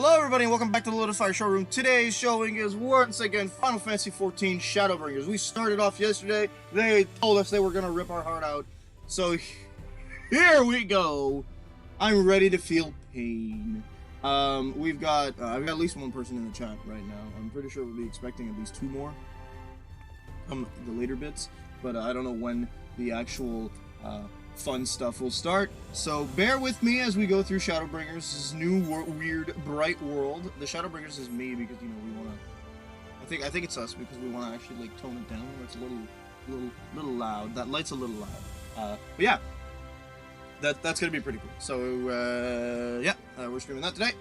Hello everybody and welcome back to the Lotus Fire Showroom. Today's showing is once again Final Fantasy XIV Shadowbringers. We started off yesterday. They told us they were going to rip our heart out. So here we go. I'm ready to feel pain. I've got at least one person in the chat right now. I'm pretty sure we'll be expecting at least two more come the later bits. But I don't know when the actual fun stuff will start, so bear with me as we go through Shadowbringers, this new weird bright world. The Shadowbringers is me because, you know, we want to, I think it's us because we want to actually like tone it down. It's a little loud. That light's a little loud, but yeah, that's gonna be pretty cool. So yeah, we're streaming that today.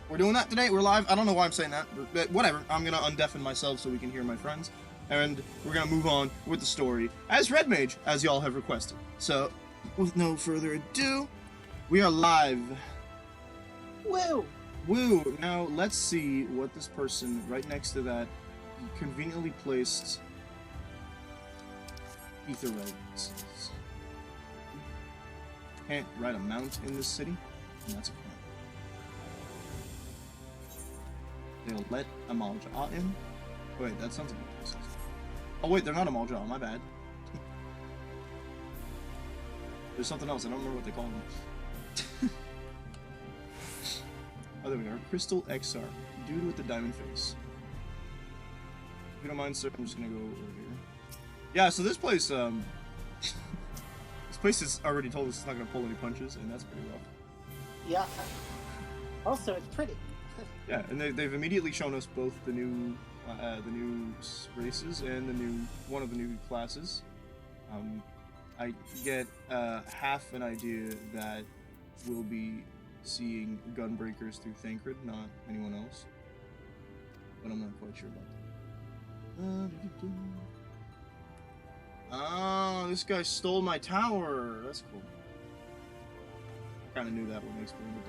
We're doing that today. We're live. I don't know why I'm saying that, but whatever. I'm gonna undeafen myself so we can hear my friends, and we're gonna move on with the story as Red Mage, as y'all have requested. So with no further ado, we are live. Woo! Woo! Now, let's see what this person right next to that conveniently placed ether rays. Can't ride a mount in this city, and that's a crime. They'll let a Malja in? Wait, that sounds like a racist. Oh wait, they're not a Malja, my bad. There's something else, I don't remember what they call them. Oh, there we are. Crystal XR. Dude with the diamond face. If you don't mind, sir, I'm just gonna go over here. Yeah, so this place, this place has already told us it's not gonna pull any punches, and that's pretty rough. Yeah. Also, it's pretty. Yeah, and they've immediately shown us both the new races and one of the new classes. I get half an idea that we'll be seeing Gunbreakers through Thancred, not anyone else. But I'm not quite sure about that. Oh, this guy stole my tower. That's cool. I kind of knew that when they explained it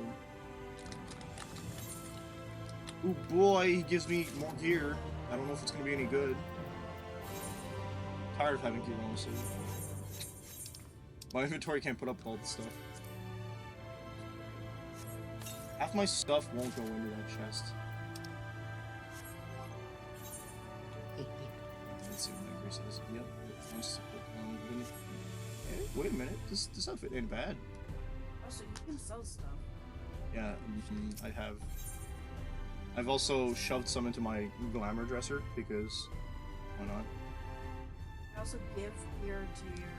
though. Oh boy, he gives me more gear. I don't know if it's going to be any good. I'm tired of having gear, honestly. My inventory can't put up all the stuff. Half my stuff won't go into that chest. Let's see what my says. Yep. Hey, wait a minute. This outfit ain't bad. Also, you can sell stuff. Yeah, I have. I've also shoved some into my glamour dresser because why not? I also give gear to your.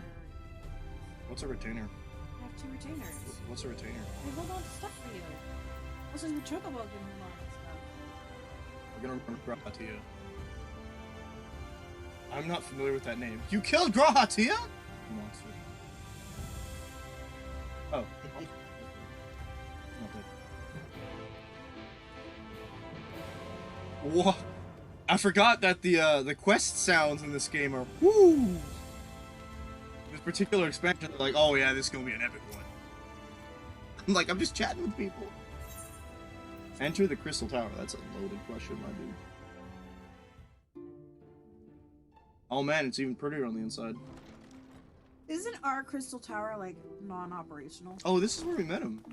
What's a retainer? I have 2 retainers. What's a retainer? They hold on to stuff for you. Also, your chocobo can hold on to stuff. We're gonna run Grahatia. I'm not familiar with that name. You killed Grahatia? Monster. Oh. Not dead. What? I forgot that the quest sounds in this game are whoo. This particular expansion, they're like, oh yeah, this is gonna be an epic one. I'm like, I'm just chatting with people. Enter the Crystal Tower. That's a loaded question, my dude. Oh man, it's even prettier on the inside. Isn't our crystal tower like non-operational? Oh, this is where we met him.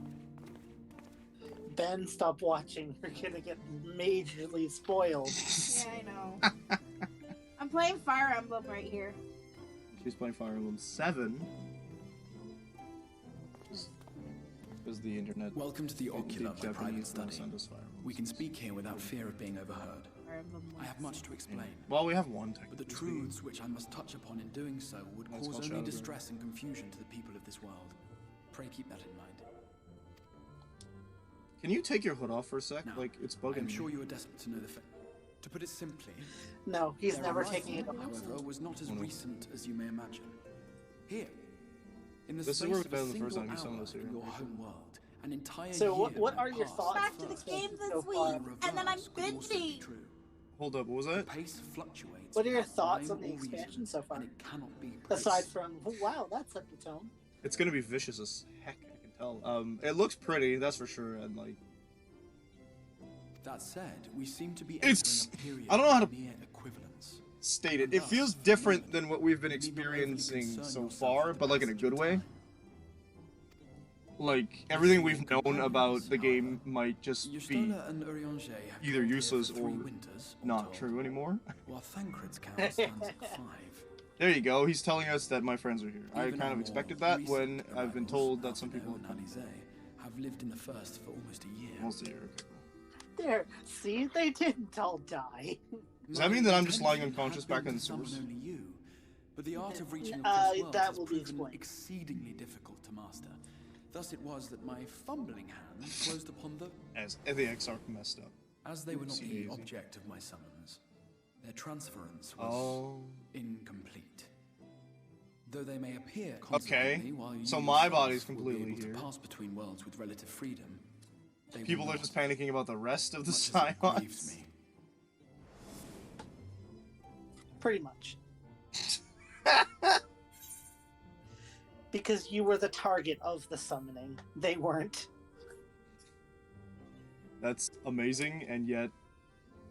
Ben, stop watching. You're gonna get majorly spoiled. Yeah, I know. I'm playing Fire Emblem right here. She's playing Fire Emblem 7. Because the internet. Welcome to the Ocular, my private study. We can speak. speak here without fear of being overheard. Fire Emblem I have much to explain, Well, we have one but technically. the truths which I must touch upon in doing so would That's cause called only Shadowbringers. distress and confusion to the people of this world. Pray keep that in mind. Can you take your hood off for a sec? Now, Like, it's bugging I'm me. sure you are desperate to know the To put it simply, No, he's their never arrival, taking it off. however, was not as Oh, no. recent as you may imagine. Here, in the This is space where of we met a the first single time you saw hour us here. in your home world, an entire So year what might are your pass thoughts? Back to the fast. game So this far. week, and then I'm Reverse could also be binging. true. Hold up, what was The that? pace fluctuates. What are your without thoughts rhyme on the or reason, expansion so far? and it cannot be Aside praised. from, oh, wow, that set the tone. It's gonna be vicious as heck, I can tell. It looks pretty, that's for sure, and like... That said, we seem to be It's- entering a period I don't know how to- of near equivalence. Stated. It feels different than what we've been experiencing so far, but like in a good way. like everything we've known about the game might just be Yustola and Urianger have either been here useless for or 3 winters, all not told, true anymore. While Thancred's count stands at 5. There you go. He's telling us that my friends are here. I Even kind our of more expected that recent when I've been arrivals, told that some people Alfredo and Alizé, have lived in the first for almost a year. almost a year. Okay, cool. There, see, they didn't all die. Does that My mean that I'm just lying intention unconscious had been back in the to summon source? only you, but the art of reaching across worlds that has will be proven explained. exceedingly difficult to master. Thus it was that my fumbling hand closed upon the... As the Exarch messed up. As they were not the Oopsie-daisy. object of my summons, their transference was Oh. incomplete. Though they may appear Okay, consequently, while you so my yourself body's will be completely able to here. pass between worlds with relative freedom, they will People are not, just panicking about the rest of the much as it grieves Scions. me. Pretty much. Because you were the target of the summoning. They weren't. That's amazing, and yet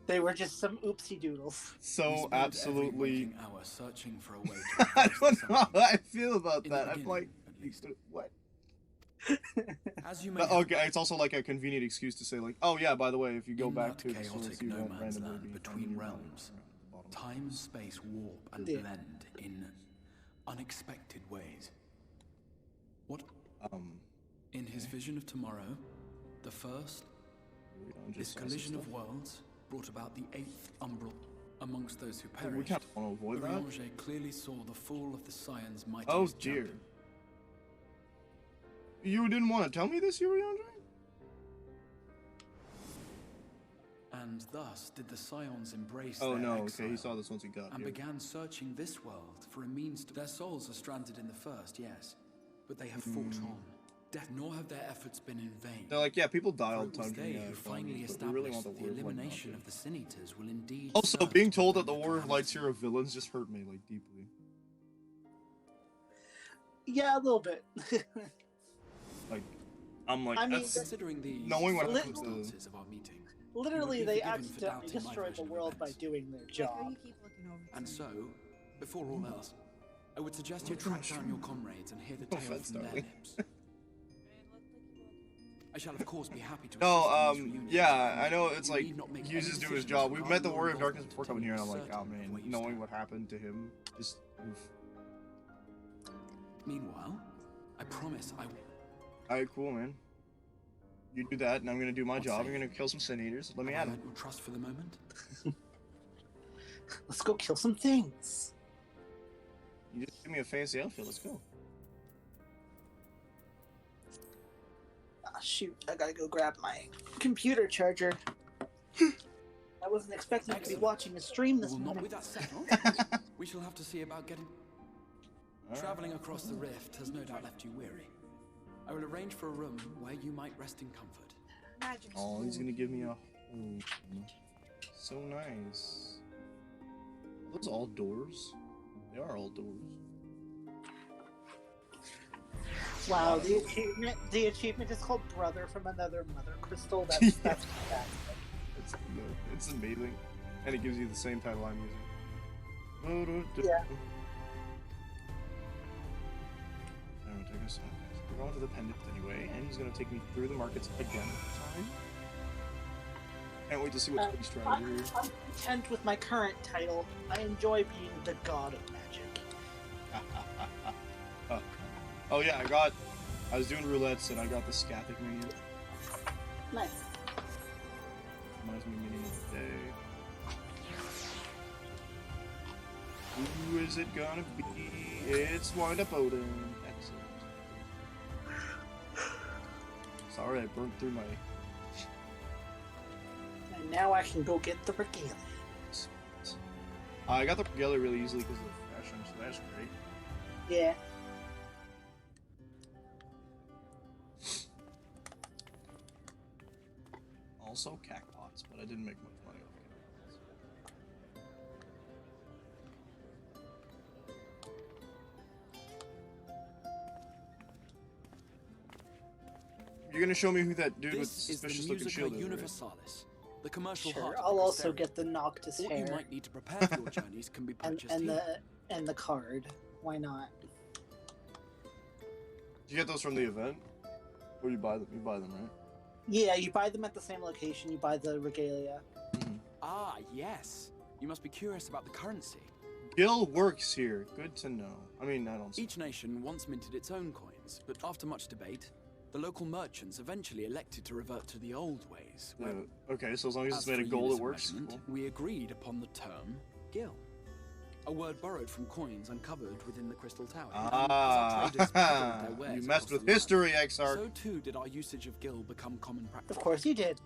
They were just some oopsie doodles. We so spent every absolutely. waking hour searching for a way to I reverse the don't know how summons. I feel about In the that. I'm beginning, like, at least. what? As you may But, have okay, it's also like a convenient excuse to say, like, oh yeah, by the way, if you go In back that to the source, chaotic you no won't man's randomly land be between finding your realms, bottom. time and space warp and Yeah. blend in unexpected ways. What in his vision of tomorrow, the first, Just this saw some collision of stuff. worlds brought about the 8th umbral. Amongst those who We perished, can't want to avoid that. Urianger clearly saw the fall of the Scion's mightiest Oh dear. champion. You didn't want to tell me this, Urianger? And thus did the Scions embrace Oh their no, exile okay, he saw this once he got and here. began searching this world for a means to... Their souls are stranded in the first, yes, but they have fought on. Death, nor have their efforts been in vain. They're like, yeah, people die For all it the was time. they during who the finally but we really want established the that the War of Light elimination not of the Sin Eaters will indeed Also, serve being to told that prevent the War of Light's calamity. here of villains just hurt me, like, deeply. Yeah, a little bit. Like, I'm like, I mean, that's... Considering the Knowing what happens to- circumstances of our meeting, Literally, be they forgiven for accidentally doubting my destroyed the version of world by events. doing their Like, job. you keep looking over. and so, before all else, I would suggest you Oh, track gosh. down your comrades and hear the No tale offense, from their darling. lips. I shall of course be happy to No, assist in these reunions. yeah, I know it's You like, need not make he was any just doing his decisions job. We've met regarding the your Warrior of Darkness involvement before coming here, and I'm until like, you're oh certain of man, where you knowing stand. what happened to him, just, oof. Meanwhile, I promise I will. Alright, cool, man. You do that, and I'm gonna do my I'll job. say- I'm gonna kill some Sin Eaters. Let me Have at I him. earned your trust for the moment? Let's go kill some things. You just give me a fancy outfit. Let's go. Ah, shoot, I gotta go grab my computer charger. I wasn't expecting to be Excellent. watching a stream We this will not morning. with that settled. We shall have to see about getting... Traveling across the rift has no doubt left you weary. I will arrange for a room where you might rest in comfort. Magic. Oh, he's spoon. gonna give me a home. So nice. Are those all doors? They are all doors. Wow, the achievement is called Brother from Another Mother Crystal. That's fantastic. It's amazing. And it gives you the same title I'm using. Yeah. Alright, take us. We're going to the pendant anyway, and he's gonna take me through the markets again. Sorry. Can't wait to see what he's trying to do. I'm content with my current title. I enjoy being the god of magic. Oh yeah, I was doing roulettes and I got the Scathic minion. Nice. Reminds me minion of the day. Who is it gonna be? It's Wind Up Odin. Excellent. Sorry, I burnt through my... And now I can go get the regalia. I got the regalia really easily because of the fashion, so that's great. Yeah. Also cacpots, but I didn't make much money off cacpots. You're gonna show me who that dude with This is the suspicious looking Musica shield is, right? Universalis, the commercial Sure. heart of I'll the also Crystarian. get the Noctis What you hair might need to prepare for your journeys can be and, purchased and here. the card. Why not? Did you get those from the event? Or you buy them. You buy them, right? Yeah, you buy them at the same location. You buy the regalia. Ah, yes. You must be curious about the currency. Gil works here. Good to know. I mean, I don't. Each nation once minted its own coins, but after much debate, the local merchants eventually elected to revert to the old ways. Okay, so as long as it's As made for of gold, Eunice it works. measurement, Cool. we agreed upon the term gil, a word borrowed from coins uncovered within the Crystal Tower. And as our traders peddled their wares You across messed the with land, history, Exarch. So too did our usage of gil become common practice. Of course you did.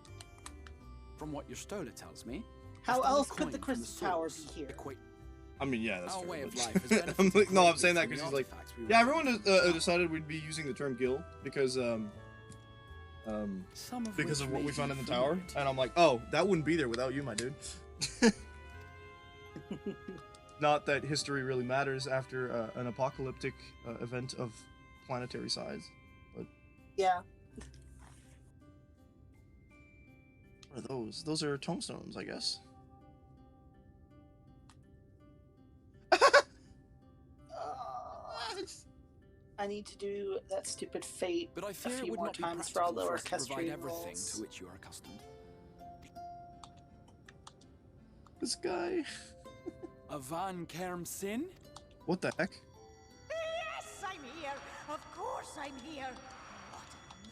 From what your stola tells me, How a standard else could coin the from Crystal Tower source be here? equate I mean, yeah, that's our fair. way of but- life has benefited I'm like, no, I'm greatly saying that from because the he's like, artifacts we yeah, recovered everyone from the tower. decided we'd be using the term Gil because Some of because which of what we may found be in the tower, familiar to and I'm like, oh, that wouldn't be there without you, my dude. Not that history really matters after an apocalyptic event of planetary size, but Yeah. what are those? Those are tombstones, I guess. I need to do that stupid fate But I a fear it few would more not be times for all the practical for us to provide orchestrated everything rolls. to which you are accustomed. This guy. A Van Kerm Sin? What the heck? Yes, I'm here. Of course I'm here. What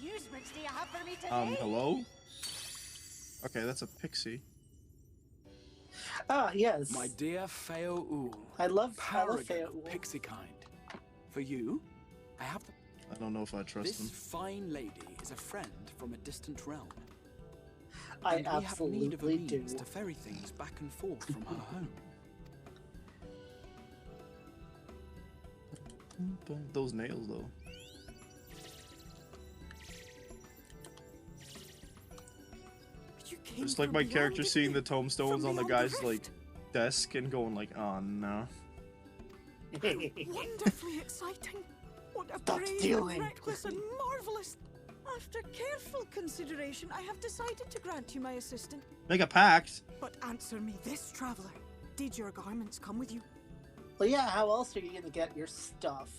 amusements do you have for me today? Hello? Okay, that's a pixie. Ah, yes. My dear Feo Ul, I love paragon Feo of Ul. pixie kind. For you, I have the... I don't know if I trust This him. fine lady is a friend from a distant realm. I And we have need of a absolutely do. means to ferry things back and forth from her home. Those nails, though. You came It's like from my beyond, character didn't seeing you? the tombstones From on the beyond guy's the like rift. desk and going like, oh no. Wonderfully exciting. What a Stop brave stealing. and reckless and marvelous. After careful consideration, I have decided to grant you my assistance. Make a pact. But answer me this, traveler. Did your garments come with you? Well, yeah, how else are you gonna get your stuff?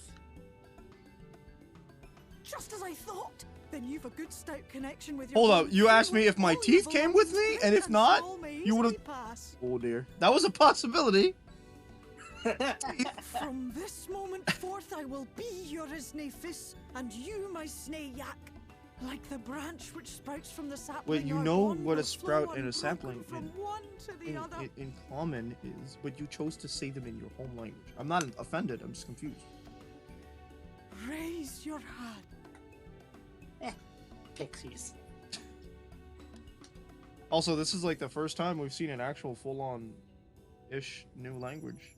Just as I thought. Then you've a good stout connection with your Hold up, home you asked through me if my all teeth your came with me, belongings, and if great not, small may you would've- easily pass. Oh dear. That was a possibility. From this moment forth, I will be your Isnefis, and you my Snayak. Like the branch which sprouts from the sapling. you our know bond what a will sprout flow and a unbroken sapling from in- one to the other. In common is, but you chose to say them in your home language. I'm not offended, I'm just confused. Raise your hand. Pixies. Also, this is like the first time we've seen an actual full-on-ish new language.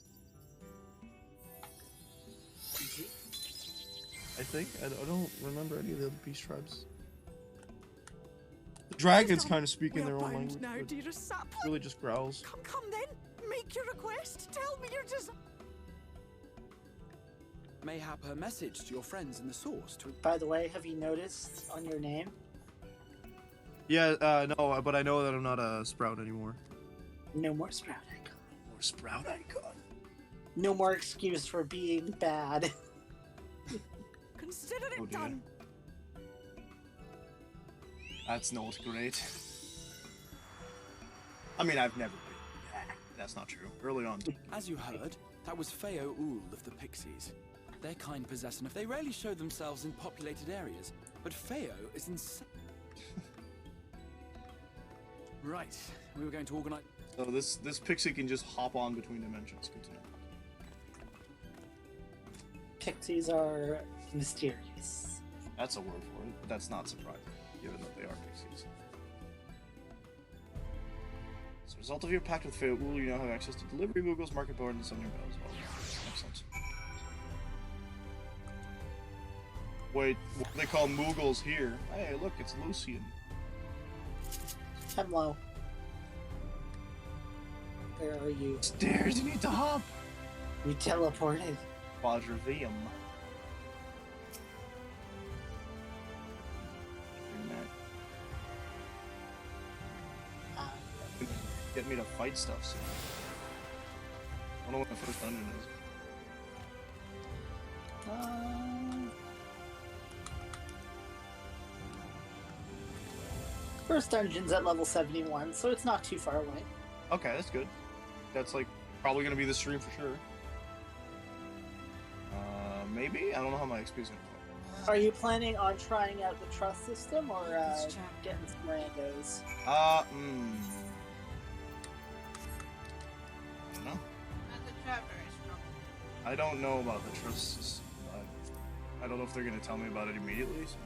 I think. I don't remember any of the other peace tribes. The dragons kind of speak in their own bound language, now, but dearest sapling. really just growls. Come then. Make your request. Tell me your desire. Mayhap her message to your friends in the source to... By the way, have you noticed on your name? Yeah, no, but I know that I'm not a sprout anymore. No more sprout icon. More sprout icon. No more excuse for being bad. Consider it Oh, dear. done. That's not great. I mean, I've never been bad. That's not true. Early on. As you heard, that was Feo Ul of the Pixies. Their kind possess enough. They rarely show themselves in populated areas, but Feo is insane. Right, we were going to organize... So this pixie can just hop on between dimensions. Good to know. Pixies are mysterious. That's a word for it, but that's not surprising, given that they are pixies. As a result of your pact with Feo Ul, you now have access to delivery Moogles, market board, and some nearby as well. Excellent. Wait, what do they call Moogles here? Hey, look, it's Lucian. Hello. Where are you? Stairs, you need to hop! You teleported. Quadrivium. Get me to fight stuff soon. I don't know what the first dungeon is. First dungeon's at level 71, so it's not too far away. Okay, that's good. That's like probably gonna be the stream for sure. Maybe? I don't know how my XP is gonna go. Are you planning on trying out the trust system or getting some randos? I don't know. Not the trap very strong. I don't know about the trust system. I don't know if they're gonna tell me about it immediately. So.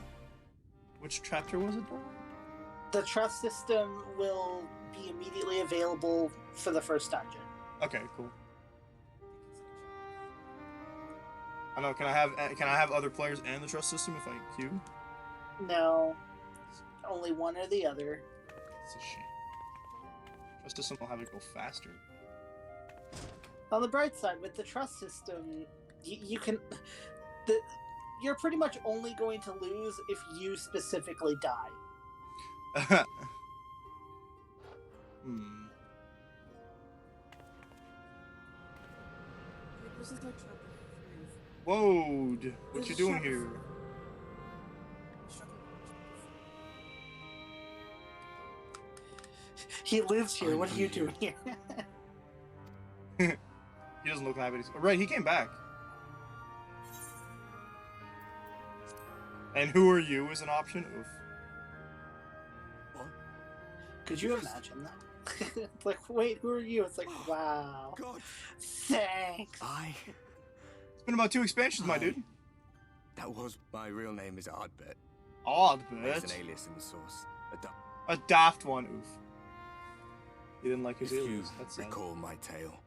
Which chapter was it, though? The trust system will be immediately available for the first dungeon. Okay, cool. I know. Can I have other players and the trust system if I queue? No, only one or the other. It's a shame. Trust system will have it go faster. On the bright side, with the trust system, you can. You're pretty much only going to lose if you specifically die. This is no trouble. Whoa, what you doing here? He lives here. What are you doing here? He doesn't look happy. Right, he came back. And who are you is an option? Oof. What? Could you imagine that? It's like, wait, who are you? It's like, wow. God. Thanks. It's been about 2 expansions, my dude. That was my real name is Ardbert. Ardbert? It's an alias in the source. A daft one, oof. You didn't like his If you alias. That's sad. recall my tale,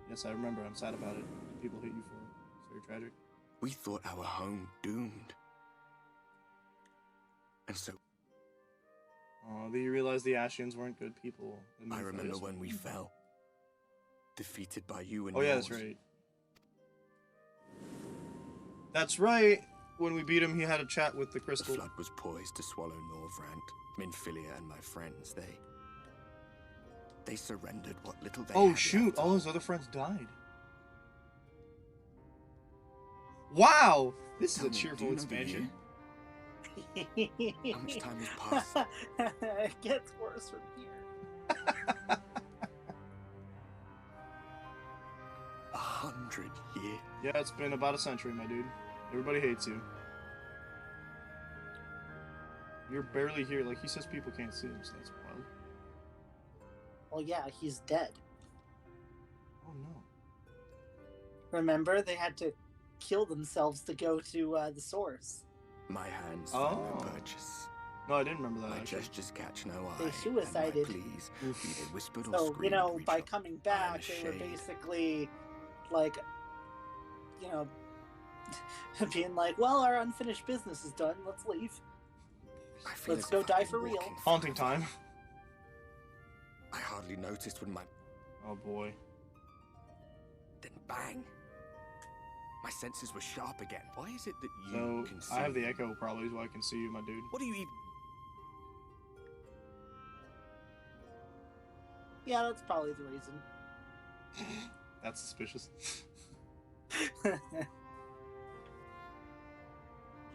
Yes, I remember. I'm sad about it. People hate you for it. It's very tragic. we thought our home doomed. And so Oh, do you realize the Ashians weren't good people? I remember when we fell, defeated by you and Oh yeah, yours. that's right. That's right. When we beat him, he had a chat with the The crystal. flood was poised to swallow Norvrant, Minfilia, and my friends. They surrendered what little they Oh had shoot! left. All his other friends died. Wow! This is Tell a me, do cheerful you know the expansion. year? How much time has passed? It gets worse from here. 100 years. Yeah, it's been about a century, my dude. Everybody hates you. You're barely here. Like, he says people can't see him, so that's wild. Well, yeah, he's dead. Oh, no. Remember, they had to kill themselves to go to the source. My hands Oh. find no purchase. No, I didn't remember that, My actually. gestures catch no eye. They and suicided. my pleas, Oof. be they whispered or So, screamed, you know, reach by up. coming I am back, they were shade. basically, like, you know, being like, well, our unfinished business is done, let's leave. I feel Let's as go if die I've for been real. walking Haunting forever. time. I hardly noticed when Oh, boy. then bang. My senses were sharp again. Why is it that you So, can see? I have the me? echo, probably, is why I can see you, my dude. What do you even? Yeah, that's probably the reason. That's suspicious.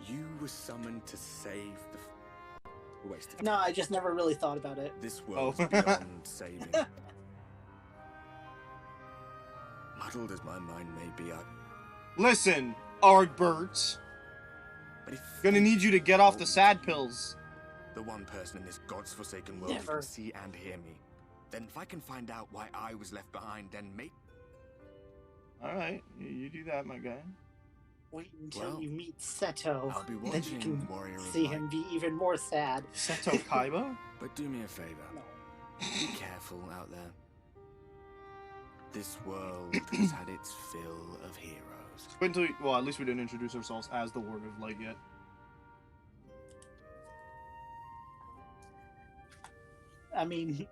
You were summoned to save the. Waste of No, I just never really thought about it. This world's Oh. beyond saving. Muddled as my mind may be, Listen, Ardbert. but if Gonna need you to get off the sad pills. the one person in this god's forsaken world who Never. can see and hear me, then if I can find out why I was left behind, then maybe. Alright, you do that, my guy. Wait until Well, you meet Seto. I'll be Then watching, you can Warrior of see Light. him be even more sad. Seto Kaiba? But do me a favor. No. Be careful out there. This world has had its fill of heroes. Wait until, well, at least we didn't introduce ourselves as the Warrior of Light yet. I mean,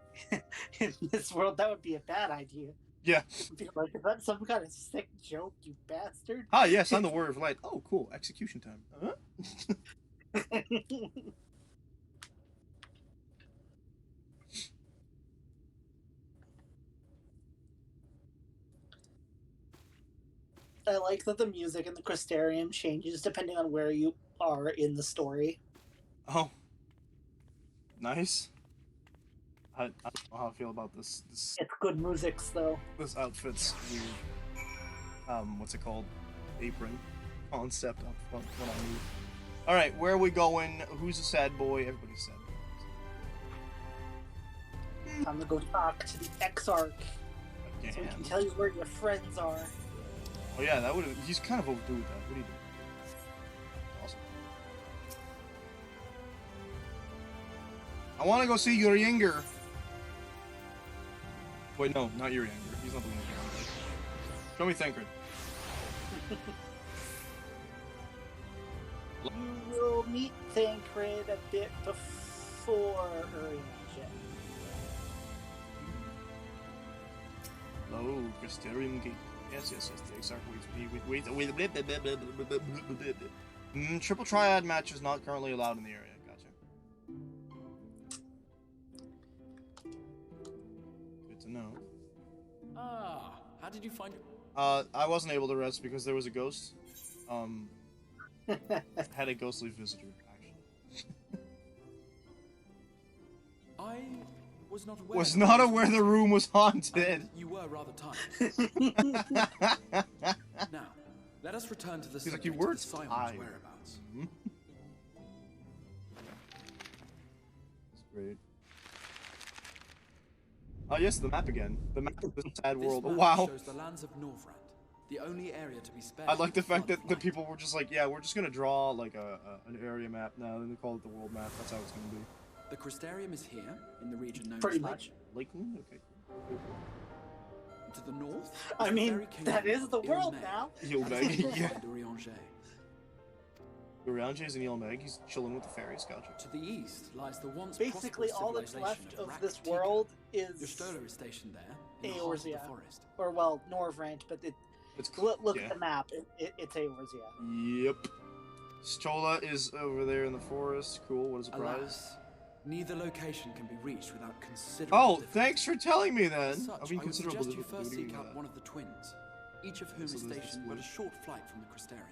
in this world, that would be a bad idea. Yeah. Be like, is that some kind of sick joke, you bastard? Ah, yes, I'm the Warrior of Light. Oh, cool. Execution time. Huh? I like that the music in the Crystarium changes depending on where you are in the story. Oh. Nice. I don't know how I feel about this. It's good musics, though. This outfit's weird. What's it called? Apron concept up front when I move. All right, where are we going? Who's a sad boy? Everybody's sad. Time to go talk to the Exarch, Again. so we can tell you where your friends are. Oh yeah, that would. He's kind of overdue with that. What are you doing? Awesome. I want to go see Urianger. Wait, no, not Urianger. He's not the one. Show me Thancred. You will meet Thancred a bit before Urianger. Oh, Crystarium Gate. Yes, the Exarch wait. Triple Triad match is not currently allowed in the area. Gotcha. Good to know. Ah, how did you find it? I wasn't able to rest because there was a ghost. Had a ghostly visitor, actually. I was not aware. Was not aware the room was haunted. You were rather tired. Now, let us return to the He's like, subject you of were the Scion's tired. whereabouts. That's great. Oh yes, the map again. The map of the sad This world. map Wow. shows the lands of Norvrand, the only area to be spared. I like the from fact that the flood people were just like, yeah, we're just gonna draw like an area map now, and they call it the world map. That's how it's gonna be. The Crystarium is here, in the region known Pretty as much. Lakeland? Okay. To the north. I is the mean, very kingdom that is the of world Ilmeg, now. Yilmeg, yeah. and Urianger. Urianger's in Yilmeg. He's chilling with the fairies. Gotcha. To the east lies the once Basically, prosperous all that's civilization left of Rak this Tika. world Your is, Stola is stationed there, in the heart of the Eorzea. forest. or well, Norvrand, but It's look yeah. at the map. It's Eorzea. Yep. Stola is over there in the forest. Cool. What a surprise. Alas, neither location can be reached without considerable Oh, difficulty. thanks for telling me then. As such, I've been I would considerable suggest you difficulty. first What do you seek mean out by one of the twins, each of whom So is there's stationed this but a weird- short flight from the Crystarium.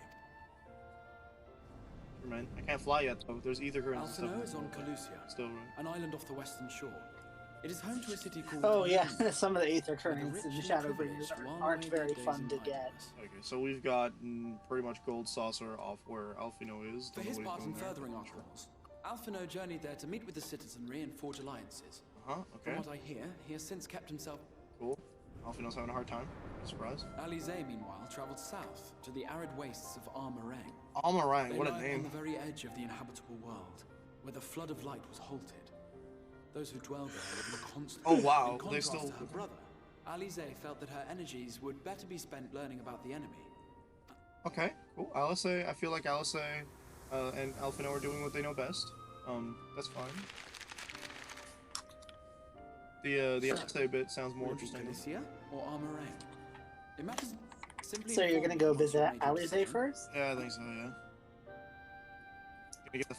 that? Man, I can't fly yet though. There's ether currents and Alphino stuff. is on Calusia, Still, right? an island off the western shore. It is home to a city called Oh yeah, Talunya, some of the Aether with a currents rich and and Shadowbringers privileged aren't one-way very days fun in to get. idleness. Okay, so we've got pretty much Gold Saucer off where Alfino is. For Don't know his what he's part in doing there. furthering our cause, Alphino journeyed there to meet with the citizenry and forge alliances. Huh? From Okay. what I hear, he has since kept himself. Cool. Alfino's having a hard time. Surprise. Alizé, meanwhile, traveled south to the arid wastes of Armorang. Almarang, They what a lie on name. the very edge of the inhabitable world, where the flood of light was halted. Those who dwell there live in constant. Oh, wow, In they contrast still- to her brother, Alizé felt that her energies would better be spent learning about the enemy. Okay, cool. Alice, I feel like Alice and Alfino are doing what they know best. That's fine. The Alice bit sounds more Will it be interesting. Galicia or Armorang? It matters simply. So you're inform gonna go once you've visit made your Alizé decision. first? Yeah, I think so. Yeah. Gonna get the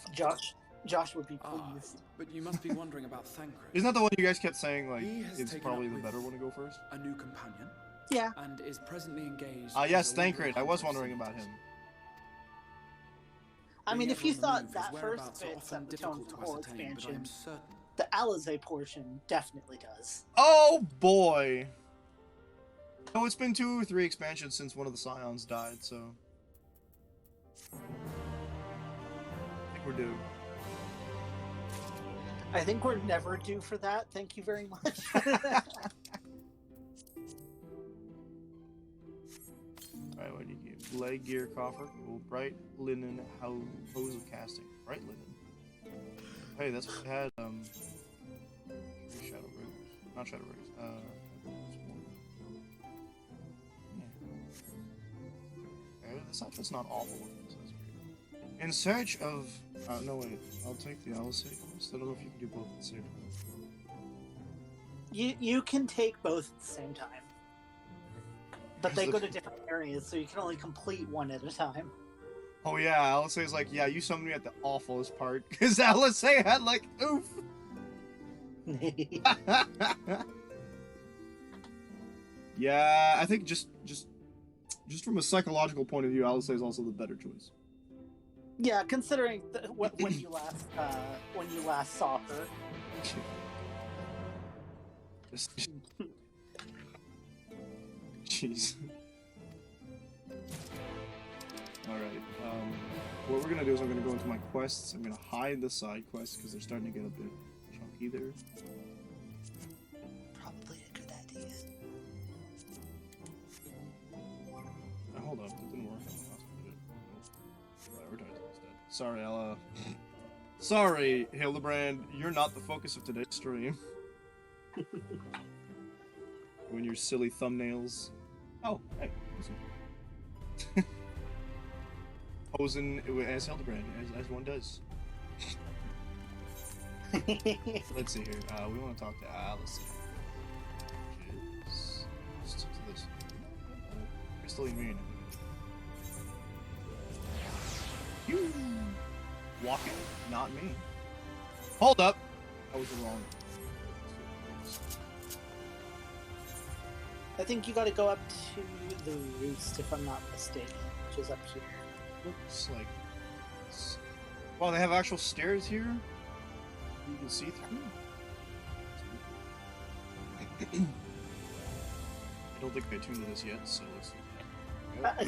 Josh would be Ah, pleased. but you must be wondering about Thancred. Isn't that the one you guys kept saying like He has it's taken probably up the with better one to go first? A new companion, Yeah. and is presently engaged. Ah, with yes, a Thancred. I was hunter of wondering about him. scimitars. I mean, Being if you ever on the thought move, his that first whereabouts are bit often set the tone difficult for to the whole ascertain, but I expansion, am certain. the Alizé portion definitely does. Oh boy! Oh, it's been 2 or 3 expansions since one of the Scions died, so I think we're due. I think we're never due for that. Thank you very much. Alright, what do you give? Leg gear coffer, cool. Bright linen hose of casting. Bright linen. Hey, that's what we had, Shadowbringers. Not Shadowbringers, yeah. This outfit's not awful looking, so that's pretty good. In search of no wait, I'll take the Alice quest. I don't know if you can do both at the same time. you can take both at the same time. But they go to different areas, so you can only complete one at a time. Oh yeah, Alice is like, yeah, you summoned me at the awfulest part, because Alice had like, oof. Yeah, I think just from a psychological point of view, Alice is also the better choice. Yeah, considering when you last saw her. Jeez. Alright, what we're gonna do is I'm gonna go into my quests. I'm gonna hide the side quests because they're starting to get a bit chunky there. Probably a good idea. Hold up, that didn't work. Prioritize instead. Sorry, Ella. Sorry, Hildebrand, you're not the focus of today's stream. When your silly thumbnails. Oh, hey, listen. Posing as Hildebrand, as one does. Let's see here. We want to talk to Alice. Let's talk to this. Crystalline Main. You walking, not me. Hold up. That was the wrong. I think you got to go up to the roost, if I'm not mistaken, which is up here. Looks like. Wow, they have actual stairs here. You can see through. I don't think I tuned to this yet, so let's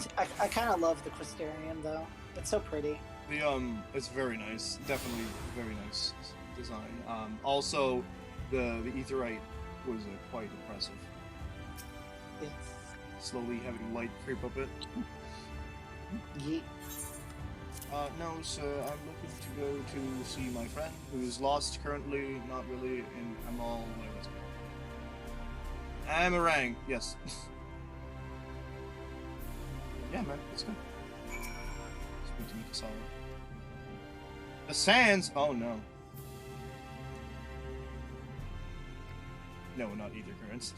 see. I kind of love the Crystarium, though. It's so pretty. It's very nice. Definitely very nice design. Also, the Aetheryte was quite impressive. Yes. Slowly having light creep up it. Yeet. No, so I'm looking to go to see my friend who's lost currently, not really, in Amal. Amarang, yes. Yeah, man, let's go. Speak to Mikasala. The sands! Oh no. No, not either currents.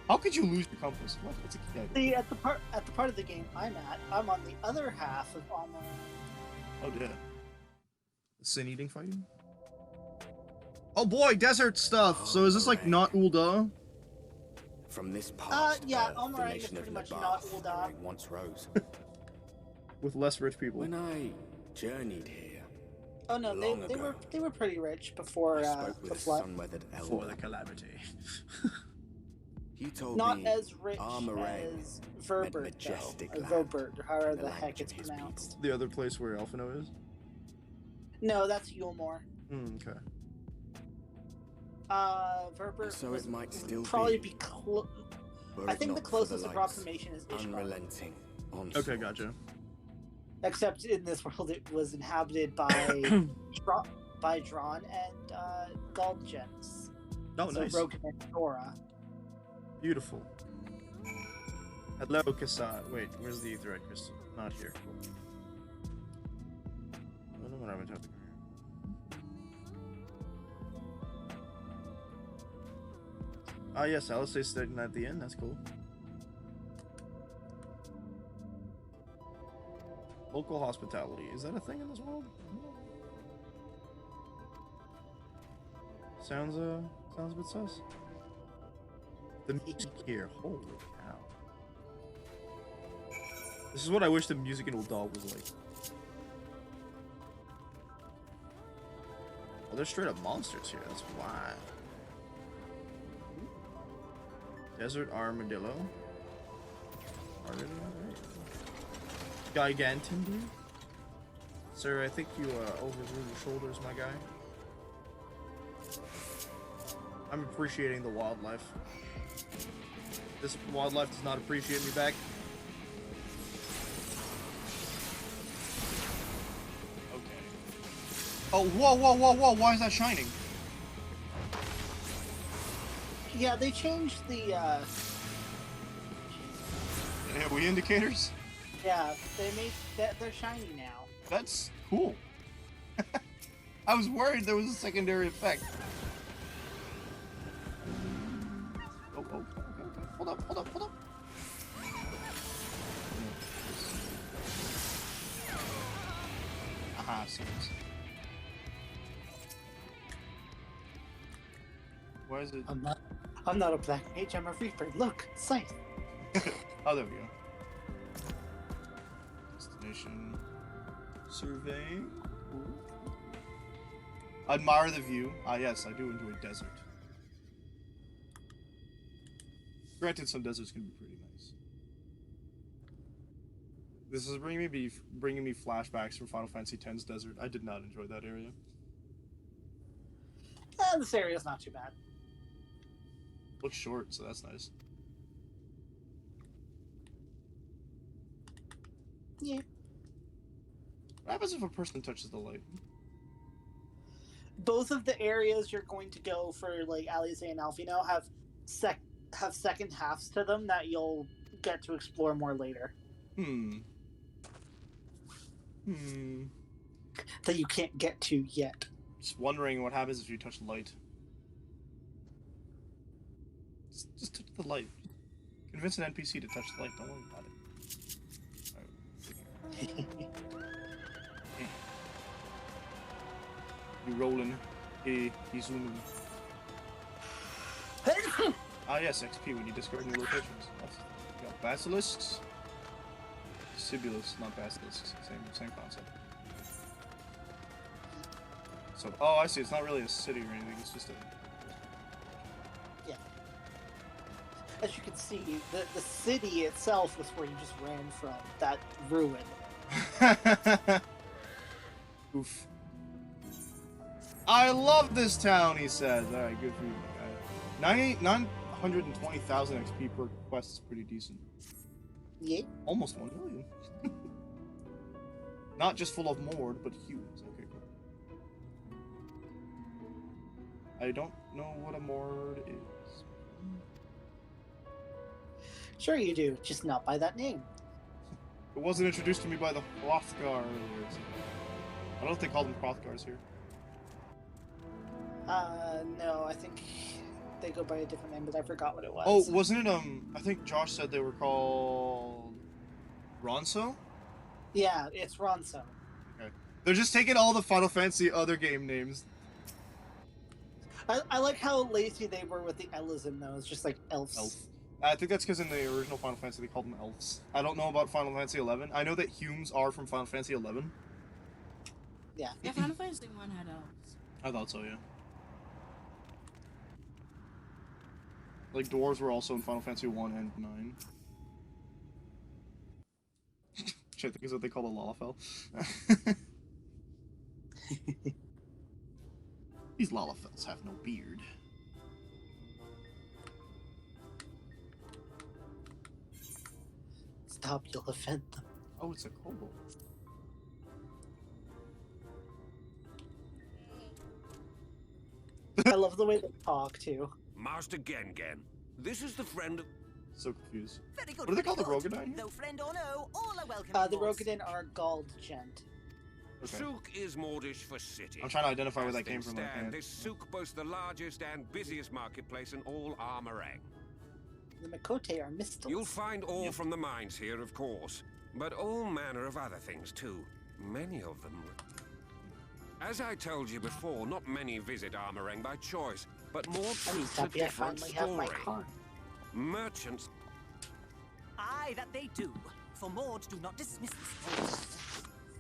How could you lose your compass? What? It's a See, at the part of the game I'm at, I'm on the other half of Alma. Oh dear. Sin eating fighting? Oh boy, desert stuff! So is this like not Ul'dah? From this past, yeah, the Almarang is nation of pretty much Nabath not Ul'dah. once rose. With less rich people. When I journeyed here, Oh no, long they ago, were pretty rich before I spoke the with a flood. sun-weathered For the elder. calamity. He told Not me as rich Armorang as Verbert, majestic though. Or land, Vobert, however the the heck language it's of his pronounced. The other place where Elfino is? No, that's Yulmore. Okay. Verbert So was it might still probably be, were I it think the not for closest lights, approximation is Ishgard. unrelenting onslaught. Okay, gotcha. Except in this world, it was inhabited by by Drawn and Gul'jens. Oh, so nice. Rogan and Dora. Beautiful. Hello, Kassad. Wait, where's the Aetheryte crystal? Not here. I don't know what I'm talking about. Ah, yes, Alice is sitting at the end. That's cool. Local hospitality. Is that a thing in this world? Sounds a bit sus. The music here, holy cow. This is what I wish the music in Ul'dah was like. Oh, there's straight up monsters here, that's wild. Desert armadillo. Gigantin, dude? Sir, I think you overruled your shoulders, my guy. I'm appreciating the wildlife. This wildlife does not appreciate me back. Okay. Oh, whoa, whoa, whoa, whoa, why is that shining? Yeah, they changed the. Have we indicators? Yeah, they made that they're shiny now. That's cool. I was worried there was a secondary effect. Oh, okay. Hold up. Aha, serious. Why is it? I'm not a black mage. I'm a reaper. Look, Scythe. Oh, there we go. Destination. Surveying. Ooh. Admire the view. Ah, yes, I do enjoy desert. Granted, some deserts can be pretty nice. This is bringing me flashbacks from Final Fantasy X's desert. I did not enjoy that area. This area's not too bad. Looks short, so that's nice. Yeah. What happens if a person touches the light? Both of the areas you're going to go for, like Alisaie and Alphino, have second halves to them that you'll get to explore more later. That you can't get to yet. Just wondering what happens if you touch light. Just touch the light. Convince an NPC to touch the light. Don't worry about it. You rolling, he zooming. Ah yes, XP when you discover new locations. You got basilisks, Sibulus, not basilisks. Same concept. So, oh, I see. It's not really a city or anything. It's just a. Yeah. As you can see, the city itself was where you just ran from. That ruin. Oof. I love this town, he says. Alright, good for you, guy. 920,000 XP per quest is pretty decent. Yeah. Almost 1 million. Not just full of Mord, but humans. Okay, cool. I don't know what a Mord is. Sure you do, just not by that name. It wasn't introduced to me by the Hrothgar earlier. So I don't know if they call them Hrothgars here. No, I think they go by a different name, but I forgot what it was. Oh, wasn't it, I think Josh said they were called Ronso? Yeah, it's Ronso. Okay. They're just taking all the Final Fantasy other game names. I like how lazy they were with the Elism, though. It's just like elves. Elf. I think that's because in the original Final Fantasy they called them elves. I don't know about Final Fantasy 11. I know that Humes are from Final Fantasy 11. Yeah. Yeah, Final Fantasy 1 had elves. I thought so, yeah. Like, dwarves were also in Final Fantasy 1 and 9. Which I think is what they call the Lalafell. These Lalafells have no beard. Stop, you'll offend them. Oh, it's a kobold. I love the way they talk, too. Master Gengen, this is the friend of... So confused. Very good. What do they call the very Rogadine here? good. Though friend or no, all are welcome. The aboard. Rogadin are Gald Gent. Okay. Souk is Mordish for city. I'm trying to identify where As that came things from. I stand, can't. this souk boasts the largest and busiest marketplace in all Armorang. The Makote are Mistles. You'll find ore from the mines here, of course, but all manner of other things too. Many of them. As I told you before, not many visit Armorang by choice, but more I'm suits a happy I different finally have my story. car. Merchants. Aye, that they do. For Mord do not dismiss the stories.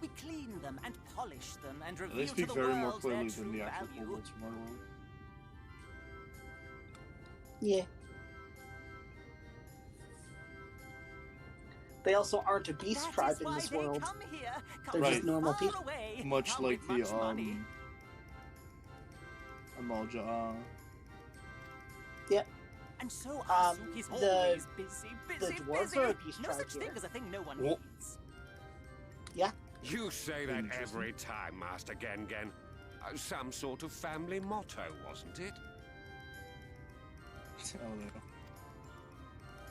We clean them and polish them and reveal They to speak the very more world their clearly true than the actual value. kobolds from our world. Yeah. They also aren't a beast That tribe is in why this they world. come here, come They're Right. just normal far people. away, Much come like with the much money. Amalja. Yep. And so our souk is the- always busy, busy, dwarves busy. are a beast No tribe such here. thing as a thing no one Oh. needs. You say that Interesting. every time, Master Gengen. Some sort of family motto, wasn't it? Oh, there.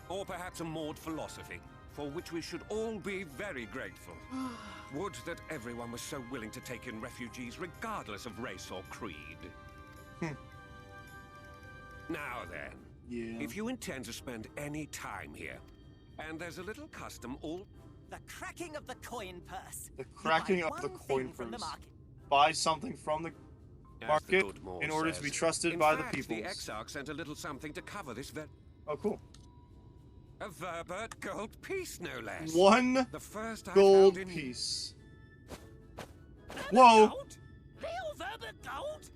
Or perhaps a Mord philosophy, for which we should all be very grateful. Would that everyone was so willing to take in refugees regardless of race or creed. Now then, Yeah. if you intend to spend any time here, and there's a little custom all... The cracking of the coin purse. The You cracking buy of the one coin thing from the purse. market. Buy something from the as market the good Mord in order to says. be trusted In by the fact, peoples. the Exarch sent a little something to cover this Oh, cool. A Verbert gold piece, no less. One The first I gold found in... piece. Whoa! Gold? Real Verbert gold?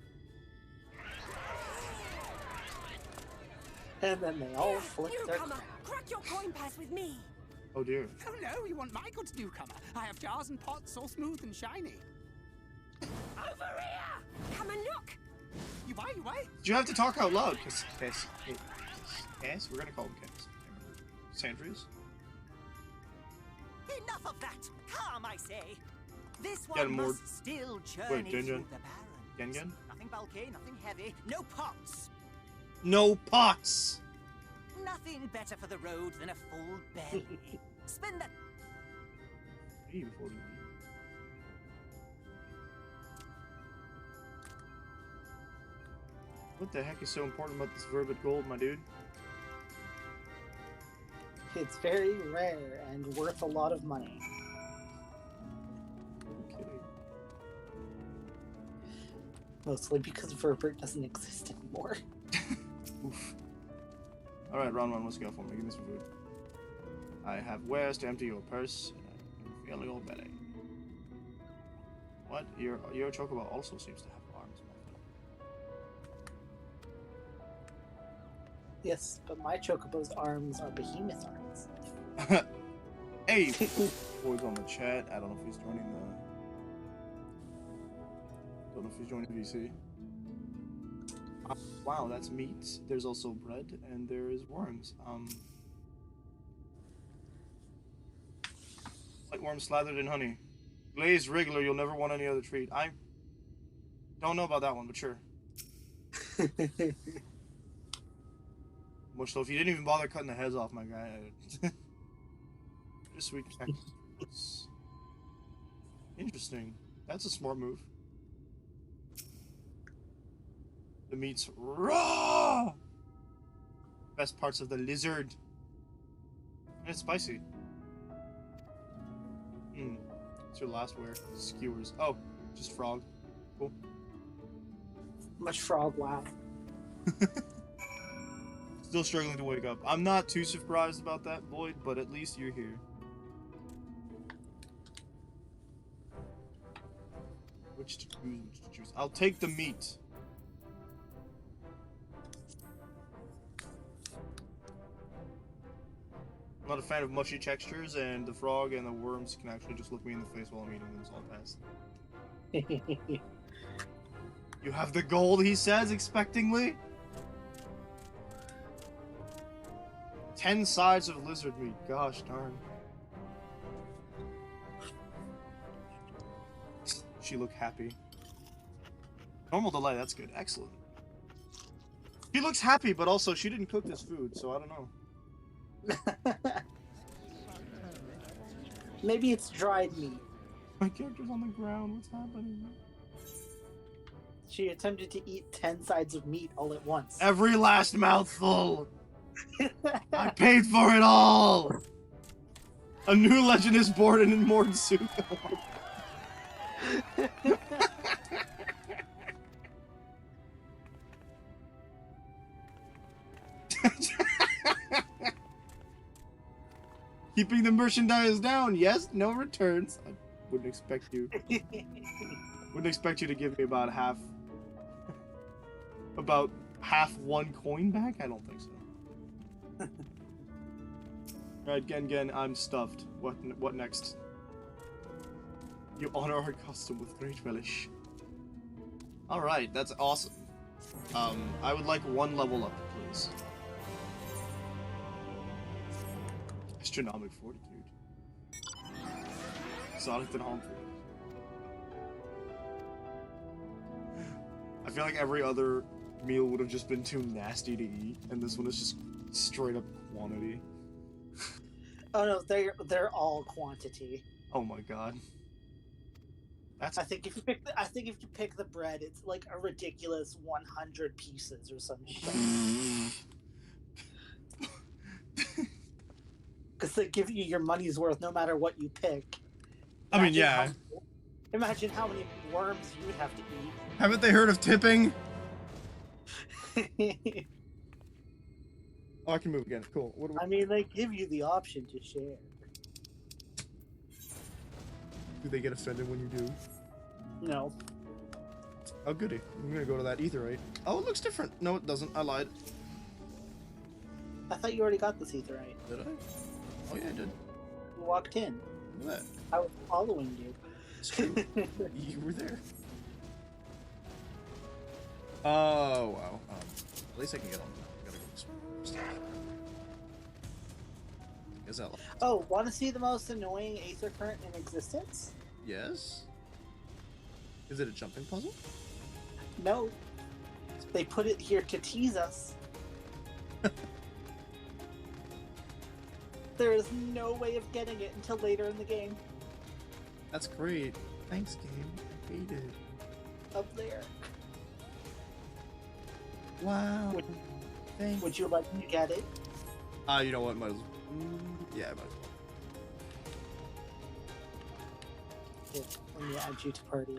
And then they all flip their Newcomer, crap. crack your coin purse with me. Oh dear. Oh no, you want my goods, newcomer. I have jars and pots all smooth and shiny. Over here! Come and look. You buy, you wait. Do you have to talk out loud? Cass? We're gonna call him Cass. Sandrius? Enough of that. Calm, I say. This Get one more- must still journey Wait, Gen through Gen? the barrens. Gen Gen? Nothing bulky, nothing heavy, no pots. No pots! Nothing better for the road than a full belly. Spend that. Hey, before we leave. What the heck is so important about this Verbit gold, my dude? It's very rare and worth a lot of money. Okay. Mostly because Verbert doesn't exist anymore. Oof. Alright, round one, let's go for me. Give me some food. I have wares to empty your purse. I'm feeling all belly. What? Your chocobo also seems to have arms. Yes, but my Chocobo's arms are behemoth arms. Hey! Boys on the chat. I don't know if he's joining VC. Wow, that's meat. There's also bread, and there is worms. White worms slathered in honey. Glazed Wriggler, you'll never want any other treat. I don't know about that one, but sure. Much love. You didn't even bother cutting the heads off, my guy. Just sweet cactus. Interesting. That's a smart move. The meat's raw! Best parts of the lizard. And it's spicy. It's your last wear. Skewers. Oh, just frog. Cool. Much frog, wow. Still struggling to wake up. I'm not too surprised about that, Void, but at least you're here. Which to choose? I'll take the meat. I'm not a fan of mushy textures, and the frog and the worms can actually just look me in the face while I'm eating them, so I'll pass. You have the gold, he says, expectingly. 10 sides of lizard meat, gosh darn. She looked happy. Normal delay, that's good, excellent. She looks happy, but also she didn't cook this food, so I don't know. Maybe it's dried meat. My character's on the ground, what's happening? She attempted to eat 10 sides of meat all at once. Every last mouthful! I paid for it all! A new legend is born in Mordsuko. Keeping the merchandise down, yes, no returns. I wouldn't expect you. Wouldn't expect you to give me about half one coin back? I don't think so. Alright, Gen, I'm stuffed. What next? You honor our custom with great relish. Alright, that's awesome. I would like one level up, please. Astronomic fortitude. Exotic and harmful. I feel like every other meal would have just been too nasty to eat, and this one is just straight up quantity. Oh no, they're all quantity. Oh my god. That's I think if you pick the bread, it's like a ridiculous 100 pieces or some shit. Because they give you your money's worth no matter what you pick. I mean, yeah. Imagine how many worms you would have to eat. Haven't they heard of tipping? Oh, I can move again. Cool. What do we... I mean, they give you the option to share. Do they get offended when you do? No. Oh, goody. I'm gonna go to that etherite. Oh, it looks different. No, it doesn't. I lied. I thought you already got this etherite. Did I? Oh, yeah, I did. You walked in. Look at that. I was following you. It's true. You were there. Oh, wow. At least I can get on that. I gotta go this way. Is that Oh, want to see the most annoying Aether current in existence? Yes? Is it a jumping puzzle? No. They put it here to tease us. There is no way of getting it until later in the game. That's great. Thanks, game. I hate it. Up there. Wow. Would you like to get it? You know what? Might as well. Yeah, I might as well. Here, let me add you to party.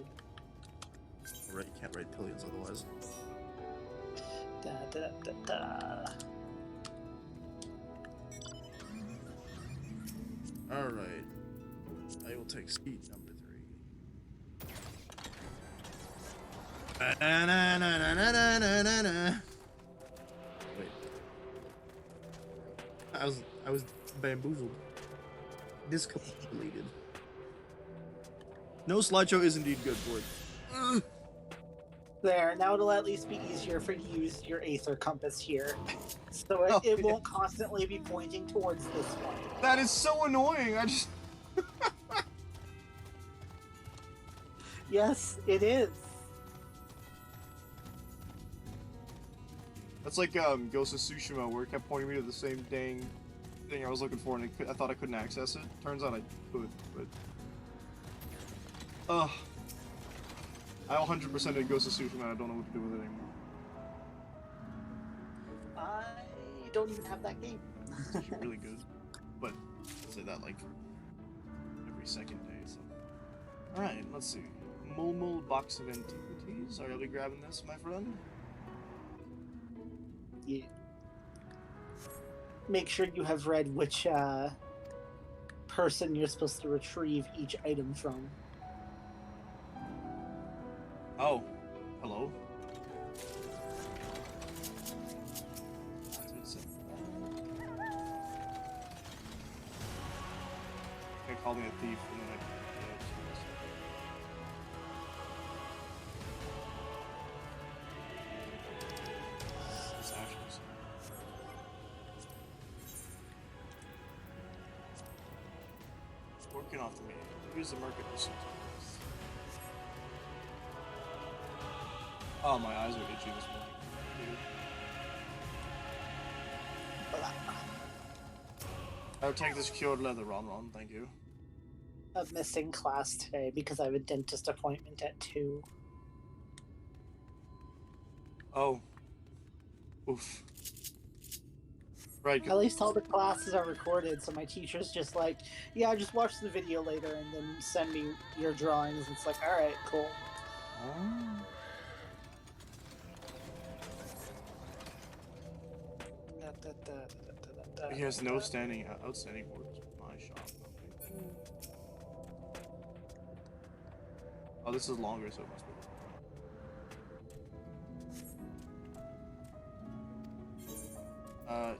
Right, you can't write pillions otherwise. Da da da da. Alright. I will take seat number 3. Wait. I was bamboozled. Discombobulated. No slideshow is indeed good for it. There, now it'll at least be easier for you to use your Aether compass here. So it won't constantly be pointing towards this one. That is so annoying. I just... Yes, it is. That's like Ghost of Tsushima, where it kept pointing me to the same dang thing I was looking for, and I thought I couldn't access it. Turns out I could, but... Ugh. I 100% did Ghost of Tsushima, and I don't know what to do with it anymore. I don't even have that game. It's actually really good, but I say that like every second day, so... Alright, let's see. Mulmul Box of Antiquities. Are you be grabbing this, my friend? Yeah. Make sure you have read which person you're supposed to retrieve each item from. Oh, hello. They called me a thief, and then His actions. Working off the main. Use the market research. Oh, my eyes are itchy this morning. I'll take this cured leather, Ron, thank you. I'm missing class today because I have a dentist appointment at 2. Oh. Oof. Right. At least all the classes are recorded, so my teacher's just like, yeah, just watch the video later and then send me your drawings. It's like, alright, cool. Oh. He has no outstanding orders with my shop. Oh, this is longer, so it must be.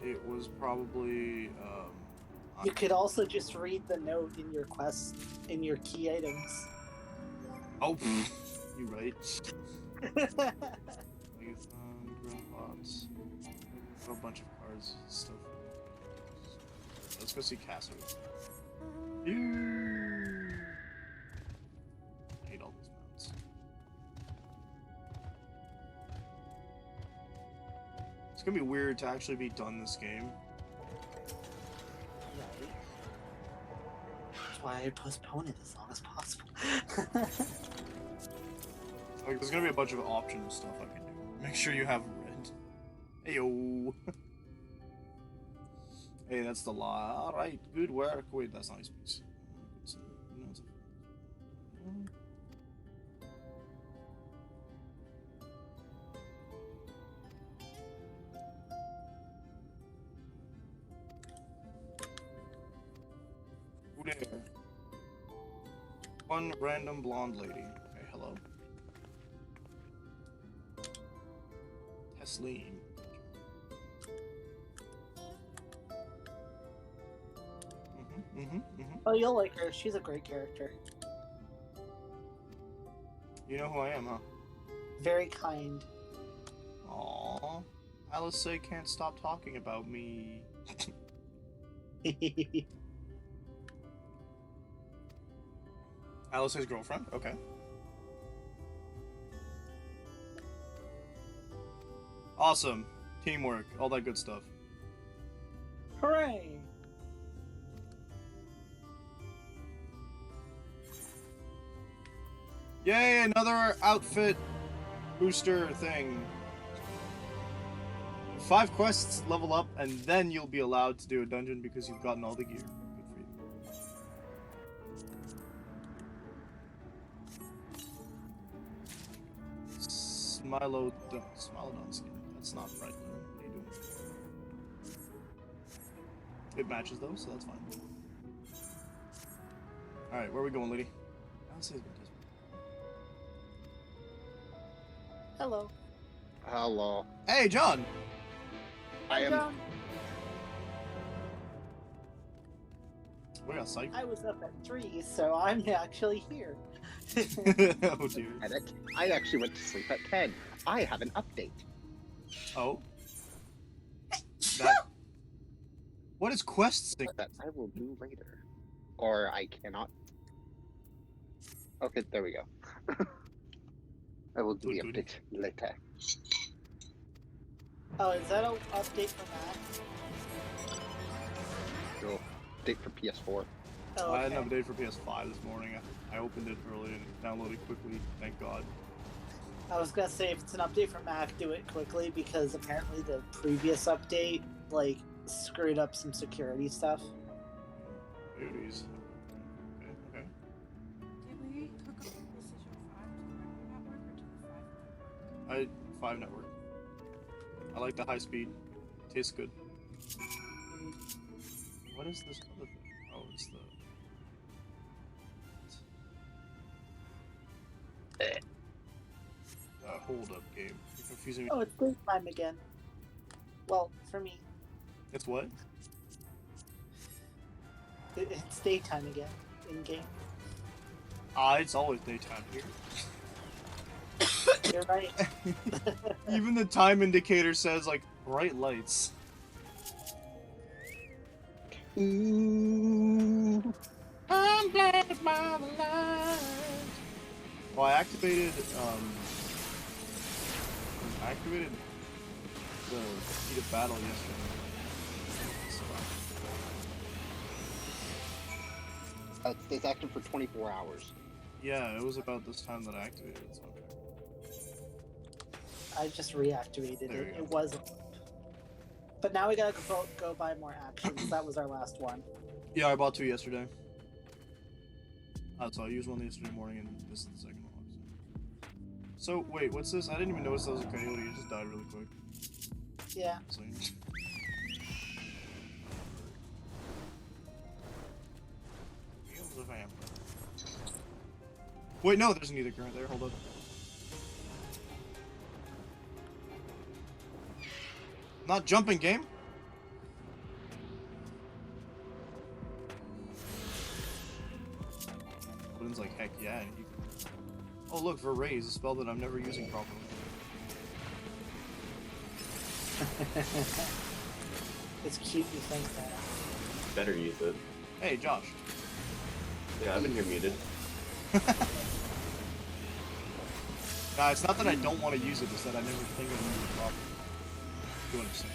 It was probably. You could also just read the note in your quest, in your key items. Oh, you're right. A bunch of cards, stuff. Let's go see Castle. I hate all these mounts. It's gonna be weird to actually be done this game. Right. That's why I postpone it as long as possible. Like, there's gonna be a bunch of optional stuff I can do. Make sure you have red. Heyo. Hey, that's the law. Alright, good work. Wait, that's not his piece. Who there? One random blonde lady. Okay, Hello. Tesleen. Oh, you'll like her. She's a great character. You know who I am, huh? Very kind. Aww. Alice can't stop talking about me. Alice's girlfriend? Okay. Awesome. Teamwork. All that good stuff. Hooray! Yay, another outfit booster thing. 5 quests level up, and then you'll be allowed to do a dungeon because you've gotten all the gear. Good for you. Smilodon skin. That's not right. What are you doing? It matches those, so that's fine. Alright, where are we going, lady? Hello. Hello. Hey, John! I am. John. We got psych. I was up at 3, so I'm actually here. Oh dear. I actually went to sleep at 10. I have an update. Oh? That... What is quest sync? That I will do later. Or I cannot. Okay, there we go. I will do the update later. Oh, is that an update for Mac? No, update for PS4. Oh, I had okay. an update for PS5 this morning. I opened it early and downloaded quickly, thank God. I was gonna say, if it's an update for Mac, do it quickly, because apparently the previous update, like, screwed up some security stuff. Beauties. Okay. Did we hook up the PlayStation 5 to the regular network or to the 5 network? 5 network. I like the high speed. Tastes good. What is this other thing? Oh, it's the hold up game. You're confusing me. Oh, it's daytime again. Well, for me. It's what? It's daytime again, in-game. It's always daytime here. You're right. Even the time indicator says, like, bright lights. Ooh. I'm blinded by the light. Well, I activated the heat of battle yesterday. It stays active for 24 hours. Yeah, it was about this time that I activated it, so okay. I just reactivated There it. you go. It wasn't. But now we gotta go buy more actions. That was our last one. Yeah, I bought 2 yesterday. So I used one yesterday morning, and this is the second one. So, wait, what's this? I didn't even notice that was a coyote. It just died really quick. Yeah. So, wait, no, there's an ether current there. Hold up. Not jumping game? Odin's like, heck yeah. Oh look, Verraise, a spell that I'm never using properly. It's cute you think that. Better use it. Hey, Josh. Yeah, I've been here muted. Nah, it's not that I don't want to use it, it's that I never think of it properly. You understand?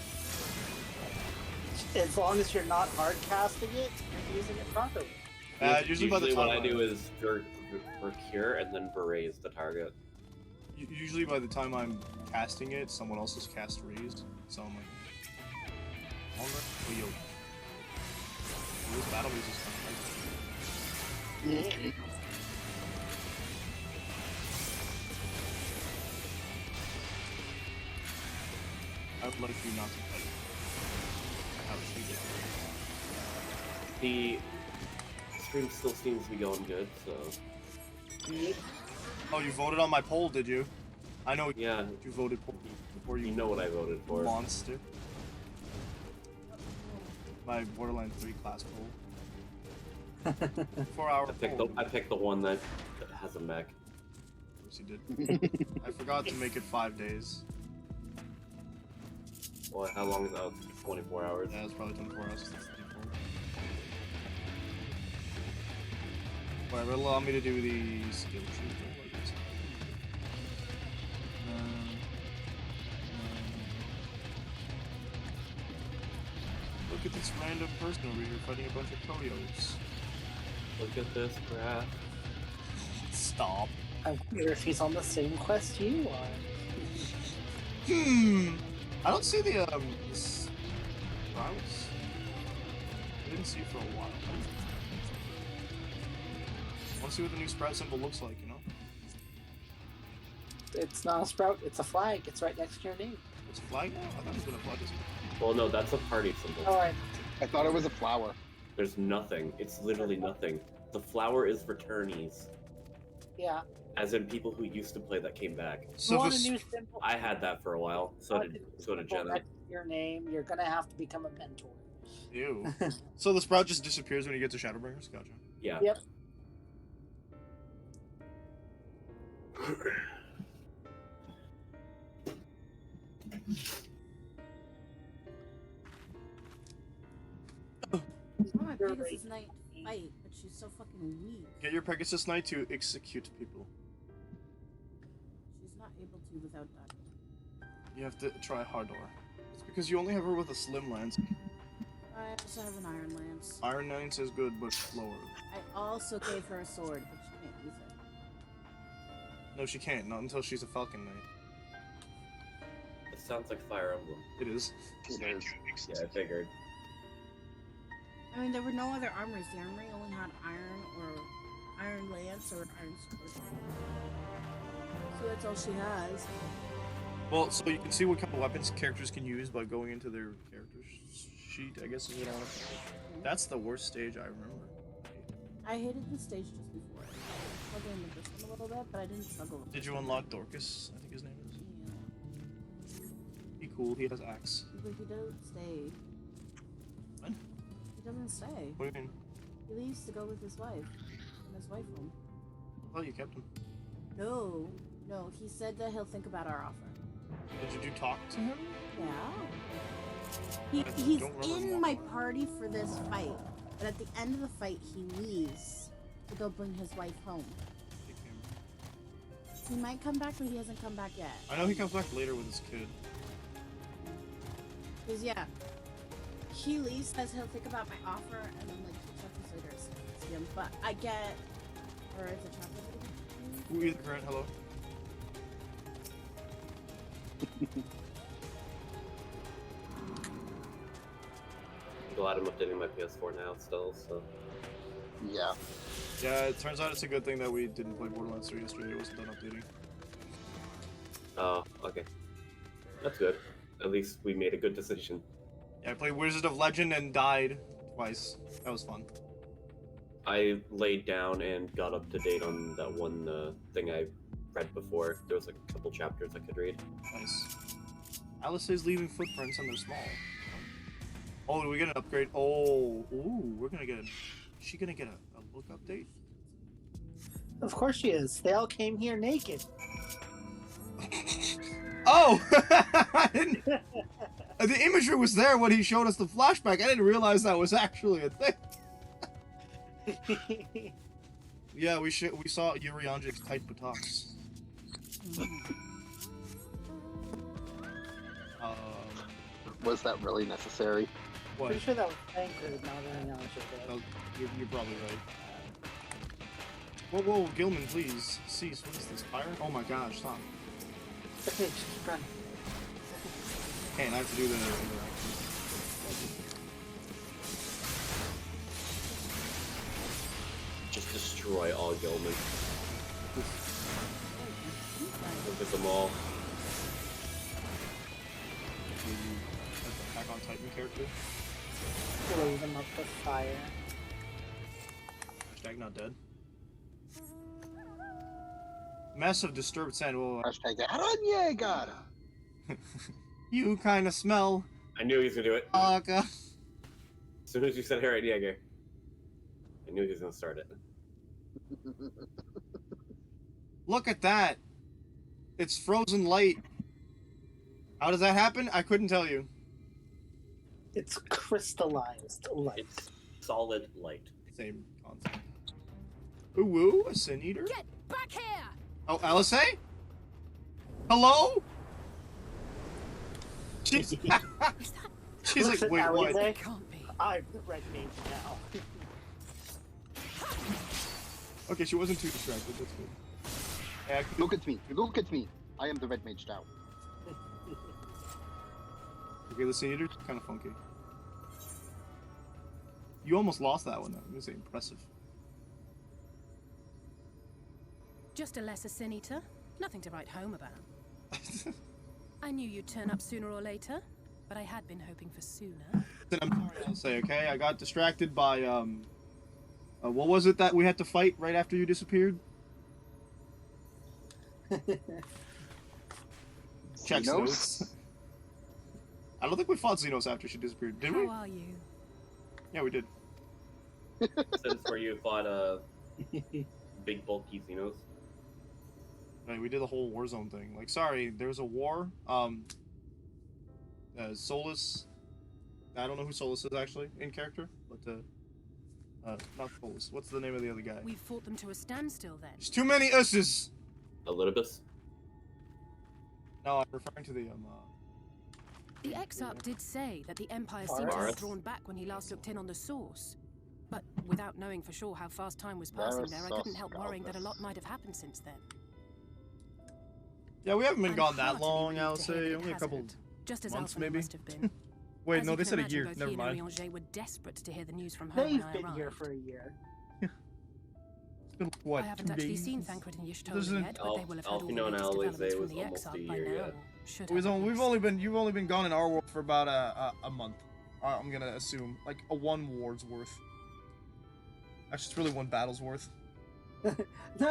As long as you're not hard casting it, you're using it properly. Usually by the time what I do is Cure and then Berets the target. Usually by the time I'm casting it, someone else has cast Raise, so I'm like, alright, Leo. This battle music is kind of crazy. I would like you not to fight. I would think it. The stream still seems to be going good, so... Oh, you voted on my poll, did you? I know. Yeah. You voted before you. You know what I voted for. Monster. My Borderlands 3 class poll. 4-hour poll. I picked the one that has a mech. Of course you did. I forgot to make it 5 days. Well, how long is that? 24 hours? Yeah, it's probably 24 hours. Whatever, allow me to do the skill tree. Look at this random person over here fighting a bunch of koyos. Look at this graph. Stop. I wonder if he's on the same quest you are. I don't see the this routes. I didn't see it for a while. I want to see what the new sprout symbol looks like, you know? It's not a sprout, it's a flag. It's right next to your name. It's a flag now? I thought it was been a flag. Well, no, that's a party symbol. Alright. I thought it was a flower. There's nothing. It's literally nothing. The flower is returnees. Yeah. As in people who used to play that came back. So you want a new symbol? I had that for a while. So did Jenna. Your name, you're gonna have to become a mentor. Ew. So the sprout just disappears when you get to Shadowbringers? Gotcha. Yeah. Yep. My Pegasus Knight fight, but she's so fucking weak. Get your Pegasus Knight to execute people. She's not able to without dying. You have to try harder. It's because you only have her with a slim lance. I also have an Iron Lance. Iron Lance is good, but slower. I also gave her a sword, but she can't use it. No, she can't. Not until she's a Falcon Knight. It sounds like Fire Emblem. It is. Yeah, I figured. I mean, there were no other armories. The armory only had iron or iron lance or an iron sword. So that's all she has. Well, so you can see what kind of weapons characters can use by going into their character sheet, I guess is what I want to say. That's the worst stage I remember. I hated this stage just before. I was struggling with this one a little bit, but I didn't struggle with Did you unlock Dorcas? I think his name is. Yeah. He cool, he has axe. But he doesn't stay. What? He doesn't stay. What do you mean? He leaves to go with his wife. And his wife home. I thought you kept him. No. No, he said that he'll think about our offer. Did you talk to him? Yeah. He's in my party for this fight. But at the end of the fight, he leaves to go bring his wife home. He might come back, but he hasn't come back yet. I know he comes back later with his kid. Because, yeah. He leaves, says he'll think about my offer, and then, like, 2 chapters later, I see him. But I get... Or is it chapter? Ooh, either Grant, hello. I'm glad I'm updating my PS4 now still, so... Yeah. Yeah, it turns out it's a good thing that we didn't play Borderlands 3 yesterday. It wasn't done updating. Oh, okay. That's good. At least we made a good decision. Yeah, I played Wizard of Legend and died twice. That was fun. I laid down and got up to date on that one thing I read before. There was like a couple chapters I could read. Nice. Alice is leaving footprints and they're small. Oh, we get an upgrade. Oh, ooh, we're gonna get a... Is she gonna get a look update? Of course she is. They all came here naked. Oh! I didn't... The imagery was there when he showed us the flashback. I didn't realize that was actually a thing. Yeah, we saw Yuri Anjik's tight buttocks. Was that really necessary? What? Pretty sure that was Tancred, not very knowledgeable. Oh, you're probably right. Whoa, whoa, Gilman, please. Cease. What is this? Fire? Oh my gosh, stop. Okay, just keep running. And I have to do the interaction. Just destroy all Yeomen. Look at them all. Attack on Titan character. Blow them up with fire. Hashtag not dead. Mess of disturbed sand. Well, Hashtag Aranjäger. you kind of smell. I knew he was gonna do it. As soon as you said Harry Diego, I knew he was gonna start it. Look at that. It's frozen light. How does that happen? I couldn't tell you. It's crystallized light. It's solid light. Same concept. Ooh, woo, a sin eater. Get back here! Oh, Alice? Hello? She's, she's like, wait, what? It can't be. I'm the red mage now. Okay, she wasn't too distracted. That's good. Yeah, Look at me. Look at me. I am the red mage now. Okay, the sin eater's kind of funky. You almost lost that one, though. I'm gonna say impressive. Just a lesser sin eater. Nothing to write home about. I knew you'd turn up sooner or later, but I had been hoping for sooner. I'm sorry, I'll say, okay? I got distracted by, what was it that we had to fight right after you disappeared? Checks notes. I don't think we fought Xenos after she disappeared, did we? How are you? Yeah, we did. Since where you fought big bulky Xenos. Right, we did the whole Warzone thing. Like, sorry, there was a war. Solus. I don't know who Solus is actually in character, but not Solus. What's the name of the other guy? We fought them to a standstill then. There's too many Us's. Elidibus? No, I'm referring to the The Exarch did say that the Empire seemed to have drawn back when he last looked in on the source. But without knowing for sure how fast time was passing there, I couldn't help worrying that a lot might have happened since then. Yeah, we haven't been gone that long, I'll say. Only a couple just as months, Alphen maybe. must have been. Wait, As no, you they can said a imagine, year. both Never he mind. and Orianger were desperate to hear the news from home They've when I been arrived. here for a year. It's been, what, I haven't 2 actually days? seen Thancred and Yishtola Isn't- yet, but they will have heard all the Alfino and latest Alize developments was from the almost a Exarch by year now. yet. Should You've have only been gone in our world for about a month. I'm gonna assume like a one ward's worth. Actually, it's really one battle's worth.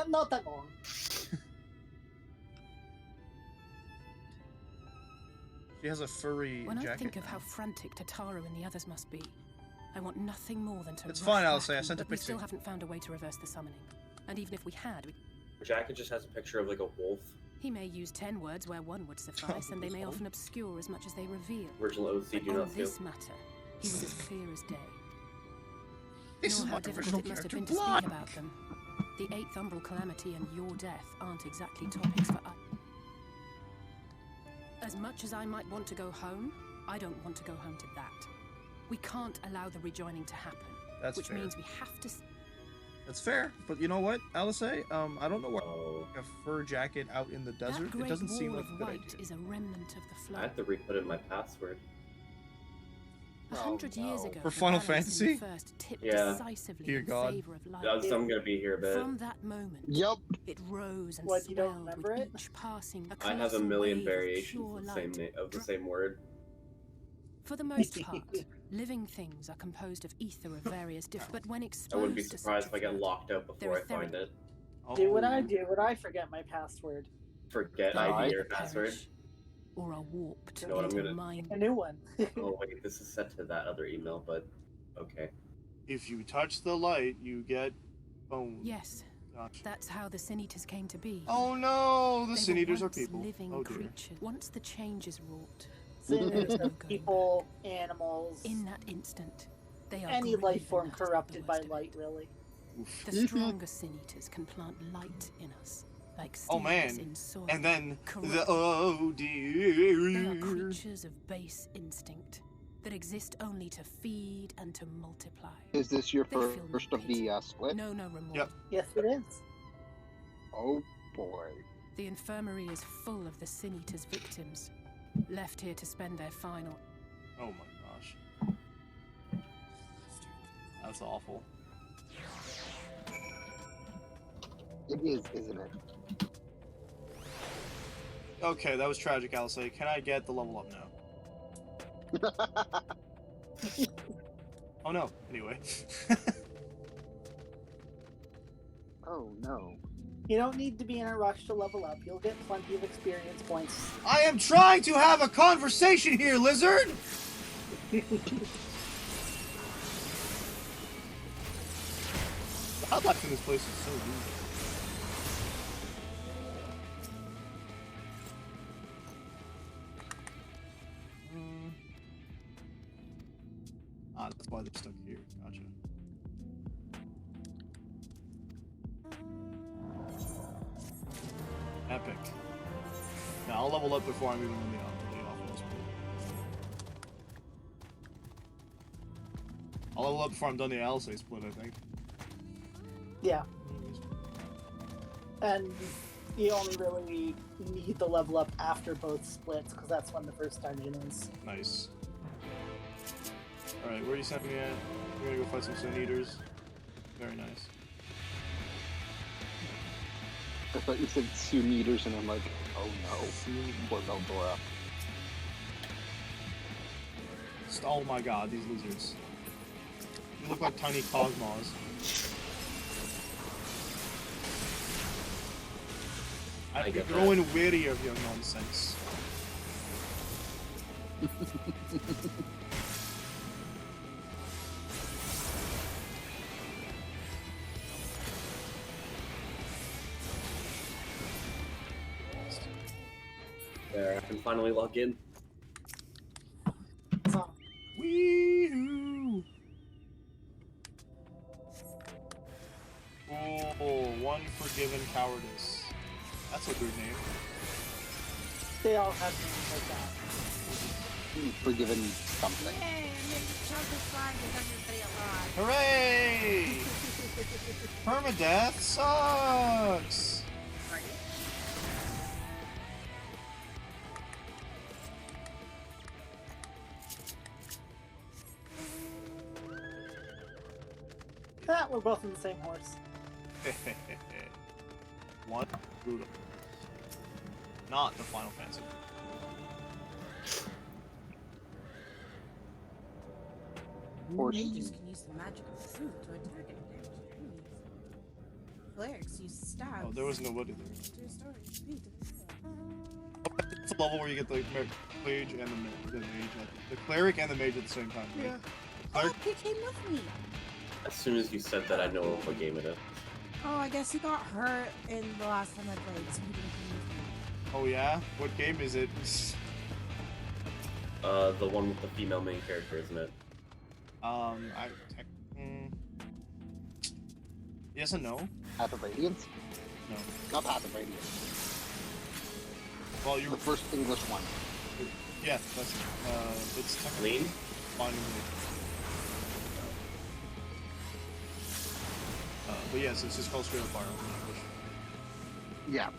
Not that long. She has a furry When I jacket. think of how frantic Tataru and the others must be, I want nothing more than to. It's rush fine, back Alice, I and- sent a but we picture. still haven't found a way to reverse the summoning. And even if we had, Jacket just has a picture of like a wolf. he may use 10 words where one would suffice, and they may often obscure as much as they reveal. Original OC But do on not this feel. matter, he was as clear as day. This Nor is how my difficult original it must have character, been to Blood. speak about them. The 8th Umbral Calamity and your death aren't exactly topics for us. As much as I might want to go home, I don't want to go home to that. We can't allow the rejoining to happen. That's which fair. means we have to. That's fair, but you know what, Alice? I don't know why Oh, a fur jacket out in the desert. That great It doesn't seem wall like a of good white idea. is a remnant of the I flow. have to re-put in my password. 100 years ago, For the Final balance in the Fantasy? First tipped Yeah. decisively Dear in God. favor of light. I'm gonna be here a bit. From that moment, Yup. it rose and What, you don't swelled remember with it? each passing. I have a colossal million wave of variations pure of the light. same same word. For the most part, living things are composed of ether of various different. But when exposed I wouldn't be to surprised such if I get flood, locked out they're before I find etheric. it. Do what Oh. I do, but I forget my password. Forget They ID either or password. perish or are warped You know what, I'm into gonna- mind. A new one. Oh wait, this is set to that other email, but okay. If you touch the light, you get boned. Yes, Gotcha. that's how the Sin Eaters came to be. Oh no, the They Sin were Eaters are once people. living Oh dear. creatures. Once the change is wrought, Sin there is is no of going people, animals, in that instant, they are any grieved life form enough to the corrupted by worst of it. light, really. Oof. The stronger Sin Eaters can plant light in us, like Oh seeds man. in soil. And then Corrupt. the oh They dear. are creatures of base instinct that exist only to feed and to multiply. Is this your They feel no first of pity. the split? No remorse. Yep. Yes, it is. Oh boy. The infirmary is full of the Sin Eaters' victims, left here to spend their final. Oh my gosh. That's awful. It is, isn't it? Okay, that was tragic, Alice. Can I get the level up now? Oh no. Anyway. Oh no. You don't need to be in a rush to level up. You'll get plenty of experience points. I am trying to have a conversation here, lizard! The wildlife in this place is so weird. That's why they're stuck here. Gotcha. Epic. Now I'll level up before I'm even in the offense. I'll level up before I'm done the Alisei split, I think. Yeah. And you only really need the level up after both splits, because that's when the first dungeon is. Nice. Alright, where are you sending me at? We're gonna go fight some Sin Eaters. Very nice. I thought you said Sun Eaters, and I'm like, oh no, poor Veldora. Oh my god, these lizards. They look like tiny cosmos. I'd be growing weary of your nonsense. There, I can finally log in. Wee-hoo! Oh, one forgiven cowardice. That's a good name. They all have names like that. Forgiven something. Yay, I made the chocolate slide with everybody alive. Hooray! Permadeath sucks! We're both on the same horse. One brutal. Not the Final Fantasy. Mages can use the magical fruit to attack and damage enemies. Clerics use stabs. Oh, there was nobody there. To restore speed to the hero. It's a level where you get the mage and the mage, the cleric and the mage at the same time. Right? Yeah. Cleric... Oh, he came with me. As soon as you said that, I know what game it is. Oh, I guess he got hurt in the last time I played, so he didn't come with me. Oh yeah? What game is it? The one with the female main character, isn't it? Yes and no. Path of Radiance? No. Not Path of Radiance. Well, you're the first English one. Yeah, that's it's technically Lean? Binding Blade. But yes, it's just called Straight Up Fire in English. Yeah.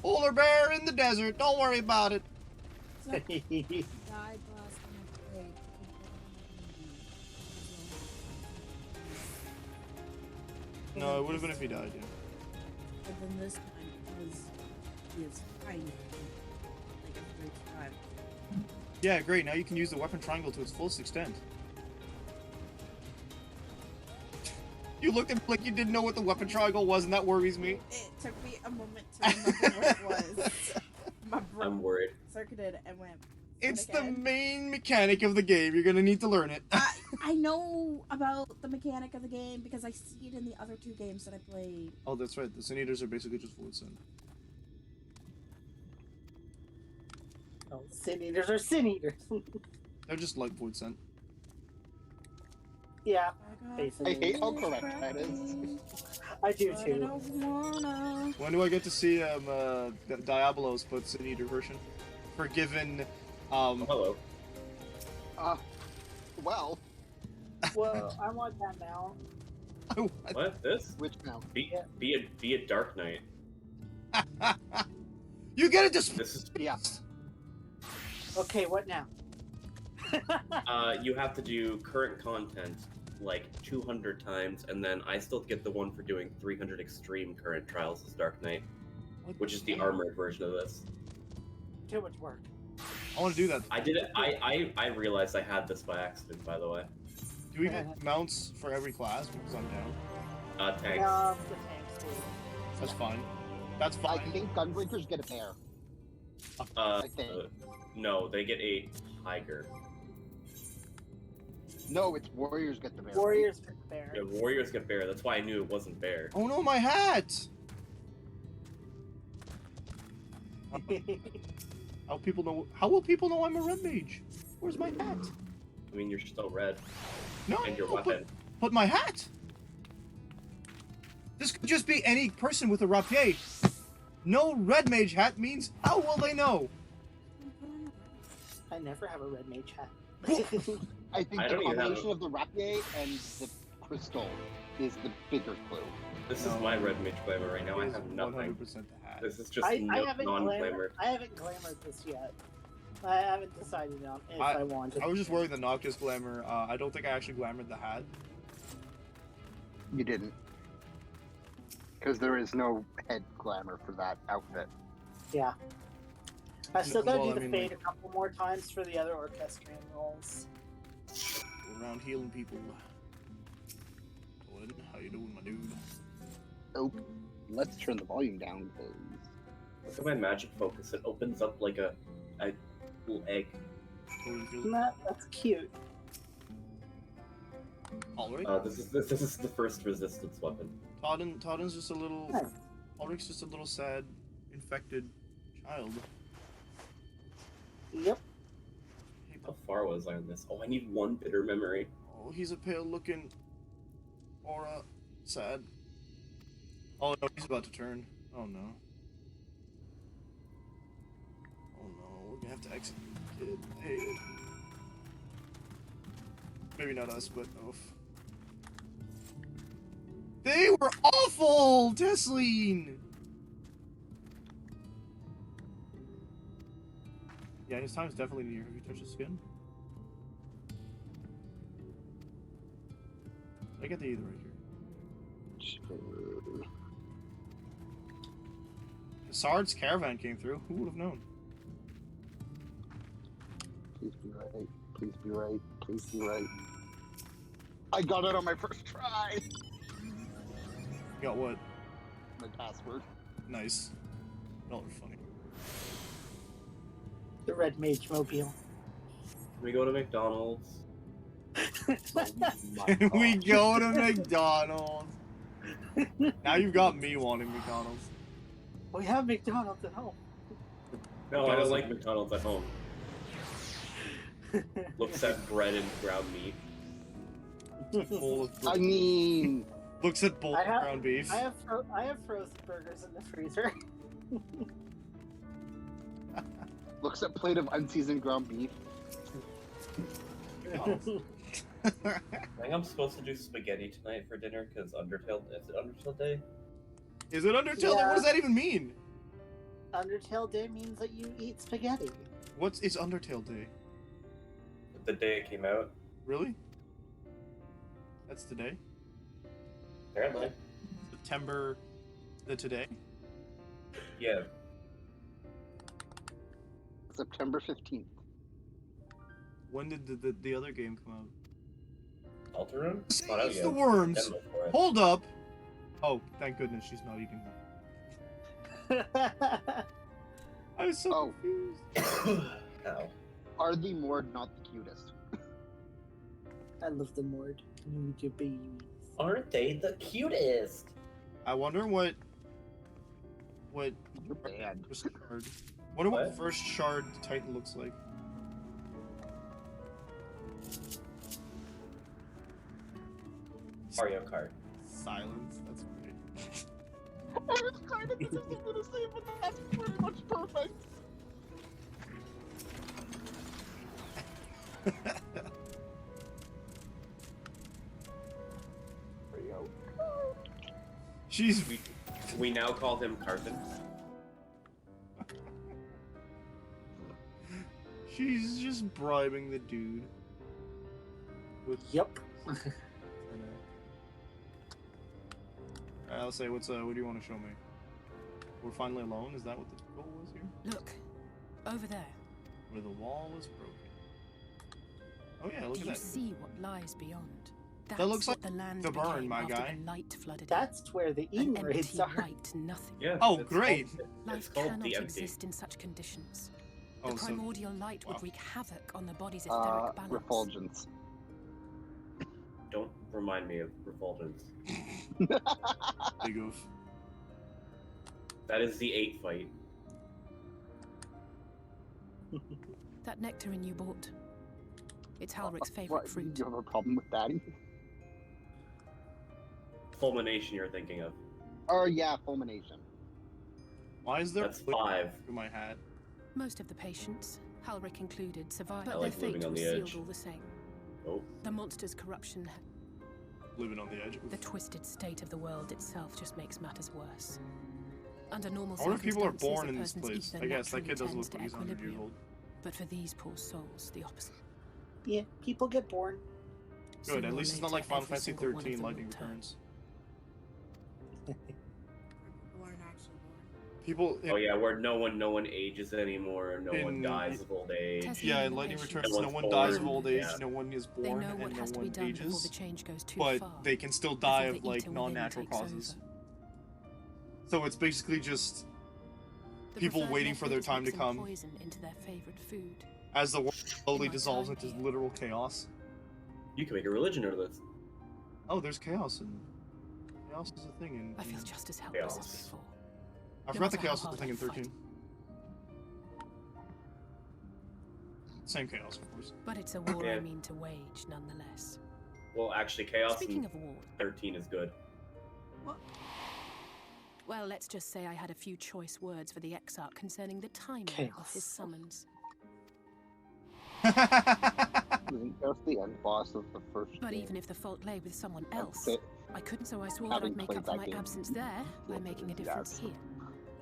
Polar bear in the desert. Don't worry about it. Died last time I played. No, it would have been if he died, yeah. But then this time he is fine. Like a great time. Yeah, great. Now you can use the weapon triangle to its fullest extent. You looked at me like you didn't know what the weapon triangle was, and that worries me. It took me a moment to remember what it was. My brain I'm worried. circuited and went. It's the main mechanic of the game. You're gonna need to learn it. I know about the mechanic of the game because I see it in the other two games that I played. Oh, that's right. The Sin Eaters are basically just Void Sin. Oh, Sin Eaters are Sin Eaters. They're just like Void Sin. Yeah. I hate how correct that is. I do too. When do I get to see Diablos put Sin Eater version? Forgiven. Hello. Well. Well, I want that now. What? This? Which now? Be a Dark Knight. You get it just. This is. Yeah. Okay, what now? You have to do current content like 200 times, and then I still get the one for doing 300 extreme current trials as Dark Knight, which is the armored version of this. Too much work. I want to do that. I did it. I realized I had this by accident, by the way. Do we get mounts for every class because I'm down? Tanks. The tanks do. That's fine. That's fine. I think Gunbreakers get a bear. Uh, I think. No, they get a tiger. No, it's Warriors get the bear. Warriors get the bear. Yeah, Warriors get bear. That's why I knew it wasn't bear. Oh no, my hat! How people know? How will people know I'm a red mage? Where's my hat? I mean, you're still red. No, And your no, weapon. But my hat. This could just be any person with a rapier. No red mage hat means how will they know? I never have a red mage hat. I think I the don't even have combination of the rapier and the crystal is the bigger clue. This is my red mage glamour right now. I It is have nothing. 100% the hat. This is just I haven't non-glamour. I haven't glamored this yet. I haven't decided on if I want it. I was just wearing the Noctis glamour. I don't think I actually glamoured the hat. You didn't. Because there is no head glamour for that outfit. Yeah. I still gotta Well, do I the mean, fade like- a couple more times for the other orchestrion roles. Go around healing people. What? How you doing, my dude? Oh, let's turn the volume down, please. Look at my magic focus. It opens up like a little egg. That's cute. Alright. This is the first resistance weapon. Todden's just a little. Ulrich's just a little sad, infected child. Yep. How far was I on this? Oh, I need one bitter memory. Oh, he's a pale-looking aura. Sad. Oh no, he's about to turn. Oh no. Oh no, we're gonna have to execute the kid. Hey. Maybe not us, but oof. They were awful, Tesleen. Yeah, his time's definitely near. Have you touched his skin? I get the either right here. Sard's caravan came through. Who would have known? Please be right. Please be right. Please be right. I got it on my first try. You got what? My password. Nice. Y'all are funny. The red mage mobile. Can we go to McDonald's? We go to McDonald's. Now you've got me wanting McDonald's. We have McDonald's at home. No, I don't like McDonald's at home. Looks at bread and ground meat. I mean, looks at bowl of ground beef. I have frozen burgers in the freezer. looks at plate of unseasoned ground beef. I think I'm supposed to do spaghetti tonight for dinner because Undertale. Is it Undertale Day? Is it Undertale? Yeah. What does that even mean? Undertale Day means that you eat spaghetti. Is Undertale Day? The day it came out. Really? That's today? Apparently. September the today? Yeah. September 15th. When did the other game come out? Alterum? It's the worms. Hold up. Oh, thank goodness she's not eating them. I was so confused. Ow. Are the Mord not the cutest? I love the Mord. Aren't they the cutest? I wonder what You're bad. shard. Wonder what first shard Titan looks like. Mario Kart. Silence. That's great. I was trying to think of something to say, but that's pretty much perfect. She's. We now call him Carton. She's just bribing the dude. With Yep. Alright, I'll say, what do you want to show me? We're finally alone? Is that what the goal was here? Look, over there. Where the wall is broken. Oh yeah, look Do at you that. see what lies beyond? That looks That's what like the land the burn, became my after guy. the light flooded That's where the it. An Eden raids empty are. white nothing. Yeah. Oh, it's great. Called, Life it's called cannot the empty. exist in such conditions. The Oh, so primordial light wow. would wreak havoc on the body's etheric balance. Refulgence. Don't remind me of Refulgence. big oof. That is the 8 fight. That nectarine you bought. It's Halrick's What? favorite fruit. You have a problem with that? Fulmination you're thinking of. Oh yeah, fulmination. Why is there That's 5. in my hat? Most of the patients, Halrick included, survived, I but like their living fate on was the sealed edge. all the same. Oh. The monster's corruption, Living on the edge. the twisted state of the world itself just makes matters worse. Under normal I wonder if people are circumstances, born a in this person's place. ether I guess that naturally kid doesn't tends look to like he's 100 years equilibrium. old. But for these poor souls, the opposite. Yeah, people get born. Good, Sooner at or least it's not later, like Final every Fantasy single one of 13 them lightning will turn. returns. People aren't actually born. People. Oh yeah, where no one ages anymore, no one In- dies of old age. Tesla Yeah, in and Lightning patience. Returns, No no one's one dies of born, old age, yeah. no one is They born, know what and has no to be one done before the ages. change goes too But far. they can still before die the of like eater within non-natural takes causes. over. So it's basically just The people preferred waiting for their method is time to mixing come poison into their favorite food. as the world slowly my dissolves time into here. literal chaos. You can make a religion out of this. Oh, there's chaos, and chaos is a thing in. I feel just as helpless as Chaos. before. I no forgot the matter how chaos is a hard thing I in fight. 13. Same chaos, of course. But it's a war Yeah. I mean to wage, nonetheless. Well, actually, Chaos Speaking in of war, 13 is good. well, let's just say I had a few choice words for the Exarch concerning the timing of Chaos. his summons. Isn't Chaos the end boss of the first But game? even if the fault lay with someone else, Okay. I couldn't, so I swore that Having I'd make played up for that my game, absence there by making a difference here.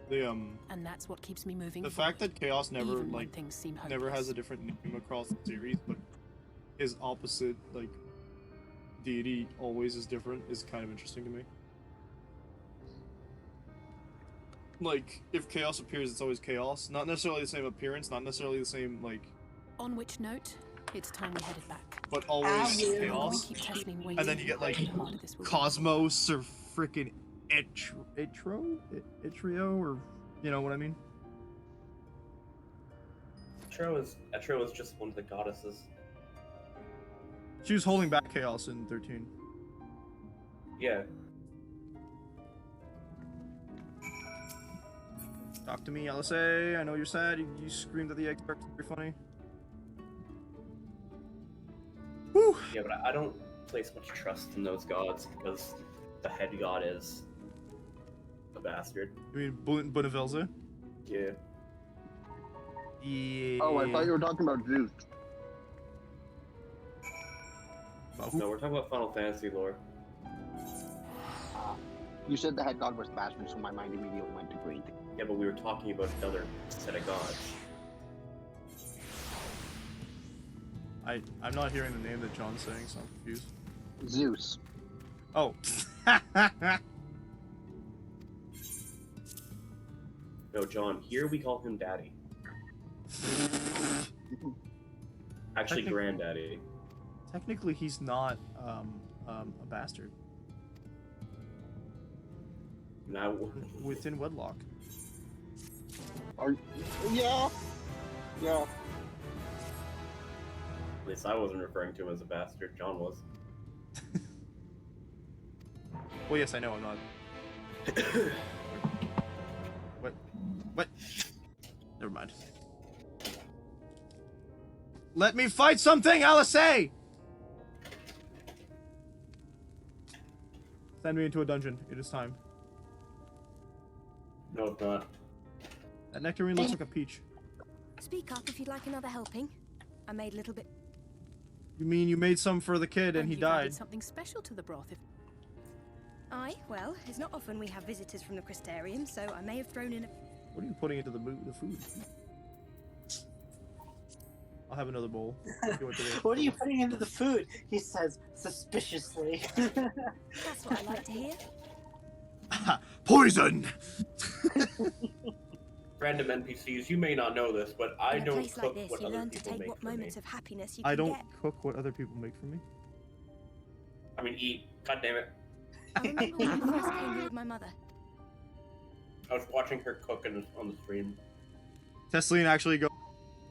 The And that's what keeps me moving the forward, fact that chaos never even when like things seem never has hopeless. a different name across the series, but his opposite like deity always is different is kind of interesting to me. Like if chaos appears, it's always chaos. Not necessarily the same appearance, not necessarily the same like, On which note, it's time we headed back. but always will. We chaos. keep Tesseline waiting, And then you get like the harder this will be. Cosmos or freaking Itrio, or you know what I mean? Etro is just one of the goddesses. She was holding back chaos in 13. Yeah. Talk to me, LSA. I know you're sad. You screamed at the Exarch. Very funny. Whew. Yeah, but I don't place much trust in those gods because the head god is a bastard. You mean Bonavelza? Yeah. Yeah. Oh, I thought you were talking about Zeus. No, we're talking about Final Fantasy lore. You said the head god was bastard, so my mind immediately went to Greek. Yeah, but we were talking about another set of gods. I'm not hearing the name that John's saying, so I'm confused. Zeus. Oh. No, John, here we call him Daddy. Actually, Technic- Granddaddy. Technically, he's not a bastard. Now, Within wedlock. Yeah. Yeah. at least I wasn't referring to him as a bastard. John was. Well, yes, I know I'm not. What? Never mind. Let me fight something, LSA! Send me into a dungeon. It is time. No, it's not. That nectarine looks like a peach. Speak up if you'd like another helping. I made a little bit. You mean you made some for the kid and he you've added died? something special to the broth. If Aye, well, it's not often we have visitors from the Crystarium, so I may have thrown in a... What are you putting into the food? I'll have another bowl. What are you putting into the food? He says suspiciously. That's what I like to hear. Poison! Random NPCs, you may not know this, but I In a don't place cook like this, what you other learn to people take make what for me. moments of happiness you I can don't get. cook what other people make for me. I mean, eat. God damn it. I remember when I first came here with my mother. I was watching her cook on the stream. Tesleen actually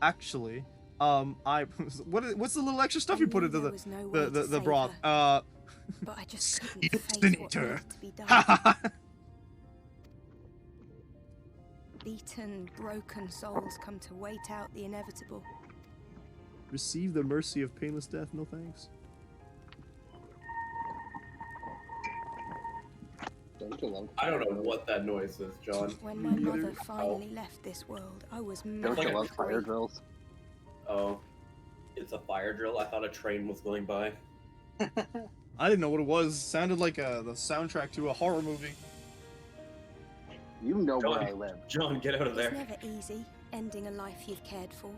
actually, what's the little extra stuff you put into the broth? But I just couldn't face what Senator. needed to be done. Beaten, broken souls come to wait out the inevitable. Receive the mercy of painless death, no thanks. I don't know what that noise is, John. When my mother finally left this world, I was mad. Don't you love fire drills? Oh, it's a fire drill? I thought a train was going by. I didn't know what it was. It sounded like the soundtrack to a horror movie. You know John, where I live. John, get out of there. It's never easy, ending a life you've cared for.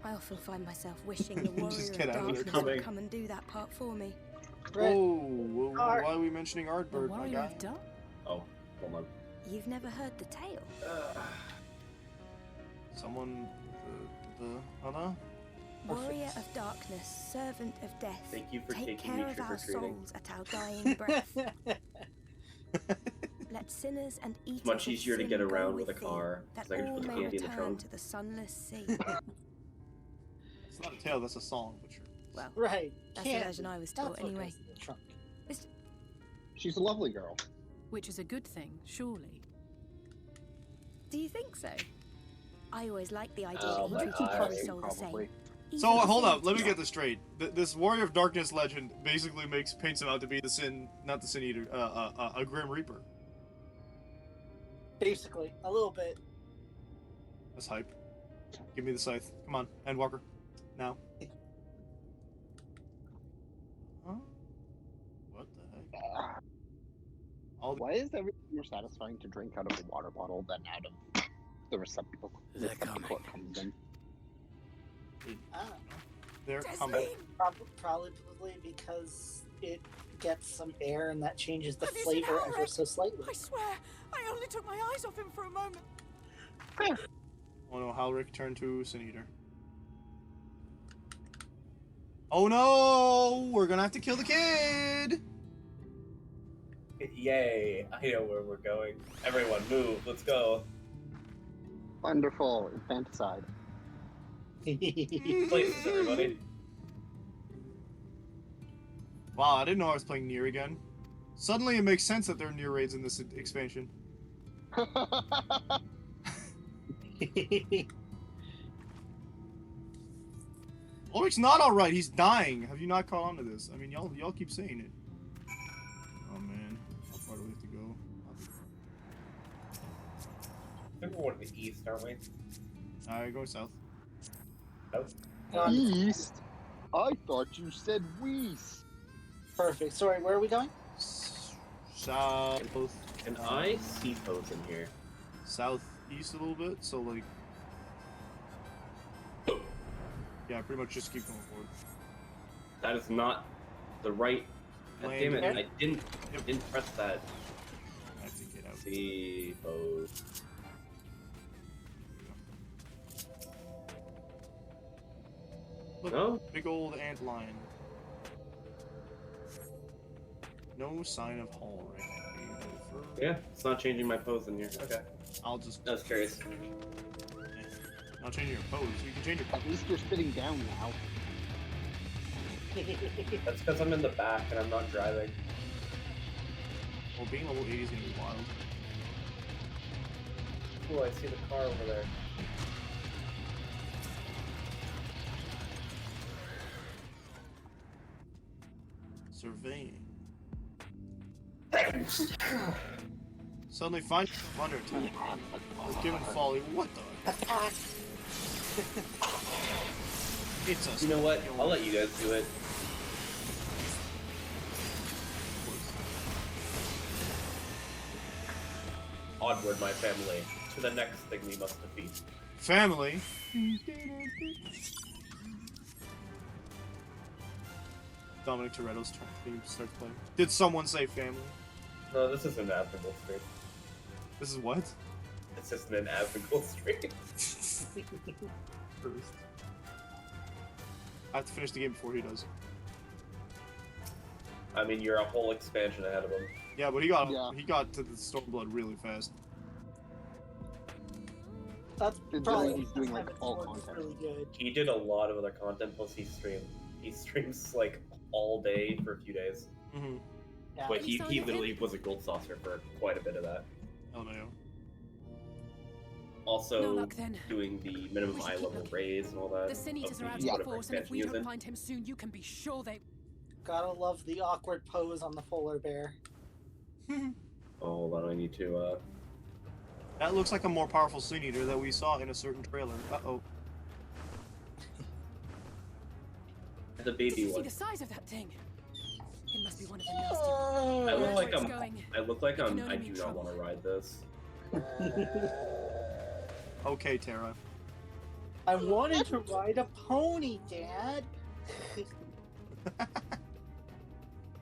I often find myself wishing the warrior Just of get out of there. darkness would come and do that part for me. Whoa, why are we mentioning Ardbird, my guy? Oh, hold on. You've never heard the tale? Someone, hold on. Warrior of darkness, servant of death. Thank you for take taking me care of our trick-or-treating. souls at our dying breath. Let sinners and eaters It's much of easier to sin get go around with a thee, car, that because I can all just put may candy in the return trunk. to the sunless sea. It's not a tale, that's a song, but sure. Well, Right. that's the Can't version be. I was That's taught what anyway. goes in the trunk. She's a lovely girl. Which is a good thing, surely. Do you think so? I always liked the idea Oh, that he but treated I- every soul the same. Probably. So hold up, let me get this straight. This Warrior of Darkness legend basically paints him out to be not the Sin Eater, a Grim Reaper. Basically, a little bit. That's hype. Give me the scythe. Come on, Endwalker. Now. Huh? What the heck? Why is everything more satisfying to drink out of a water bottle than out of the receptacle? They're it comes in? They're coming. Probably because it gets some air and that changes the flavor ever so slightly. I swear, I only took my eyes off him for a moment. Oh no, Halric turned to Sin Eater. Oh no! We're gonna have to kill the kid! Yay! I know where we're going. Everyone, move. Let's go. Wonderful. Infanticide. Places, everybody. Wow, I didn't know I was playing Nier again. Suddenly it makes sense that there are Nier raids in this expansion. Ulrich's not alright, he's dying. Have you not caught on to this? I mean, y'all keep saying it. Oh man, how far do we have to go? I think we're going to the east, aren't we? Alright, go south. South? East? I thought you said west. Perfect. Sorry, where are we going? South. Can I see pose in here? Southeast a little bit, so like... Yeah, pretty much just keep going forward. That is not the right... God damn it, I didn't press that. I have to get out. See pose. Look, No? big old ant lion. No sign of Halric. Yeah, it's not changing my pose in here. Okay. I'll just... I was curious. Not changing your pose. You can change your pose. At least you're sitting down now. That's because I'm in the back and I'm not driving. Well, being level 80 is gonna be wild. Cool, I see the car over there. Surveying. Suddenly find yourself under attack. Or given folly. What the? Attack! It's us. You know what? I'll let you guys do it. Onward, my family, to the next thing we must defeat. Family? Dominic Toretto's theme starts playing. Did someone say family? No, this is an admirable stream. This is what? assistant in Abigail stream. First. I have to finish the game before he does. I mean, you're a whole expansion ahead of him. Yeah, but he got to the Stormblood really fast. That's probably he's doing like all content. Really good. He did a lot of other content, plus he streams like all day for a few days. Mm-hmm. Yeah. But he literally was a gold saucer for quite a bit of that. Oh no. Also, No luck, then. doing the minimum eye level raise and all that. The Sin Eaters are out whatever of force, and if we expansion he was don't in. find him soon, you can be sure they. Gotta love the awkward pose on the polar bear. Oh, why do I need to, That looks like a more powerful Sin Eater that we saw in a certain trailer. Uh-oh. The baby See one. the size of that thing. It must be one of the nasty. I look like Where it's I'm. going. I look like It can I'm. only I mean do not trouble. want to ride this. Okay, Tara. I wanted to ride a pony, Dad.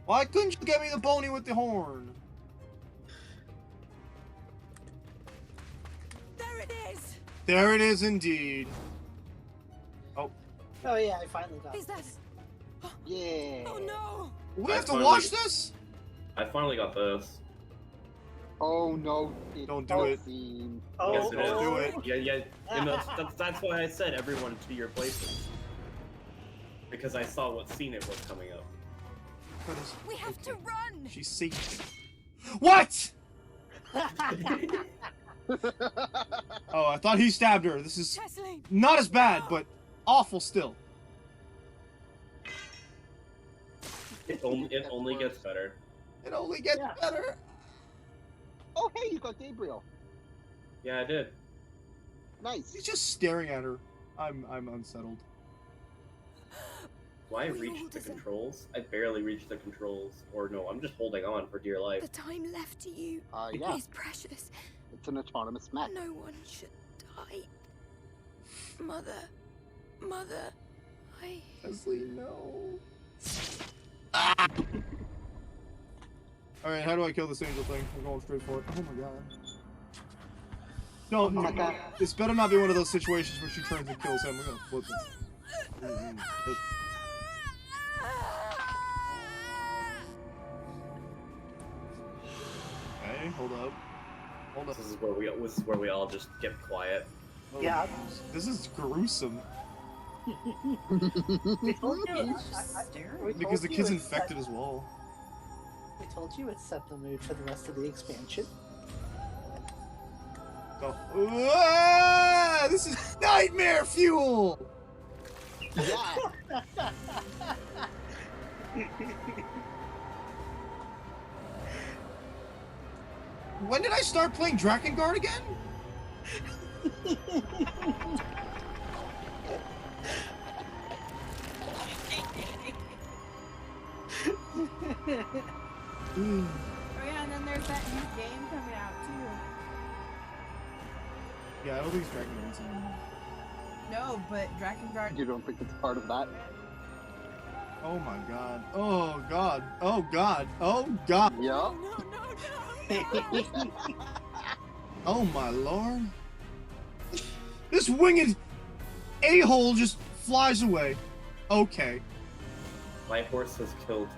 Why couldn't you get me the pony with the horn? There it is! There it is indeed. Oh. Oh yeah, I finally got Is that... Yeah. Oh no! We I have to finally- watch this? I finally got this. Oh no! Don't do it. Oh, Yes, it is. Don't do it. Yeah. And that's why I said everyone to your places. Because I saw what scene it was coming up. We have to run! She's safe. What? Oh, I thought he stabbed her. This is Tesling! not as bad, but awful still. It only gets better. It only gets better. Oh hey, you got Gabriel. Yeah, I did. Nice. He's just staring at her. I'm unsettled. Do I reach the controls? I barely reach the controls. Or no, I'm just holding on for dear life. The time left to you Yeah. is precious. It's an autonomous mech. No one should die. Mother, I... Leslie, no. Alright, how do I kill this angel thing? I'm going straight for it. Oh my god. No, my God. This better not be one of those situations where she turns and kills him. We're gonna flip it. Flip. Okay, hold up. Hold up. This is where we all just get quiet. Oh, Yeah. This is gruesome. We told you. Because the kid's infected as well. We told you it set the mood for the rest of the expansion. Go. Ah, this is nightmare fuel! Yeah. When did I start playing Drakengard again? Oh yeah, and then there's that new game coming out too. Yeah, I don't think it's Drakengard's in it. No, but Drakengard. You don't think it's part of that? Oh my god. Oh god. Oh god. Oh god. Yeah. Oh my lord. This winged a-hole just flies away. Okay. My horse has killed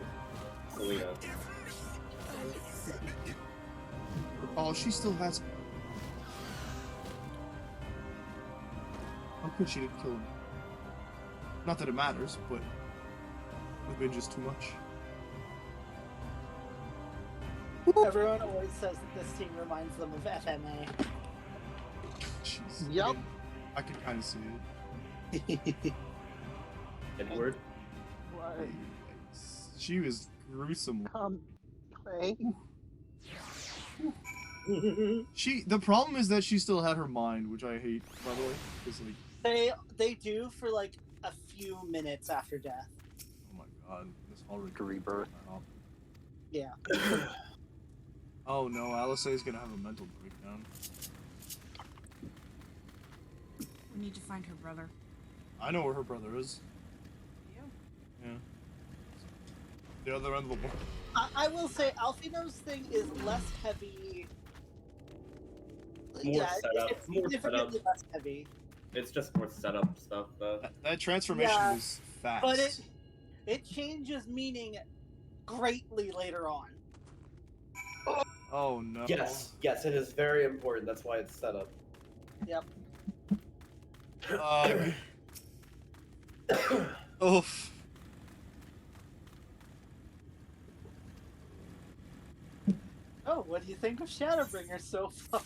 Selena. Oh, she still has. How could she didn't kill him? Not that it matters, but it would have been just too much. Everyone always says that this team reminds them of FMA. Jeez. Yep. I can kind of see it. Edward. What? She was gruesome. Play. The problem is that she still had her mind, which I hate, by the way. It's like, They do for like a few minutes after death. oh my god, this already Rebirth. Yeah. Oh no, Alice is gonna have a mental breakdown. We need to find her brother. I know where her brother is. Yeah. The other end of the world. I will say Alfino's thing is less heavy. More setup. It's More setup. significantly less heavy. It's just more setup stuff, though. That transformation was fast. But it changes meaning greatly later on. Oh no. Yes, it is very important. That's why it's set up. Yep. Oof. Oh, what do you think of Shadowbringer so far?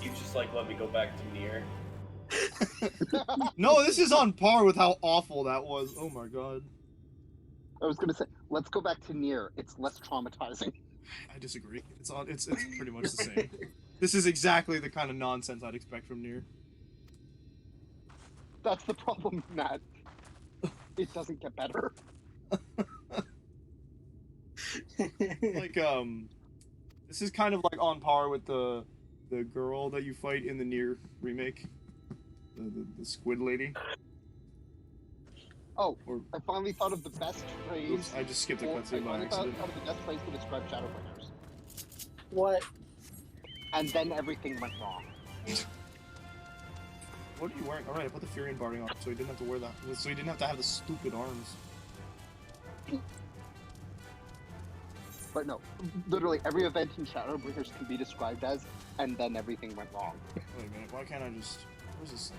You just like let me go back to Nier. No, this is on par with how awful that was. Oh my god. I was gonna say, let's go back to Nier. It's less traumatizing. I disagree. It's pretty much the same. This is exactly the kind of nonsense I'd expect from Nier. That's the problem, Matt. It doesn't get better. Like this is kind of like on par with the girl that you fight in the Nier remake, the squid lady. Oh, I finally thought of the best phrase. Oops, I just skipped a cutscene by accident. I finally thought of the best phrase to describe Shadowbringers. What? And then everything went wrong. What are you wearing? Alright, I put the Furion barding on so he didn't have to wear that. So he didn't have to have the stupid arms. But no, literally every event in Shadowbringers can be described as, and then everything went wrong. Wait a minute, why can't I just... Where's this thing?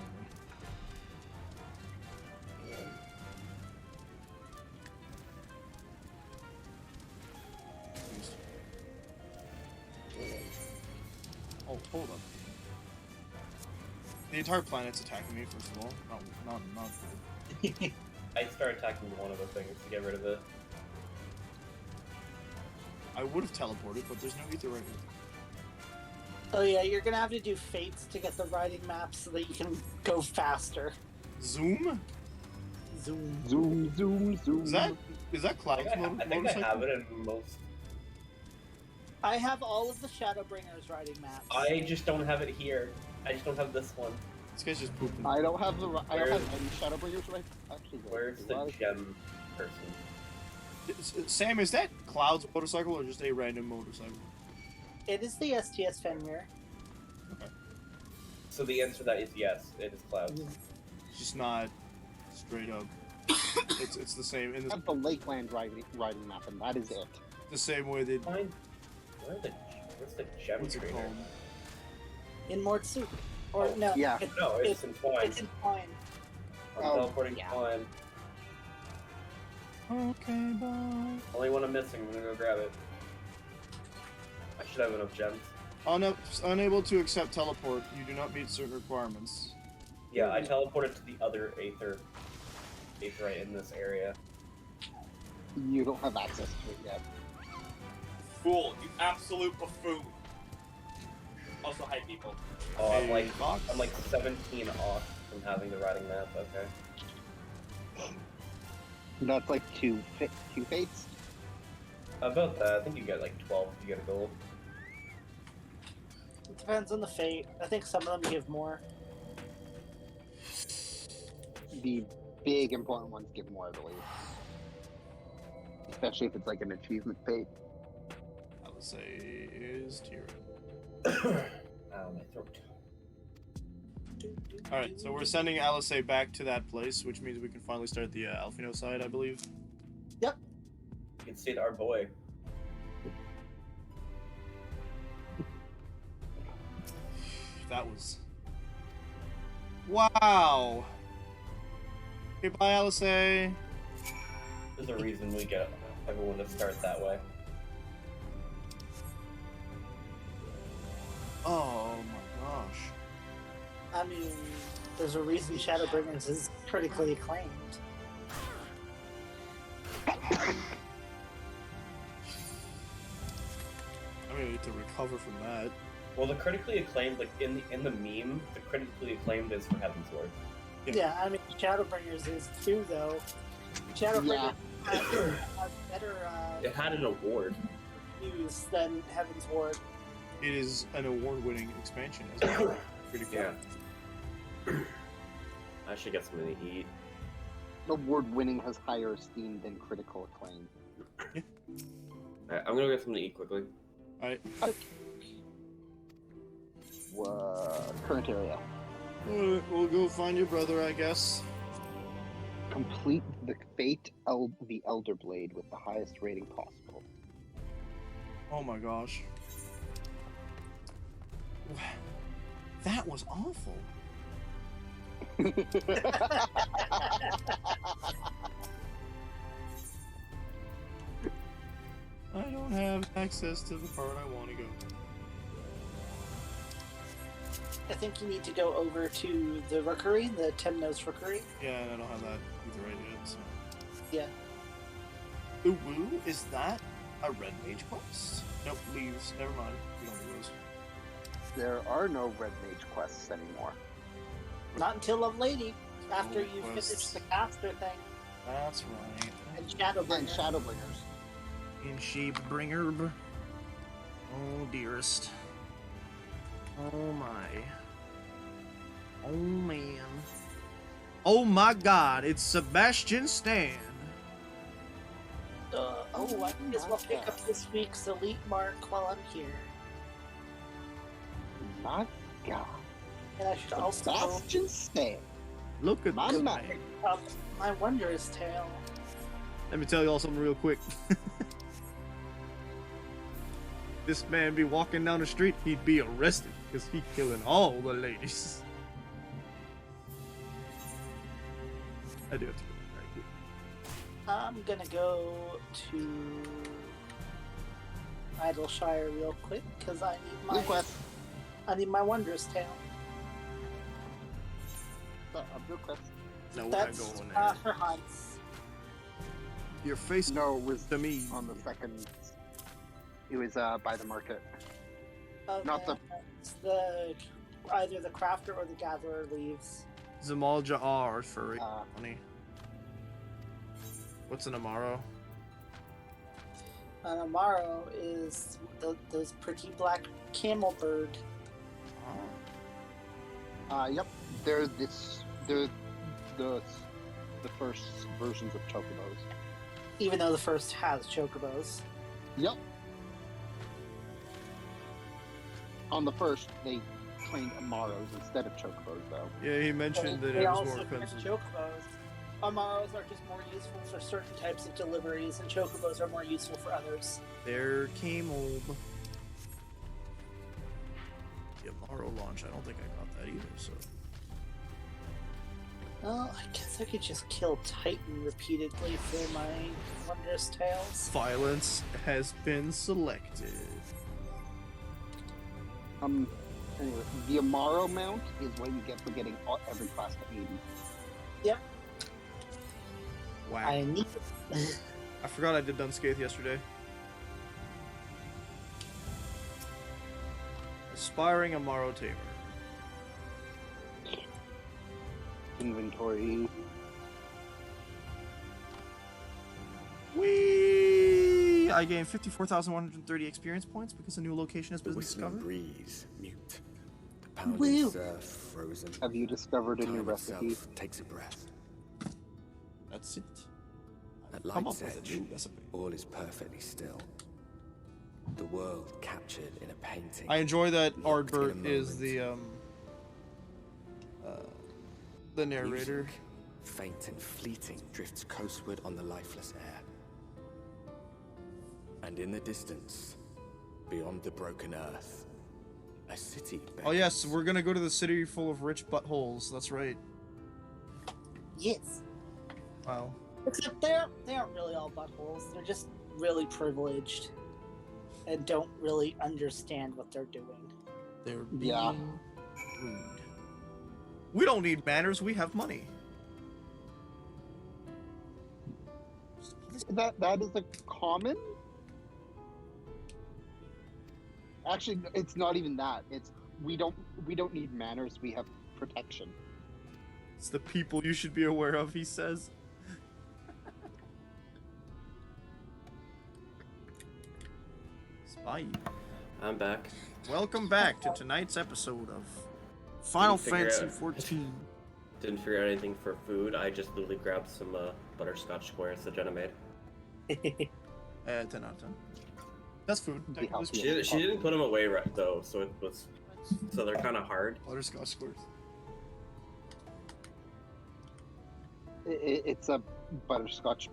Oh, hold up. The entire planet's attacking me, first of all. Not good. I start attacking one of the things to get rid of it. I would have teleported, but there's no ether right now. Oh yeah, you're gonna have to do fates to get the riding maps so that you can go faster. Zoom? Zoom. Zoom, zoom, zoom. Is that Cloud's I think I have it in most. I have all of the Shadowbringers riding maps. I just don't have it here. I just don't have this one. This guy's just pooping. I don't have any Shadowbringers right. Actually, where's the gem person? Sam, is that Cloud's motorcycle or just a random motorcycle? It is the STS Fenrir. Okay. So the answer to that is yes, it is Cloud. It's just not straight up. It's the same. I have the Lakeland riding map, and that is it. The same way they. Where's the gem What's it trainer? called? In Mordsu. Or no. Yeah. It's in Twine. It's in Twine. I'm teleporting to Twine. Okay, bye. Only one I'm missing. I'm gonna go grab it. I should have enough gems. Unable to accept teleport. You do not meet certain requirements. Yeah, I teleported to the other Aetheryte in this area. You don't have access to it yet. Fool, you absolute buffoon. Also, hi people. Oh, I'm like 17 off from having the riding map. Okay. That's like two fates. About that, I think you get like 12 if you get a gold. It depends on the fate. I think some of them give more. The big important ones give more, I believe. Especially if it's like an achievement fate. I would say is Tyrion. Ow, my throat. Alright, so we're sending Alisei back to that place, which means we can finally start the Alphino side, I believe. Yep. You can see our boy. That was... Wow! Okay, bye, Alisei. There's a reason we get everyone to start that way. Oh my gosh. I mean, there's a reason Shadowbringers is critically acclaimed. I'm gonna need to recover from that. Well, the critically acclaimed, like in the meme, the critically acclaimed is for Heavensward. Yeah, I mean, Shadowbringers is too, though. Shadowbringers has better It had an award. reviews than Heaven's Ward. It is an award-winning expansion. As well. Pretty cool. Yeah. I should get something to eat. Award-winning has higher esteem than critical acclaim. Alright, I'm gonna get something to eat quickly. Alright. Current area. We'll go find your brother, I guess. Complete the the Elder Blade with the highest rating possible. Oh my gosh. That was awful. I don't have access to the part I want to go. I think you need to go over to the rookery, the Temnos rookery. Yeah, and I don't have that either right yet, so. Yeah. Uwu, is that a Red Mage quest? Nope, leaves. Never mind. We don't do those. There are no Red Mage quests anymore. Not until Love Lady, after Oh, you quests. finish the caster thing. That's right. And Shadowbringers. And Shadowbringers. In Sheepbringer. Oh, dearest. Oh my. Oh man. Oh my god, it's Sebastian Stan. Oh, I might as well pick up this week's Elite Mark while I'm here. My god. And I should also Sebastian Stan. Look at My this man. man. pick up my Wondrous Tale. Let me tell you all something real quick. This man be walking down the street, he'd be arrested because he killing all the ladies. I do have to go. I'm gonna go to Idleshire real quick because I need my Wondrous Tale. Blue quest. No, That's I go in there. for Hunts. Your face No, it was to me. on the second. It was by the market. Okay. Not the. It's the either the Crafter or the Gatherer leaves. Zamal Ja'ar for Uh, money. What's an Amaro? An Amaro is those pretty black camel bird. Yep. They're the first versions of Chocobos. Even though the first has chocobos. Yep. On the first, they trained Amaros instead of Chocobos, though. Yeah, he mentioned that They it was also more train expensive. chocobos. Amaros are just more useful for certain types of deliveries, and chocobos are more useful for others. There came old. The Amaro launch, I don't think I got that either, so. Well, I guess I could just kill Titan repeatedly for my Wondrous Tales. Violence has been selected. Anyway, the Amaro mount is what you get for getting every class to 80. Yep. Wow. I need I forgot I did Dunscath yesterday. Aspiring Amaro Tamer. Inventory. Whee! I gained 54,130 experience points because a new location has The been whistling discovered. breeze, mute. The pounding Woo. surf, frozen. Have you discovered a new Time recipe? itself takes a breath. That's it. At Come light's up with a edge, new recipe. all is perfectly still. The world captured in a painting. I enjoy that locked in a Ardbert is moment. the narrator. Music, faint and fleeting, drifts coastward on the lifeless air. And in the distance, beyond the broken earth, a city beckons. Oh yes, we're gonna go to the city full of rich buttholes. That's right. yes. Wow. Except they aren't really all buttholes. They're just really privileged and don't really understand what they're doing. They're being Yeah. rude. We don't need manners. We have money. That is a common. Actually, it's not even that. It's we don't need manners. We have protection. It's the people you should be aware of. He says. Spy. I'm back. Welcome back to tonight's episode of Final Didn't figure Fantasy out- 14. Didn't figure out anything for food. I just literally grabbed some butterscotch squares that Jenna made. 10 out of 10. That's food. She didn't put them away right though, so they're kind of hard. Butterscotch squirts. It's a butterscotch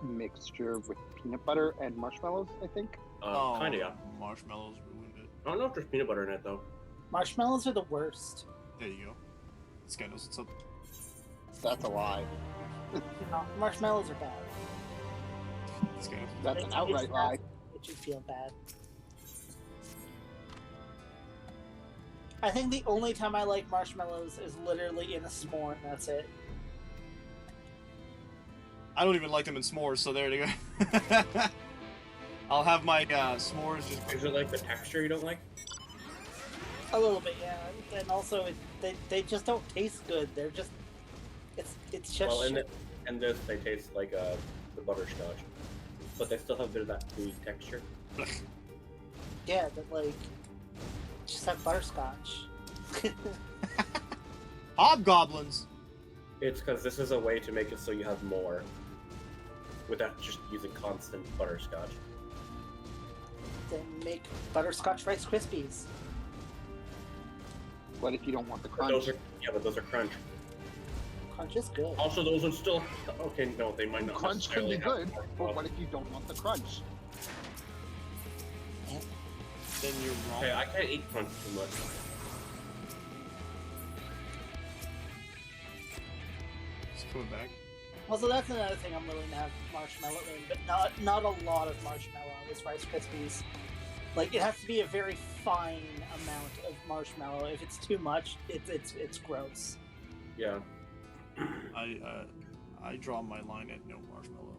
mixture with peanut butter and marshmallows, I think. Kinda, yeah. Marshmallows ruined it. I don't know if there's peanut butter in it though. Marshmallows are the worst. There you go. This guy knows what's up. That's a lie. No, marshmallows are bad. This guy knows That's an outright lie. It should feel bad. I think the only time I like marshmallows is literally in a s'more, and that's it. I don't even like them in s'mores, so there you go. I'll have my s'mores just... Is it like the texture you don't like? A little bit, yeah. And also, they just don't taste good. They're just... It's just... Well, in this, they taste like the butterscotch. But they still have a bit of that gooey texture. Yeah, but like... Just have butterscotch. Hobgoblins! It's because this is a way to make it so you have more. Without just using constant butterscotch. Then make butterscotch Rice Krispies. What if you don't want the crunch? But those are crunch. Crunch is good. Also, those would still... Okay, no, they might not Crunch can be necessarily good, but what if you don't want the crunch? Then you're wrong. Okay, I can't eat crunch too much. It's coming back. Also, that's another thing I'm willing to have marshmallow in, but not a lot of marshmallow with Rice Krispies. Like, it has to be a very fine amount of marshmallow. If it's too much, it's gross. Yeah. I draw my line at no marshmallow.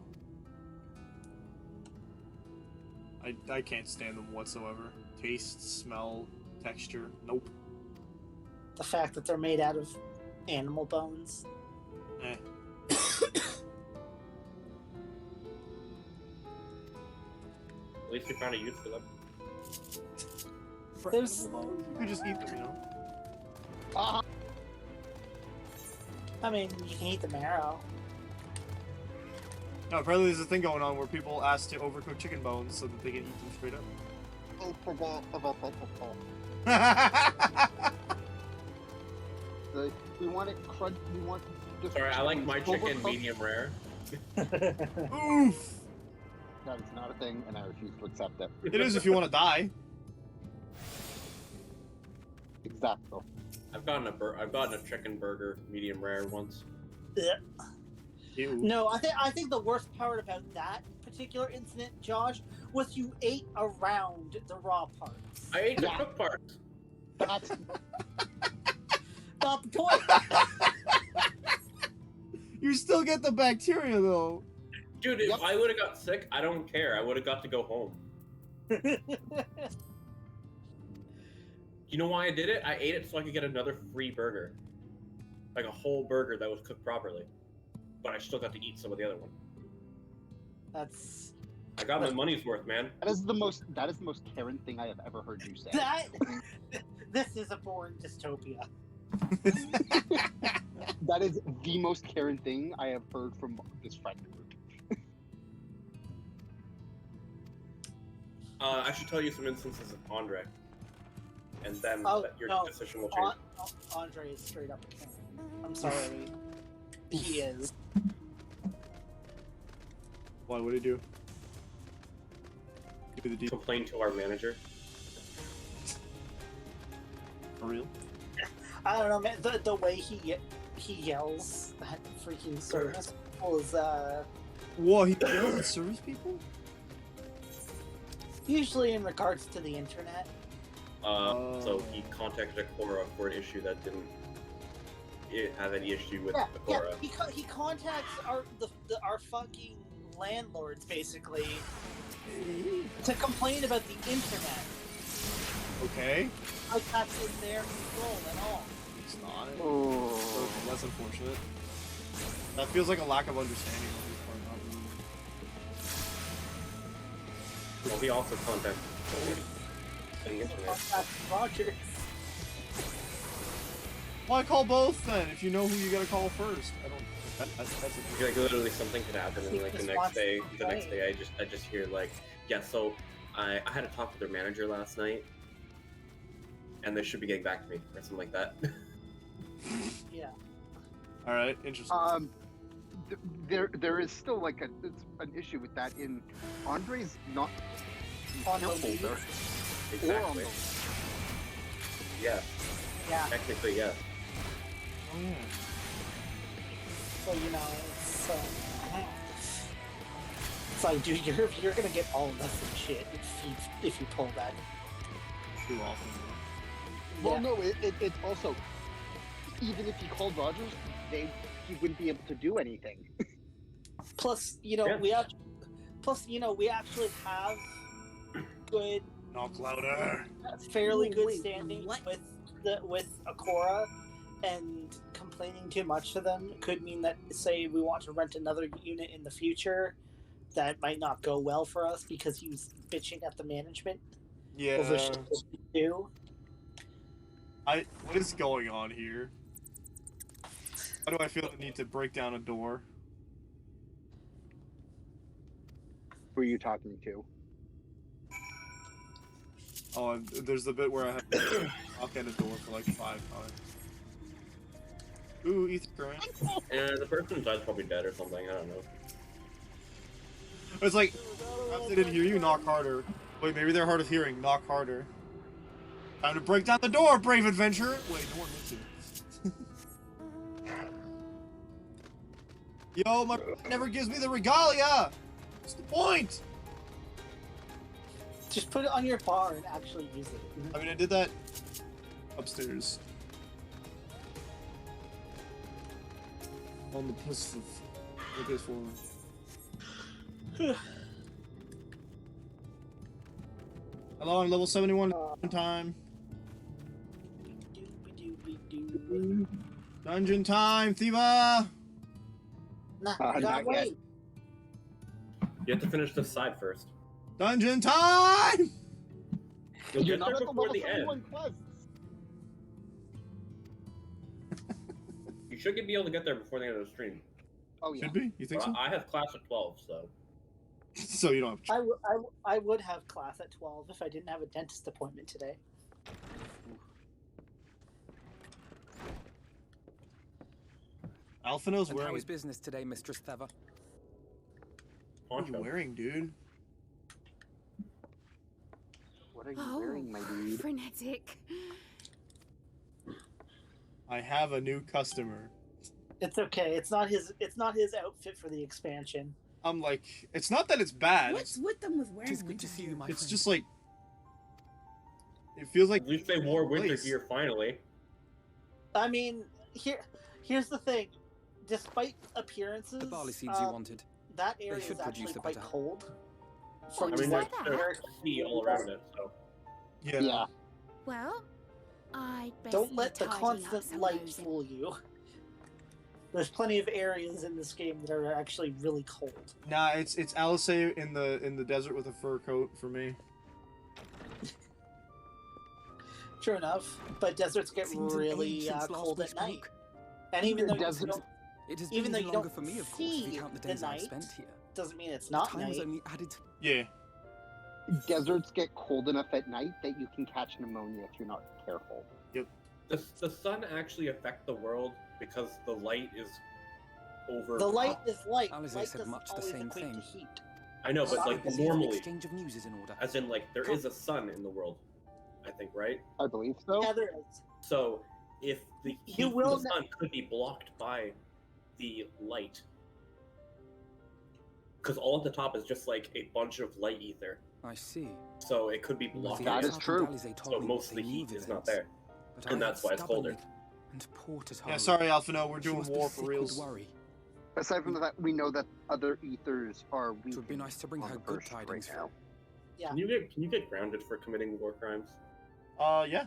I can't stand them whatsoever. Taste, smell, texture, nope. The fact that they're made out of animal bones. Eh. At least you found a use for them. There's... You could just eat them, you know? I mean, you can eat the marrow. No, apparently there's a thing going on where people ask to overcook chicken bones so that they can eat them straight up. I forgot about that. We want it crunch. We want. Sorry, I like my chicken medium rare. Oof! That is not a thing, and I refuse to accept it. It is if you want to die. Exactly. I've gotten a chicken burger medium rare once. Yeah. Ew. No, I think the worst part about that particular incident, Josh, was you ate around the raw parts. I ate the cooked parts. That's not the point. You still get the bacteria though. Dude, if I would have got sick, I don't care. I would have got to go home. You know why I did it? I ate it so I could get another free burger. Like a whole burger that was cooked properly. But I still got to eat some of the other one. That's... I got my money's worth, man. That is the most Karen thing I have ever heard you say. This is a boring dystopia. That is the most Karen thing I have heard from this friend group. I should tell you some instances of Andre. And then your decision will change. Andre is straight up a Karen. I'm sorry. He is. Why would he do? Give me the complain to our manager. For real? I don't know, man. The way he yells at freaking service people is Whoa, he yells at service people? Usually in regards to the internet. So he contacted Akora for an issue that didn't have any issue with Akora. Yeah, he contacts our fucking landlords basically to complain about the internet. Okay. Like that's in their control at all. It's not. Oh. So that's unfortunate. That feels like a lack of understanding on his part. Well, he also contacted the internet. Rogers. Why call both then? If you know who you gotta call first, I don't. That's like literally something could happen, and like the next day, I just hear like, yeah. So I had a talk with their manager last night, and they should be getting back to me or something like that. Yeah. All right, interesting. There is still like an issue with that in Andre's not On the holder. lead. Exactly. Yeah. Yeah. Technically, yes. So you know, it's like, dude, you're gonna get all nothing shit if you pull that. Too often. Well, no, it's also, even if he called Rogers, he wouldn't be able to do anything. Plus, you know, we actually have good, knock louder, fairly good standing with Akora, and complaining too much to them could mean that, say, we want to rent another unit in the future, that might not go well for us because he was bitching at the management. Yeah. Over shit that we do. What is going on here? Why do I feel the need to break down a door? Who are you talking to? Oh, and there's the bit where I have to knock at a door for like 5 times. Ooh, ether current. And the person inside's probably dead or something, I don't know. It's like, perhaps they didn't hear you, knock harder. Wait, maybe they're hard of hearing, knock harder. Time to break down the door, brave adventurer! Wait, no one listened. Yo, my never gives me the regalia! What's the point? Just put it on your bar and actually use it. I mean, I did that upstairs. On the piss of the PS4. Hello, I'm level 71 time. Dungeon time, Thiva! Not wait. You have to finish this side first. Dungeon time! You'll You're get not there at the before level the end. 71 quests. You should be able to get there before the end of the stream. Oh yeah. Should be? You think Well, so? I have class at 12, so. So you don't have I would have class at 12 if I didn't have a dentist appointment today. Alphino's And wearing. how is business today, Mistress Theva? What are you wearing, dude? What are you wearing, my dude? Frenetic. I have a new customer. It's okay. It's not his outfit for the expansion. I'm like, it's not that it's bad. What's with them with wearing It's good to see you, my It's friend. just like, it feels like. At least they wore winter place. gear finally. I mean, here's the thing. Despite appearances, The barley seeds you wanted. that They area should is actually produce a quite better- cold. I From mean, what there's Eric sea all around it, so. Yeah. Well, I Don't let the constant light fool you. There's plenty of areas in this game that are actually really cold. Nah, it's Alice in the desert with a fur coat for me. True enough, but deserts get Seems an really age since last cold we at night. spoke. And even though you Deserts- don't, It has even been though even you longer don't for me, of course, if see you count the the days I've night, spent here. doesn't mean it's not Time was night. only added. Yeah. Deserts get cold enough at night that you can catch pneumonia if you're not careful. Does the sun actually affect the world because the light is over? The light is light. Alice Light said doesn't much the always same equate thing. to heat. I know, but I like believe an normally, exchange of news is in order. as in like there Come. is a sun in the world, I think, right? I believe so. Yeah, there is. So if the You heat will from the sun could be blocked by the light, because all at the top is just like a bunch of light ether, I see. so it could be Well, blocked. the That is Exarch true. and Alize told So me what most of they the knew heat of is not events, there, but and I that's had why it's colder. stubbornly And poor to Yeah, sorry, Alphino, we're She doing must be war for sick reals. with worry. Aside from the fact we know that other ethers are weak. It would be nice to bring on her the good first tidings. right now. Yeah. Can you get grounded for committing war crimes? Yeah.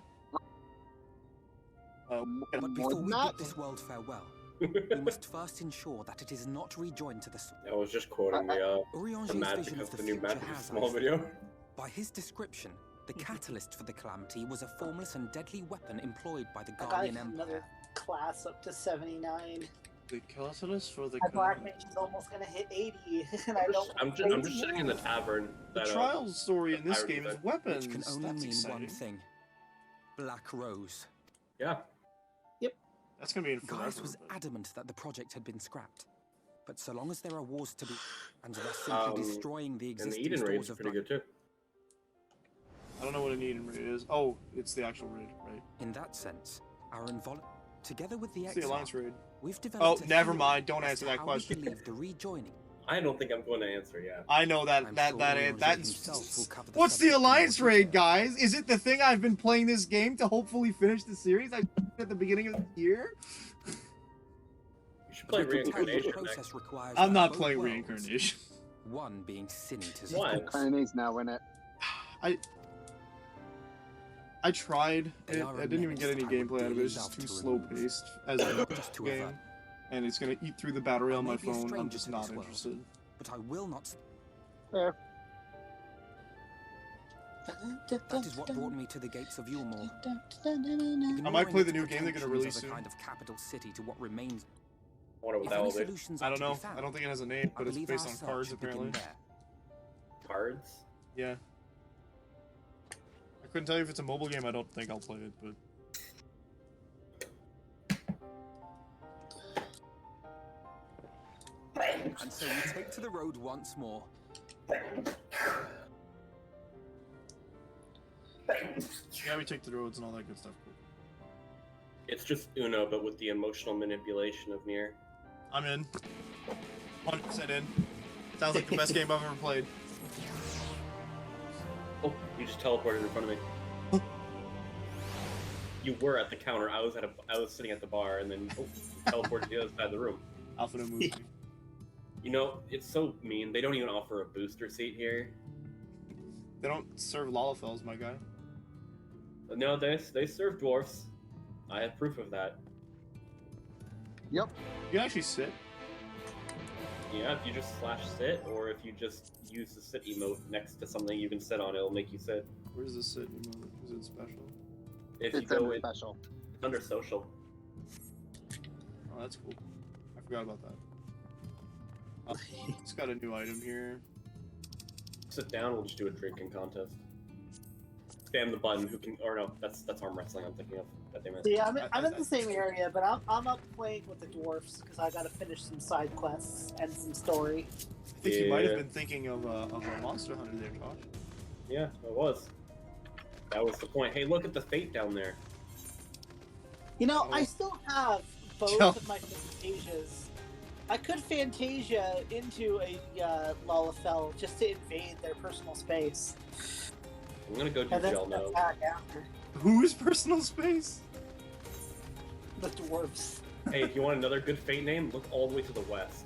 But More before than we that, bid this world farewell, we must first ensure that it is not rejoined to the soul. I was just quoting the Urianger's magic vision of of the the new future Magic has, Small I think. video. By his description, the catalyst for the calamity was a formless and deadly weapon employed by the I got Guardian another Empire. class up to 79. The catalyst for the. My black mage is almost gonna hit 80, and I don't. I'm just sitting in the tavern. The trial story in this game is weapons. Which can only That's mean exciting. one thing. Black Rose. Yeah. That's gonna be in forever. Gaius was adamant that the project had been scrapped. But so long as there are wars to be, and they're simply destroying the And the existing Eden raid's stores of pretty blood. good too. I don't know what an Eden raid is. Oh, it's the actual raid, right? In that sense, our together with the It's the Exarch, Alliance raid. we've developed. Oh, a never theory mind. Don't as answer to that how question. We believe the rejoining. I don't think I'm going to answer yet. I know that I'm that sure that Leon that's. himself will cover the What's the subject in more Alliance detail. raid, guys? Is it the thing I've been playing this game to hopefully finish the series? I at the beginning of the year. You should play But the Reincarnation process next. requires I'm that not both playing worlds, Reincarnation. One being Sin Eater's Why? force. Carne's now in it. I tried. They are I didn't even get any immense. I would gameplay out of it. It's dearly just love too to slow remove paced as a Just to game, avert. and it's gonna eat through the battery I on may my be a phone. I'm stranger just to not this world. interested. But I will not. Fair. That is what brought me to the gates of Yulmore. I might play the new game they're gonna release as a soon. kind of capital city to what remains. I wonder what If that any will be. solutions I are don't to be know. found, I don't think it has a name, I but it's believe based our on search cards should begin apparently. there. Cards? Yeah. I couldn't tell you if it's a mobile game. I don't think I'll play it, but. And so we take to the road once more. Yeah, we take the roads and all that good stuff. It's just Uno, but with the emotional manipulation of Nier. I'm in. 100% in. Sounds like the best game I've ever played. Oh, you just teleported in front of me. You were at the counter. I was sitting at the bar, and then you teleported to the other side of the room. Alpha no moved me. You know, it's so mean. They don't even offer a booster seat here. They don't serve Lalafels, my guy. No, they serve dwarfs. I have proof of that. Yep. You can actually sit. Yeah, if you just /sit, or if you just use the sit emote next to something you can sit on, it'll make you sit. Where's the sit emote? Is it special? If It's you go under in, special. it's under social. Oh, that's cool. I forgot about that. It's got a new item here. Sit down, we'll just do a drinking contest. Spam the button. Who can? Or no, that's arm wrestling. I'm thinking of. God damn it. See, I'm in the same area, but I'm up playing with the dwarfs because I gotta finish some side quests and some story. I think you might have been thinking of a Monster Hunter there, Josh. Yeah, I was. That was the point. Hey, look at the fate down there. You know, I still have both of my Fantasias. I could Fantasia into a Lalafell just to invade their personal space. I'm gonna go do And then gel now. attack after. Whose personal space? The dwarves. Hey, if you want another good fate name, look all the way to the west.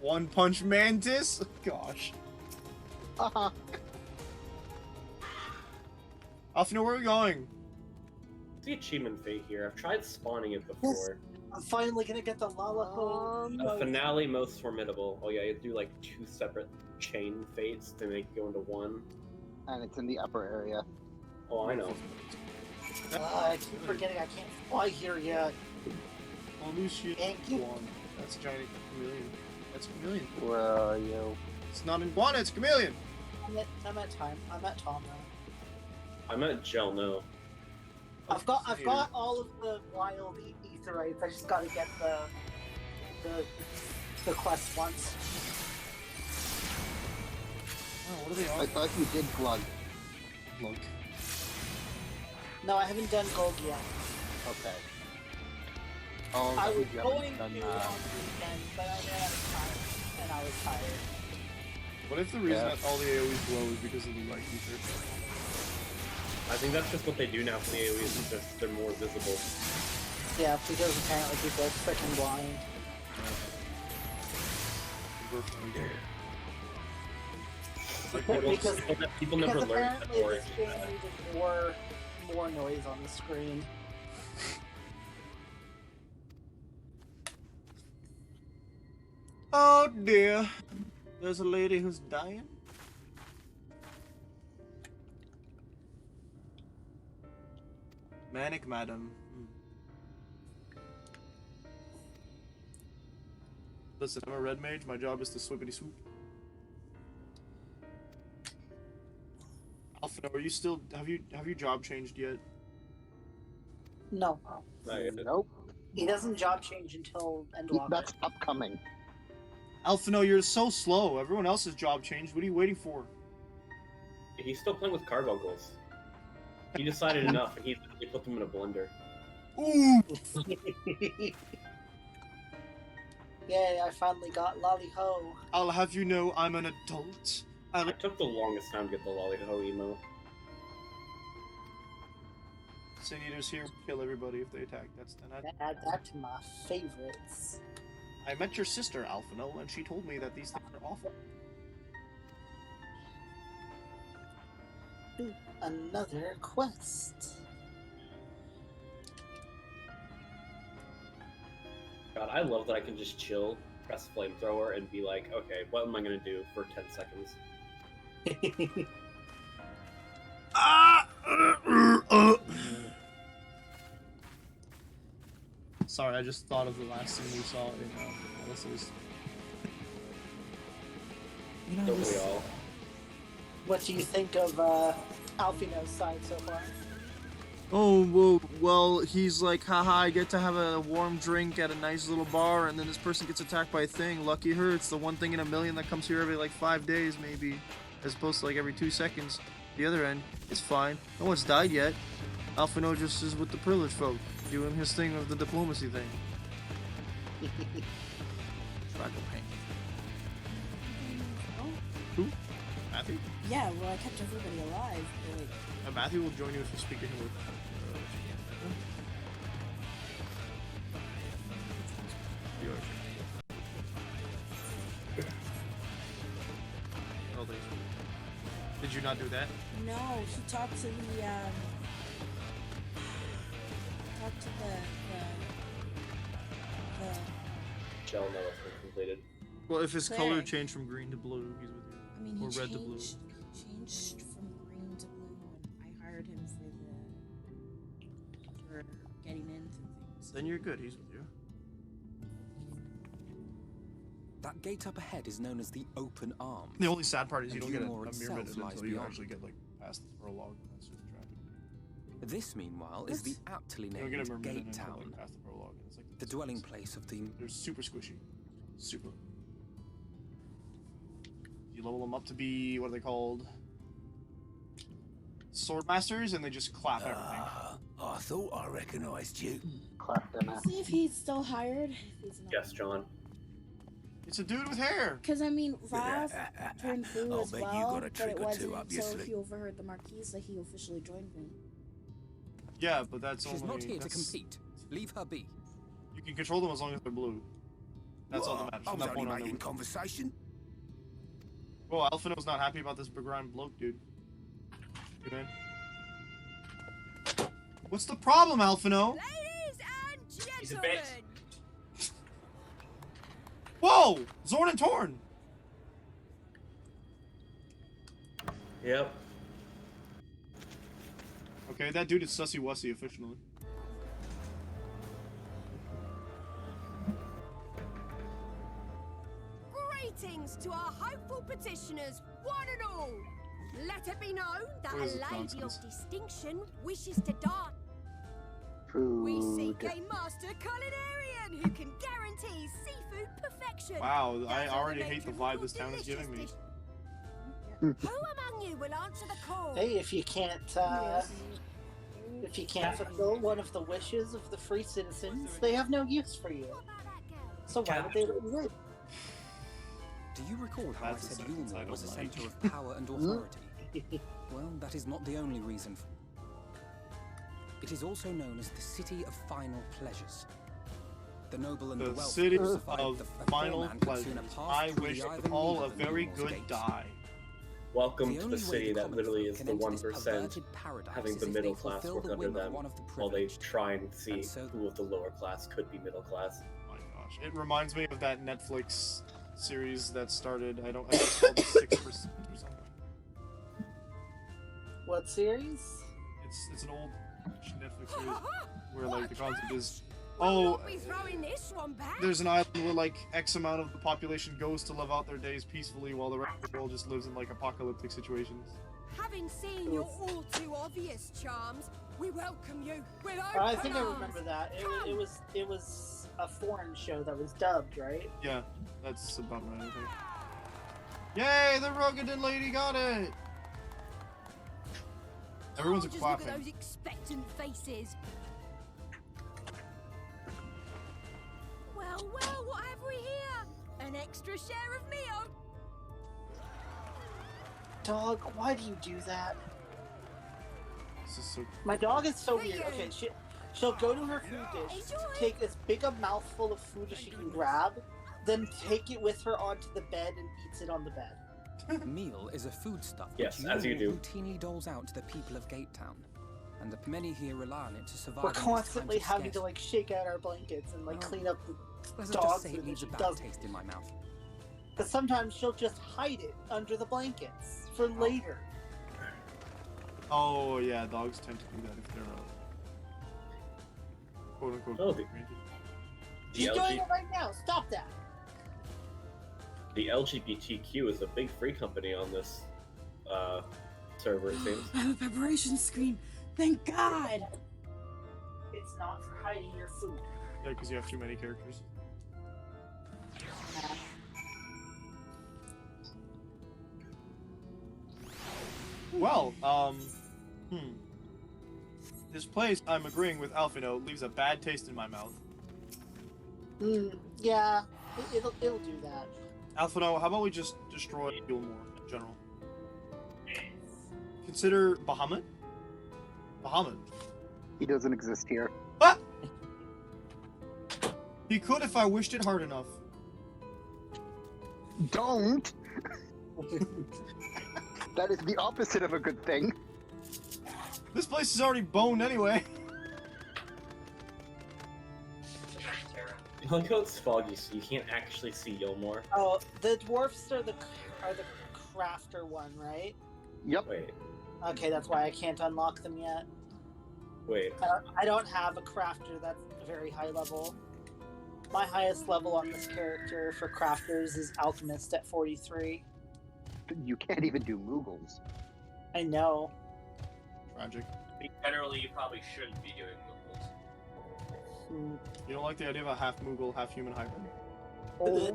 One Punch Mantis? Gosh. Alpha, where are we going? The achievement fate here. I've tried spawning it before. I'm finally gonna get the Lalafell. A finale most formidable. Oh yeah, you have to do like 2 separate chain fates to make it go into one. And it's in the upper area. Oh, I know. I keep forgetting I can't fly here yet. Holy shit. Thank you. That's a giant chameleon. That's a chameleon. Where are you? It's not iguana, it's chameleon. I'm at Tom now. I'm at gel no. I've got all of the wild Aetherites. I just gotta get the quest once. Oh, what are they on? I thought you did Glug. Glug. No, I haven't done gold yet. Okay. Oh, I that was means you haven't going to on done, the weekend, but I ran out of time, and I was tired. What if the reason that all the AoEs blow is because of the light ether? I think that's just what they do now for the AoEs, is just they're more visible. Yeah, because apparently people are freaking blind. Because people never learn that apparently or this game needed more noise on the screen. Oh dear. There's a lady who's dying. Manic Madam. Listen, I'm a red mage. My job is to swippity swoop. Alphino, are you still? Have you job changed yet? No. Nope. He doesn't job change until Endwalker. That's upcoming. Alphino, you're so slow. Everyone else has job changed. What are you waiting for? He's still playing with carbuncles. He decided enough, and he put them in a blender. Ooh! Yay, I finally got Lolly Ho. I'll have you know I'm an adult. It took the longest time to get the Lolly Ho emo. Sin Eaters here kill everybody if they attack. That's 10. Add that to my favorites. I met your sister, Alphino, and she told me that these things are awful. Ooh, another quest. God, I love that I can just chill, press flamethrower, and be like, okay, what am I gonna do for 10 seconds? Sorry, I just thought of the last scene we saw in Melissa's. Don't we all? What do you think of Alphino's side so far? Oh, well, he's like, haha, I get to have a warm drink at a nice little bar, and then this person gets attacked by a thing. Lucky her, it's the one thing in a million that comes here every, like, 5 days, maybe, as opposed to, like, every 2 seconds. The other end is fine. No one's died yet. Alphino just is with the privileged folk, doing his thing of the diplomacy thing. Fraggle pain. Who? Matthew? Yeah, well, I kept everybody alive, but... Matthew will join you if you speak to him with... Oh, did you not do that? No, he talked to the, talked to the Shell no, it's been completed. Well, if his color Cleric. changed from green to blue, he's with you. I mean, he or red to blue. changed from green to blue, and I hired him for getting into things. Then you're good, he's with you. That gate up ahead is known as the Open Arms. The only sad part is you And don't get a Umor mirror itself minute lies until you beyond. actually get, like, past the prologue. That's just tragic. This, meanwhile, is the aptly You don't named get a mirror minute Gate until, Town, like, past the prologue. And it's like the dwelling place of the... They're super squishy. Super. You level them up to be, what are they called? Sword Masters, and they just clap everything. I thought I recognized you. Clap them Let's see if he's still hired. If he's not. Yes, John. It's a dude with hair. Because, I mean, Rav turned blue I'll as bet you well, got a but trick it or two wasn't up your until sleeve. he overheard the Marquise that he officially joined me. Yeah, but that's She's only... not here to that's- compete. Leave her be. You can control them as long as they're blue. That's all that matters. I From was that point only on, making they're- conversation. Well, Alphino's not happy about this begrimed bloke, dude. Good man. What's the problem, Alphino? Ladies and He's a gentlemen, bitch. Whoa! Zorn and Torn! Yep. Okay, that dude is Sussy Wussy officially. greetings to our hopeful petitioners, one and all. Let it be known that What is a this lady nonsense? of distinction wishes to dine. We seek a master culinarian who can guarantee seafood perfection. Wow, I Those are already the hate the matron vibe for this town is delicious giving me. dish- Who among you will answer the call? Hey, if you can't fulfill one of the wishes of the free citizens, they have no use for you. So why would they let you in? Do you recall how That's I a said sentence I Ulmor was a don't like. center of power and authority? Well, that is not the only reason. It is also known as the City of Final Pleasures. The noble and the The wealthy city have of survived the final man could sooner pleasures. pass I through wish the Ivan all Needle a than very Ulmor's good gates. die. Welcome The to only the way city the that common literally folk is can the enter this 1% perverted paradise having is the if middle they class fulfill work the under whim of them, one of the while they privileged. try and see And so- who of the lower class could be middle class. Oh my gosh, it reminds me of that Netflix series that started. I think it's called 6% or something. What series? It's an old Netflix series where like the concept is Oh, Be throwing this one back. there's an island where like X amount of the population goes to live out their days peacefully while the rest of the world just lives in like apocalyptic situations. Having seen your all too obvious charms, we welcome you with open I think I arms. remember that. It was a foreign show that was dubbed, right? Yeah, that's about right, I think. Yay, the Rogadin lady got it! Everyone's Just look at clapping. those expectant faces. Well, what have we here? An extra share of meal. Dog, why do you do that? This is so... My dog is so weird. Okay, she'll go to her food dish, take as big a mouthful of food as she can grab, then take it with her onto the bed and eats it on the bed. Meal is a foodstuff Yes, which as you do. routinely doles out to the people of Gatetown, and many here rely on it to survive. We're in these constantly times of having to scarcity. like shake out our blankets and like clean up the Let's dog just say it food that leaves she a bad doesn't. taste in my mouth. But sometimes she'll just hide it under the blankets for later. Oh, yeah, dogs tend to do that if they're, quote-unquote, Oh, She's doing it right now. Stop that. The LGBTQ is a big free company on this server, it seems. I have a preparation screen. Thank God. It's not for hiding your food. Yeah, because you have too many characters. Well, this place, I'm agreeing with Alphino, leaves a bad taste in my mouth. Yeah, it'll do that. Alphino, how about we just destroy Gilmore in general? Consider Bahamut? Bahamut. He doesn't exist here. What? He could if I wished it hard enough. Don't! That is the opposite of a good thing. This place is already boned anyway. I like how it's foggy, so you can't actually see Yilmore. Oh, the dwarfs are the crafter one, right? Yep. Wait. Okay, that's why I can't unlock them yet. Wait. I don't have a crafter that's very high level. My highest level on this character for crafters is alchemist at 43. You can't even do Moogles. I know. Tragic. Generally, you probably shouldn't be doing Moogles. You don't like the idea of a half Moogle, half human hybrid?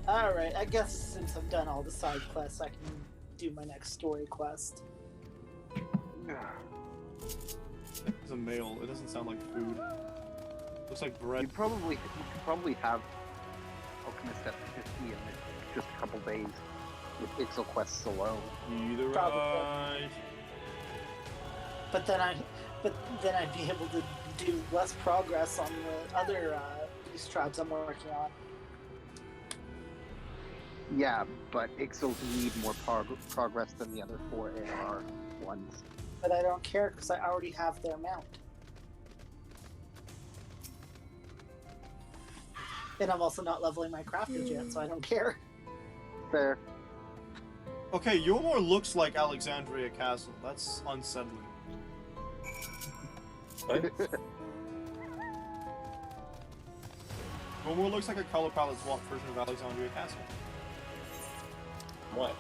Alright, I guess since I've done all the side quests, I can do my next story quest. It's a male. It doesn't sound like food. Looks like bread. You could probably have Alchemist at 50 in just a couple days with Ixal quests alone. Either right. But then I'd be able to do less progress on the other beast tribes I'm working on. Yeah, but Ixals need more progress than the other 4 AR ones. But I don't care because I already have their mount. And I'm also not leveling my crafters yet, so I don't care. Fair. Okay, Yulmore looks like Alexandria Castle. That's unsettling. What? Yulmore looks like a color palette swap version of Alexandria Castle. What?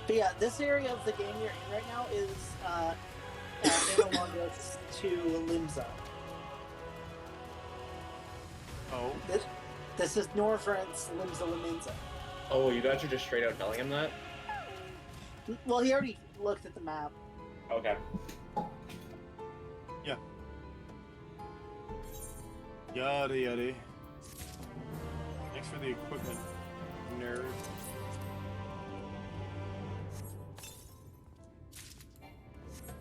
But yeah, this area of the game you're in right now is analogous to Limsa. Oh. This is Norvrent's Limsa Liminza. Oh, you guys are just straight out telling him that? Well, he already looked at the map. Okay. Yeah. Yada yada. Thanks for the equipment, nerd.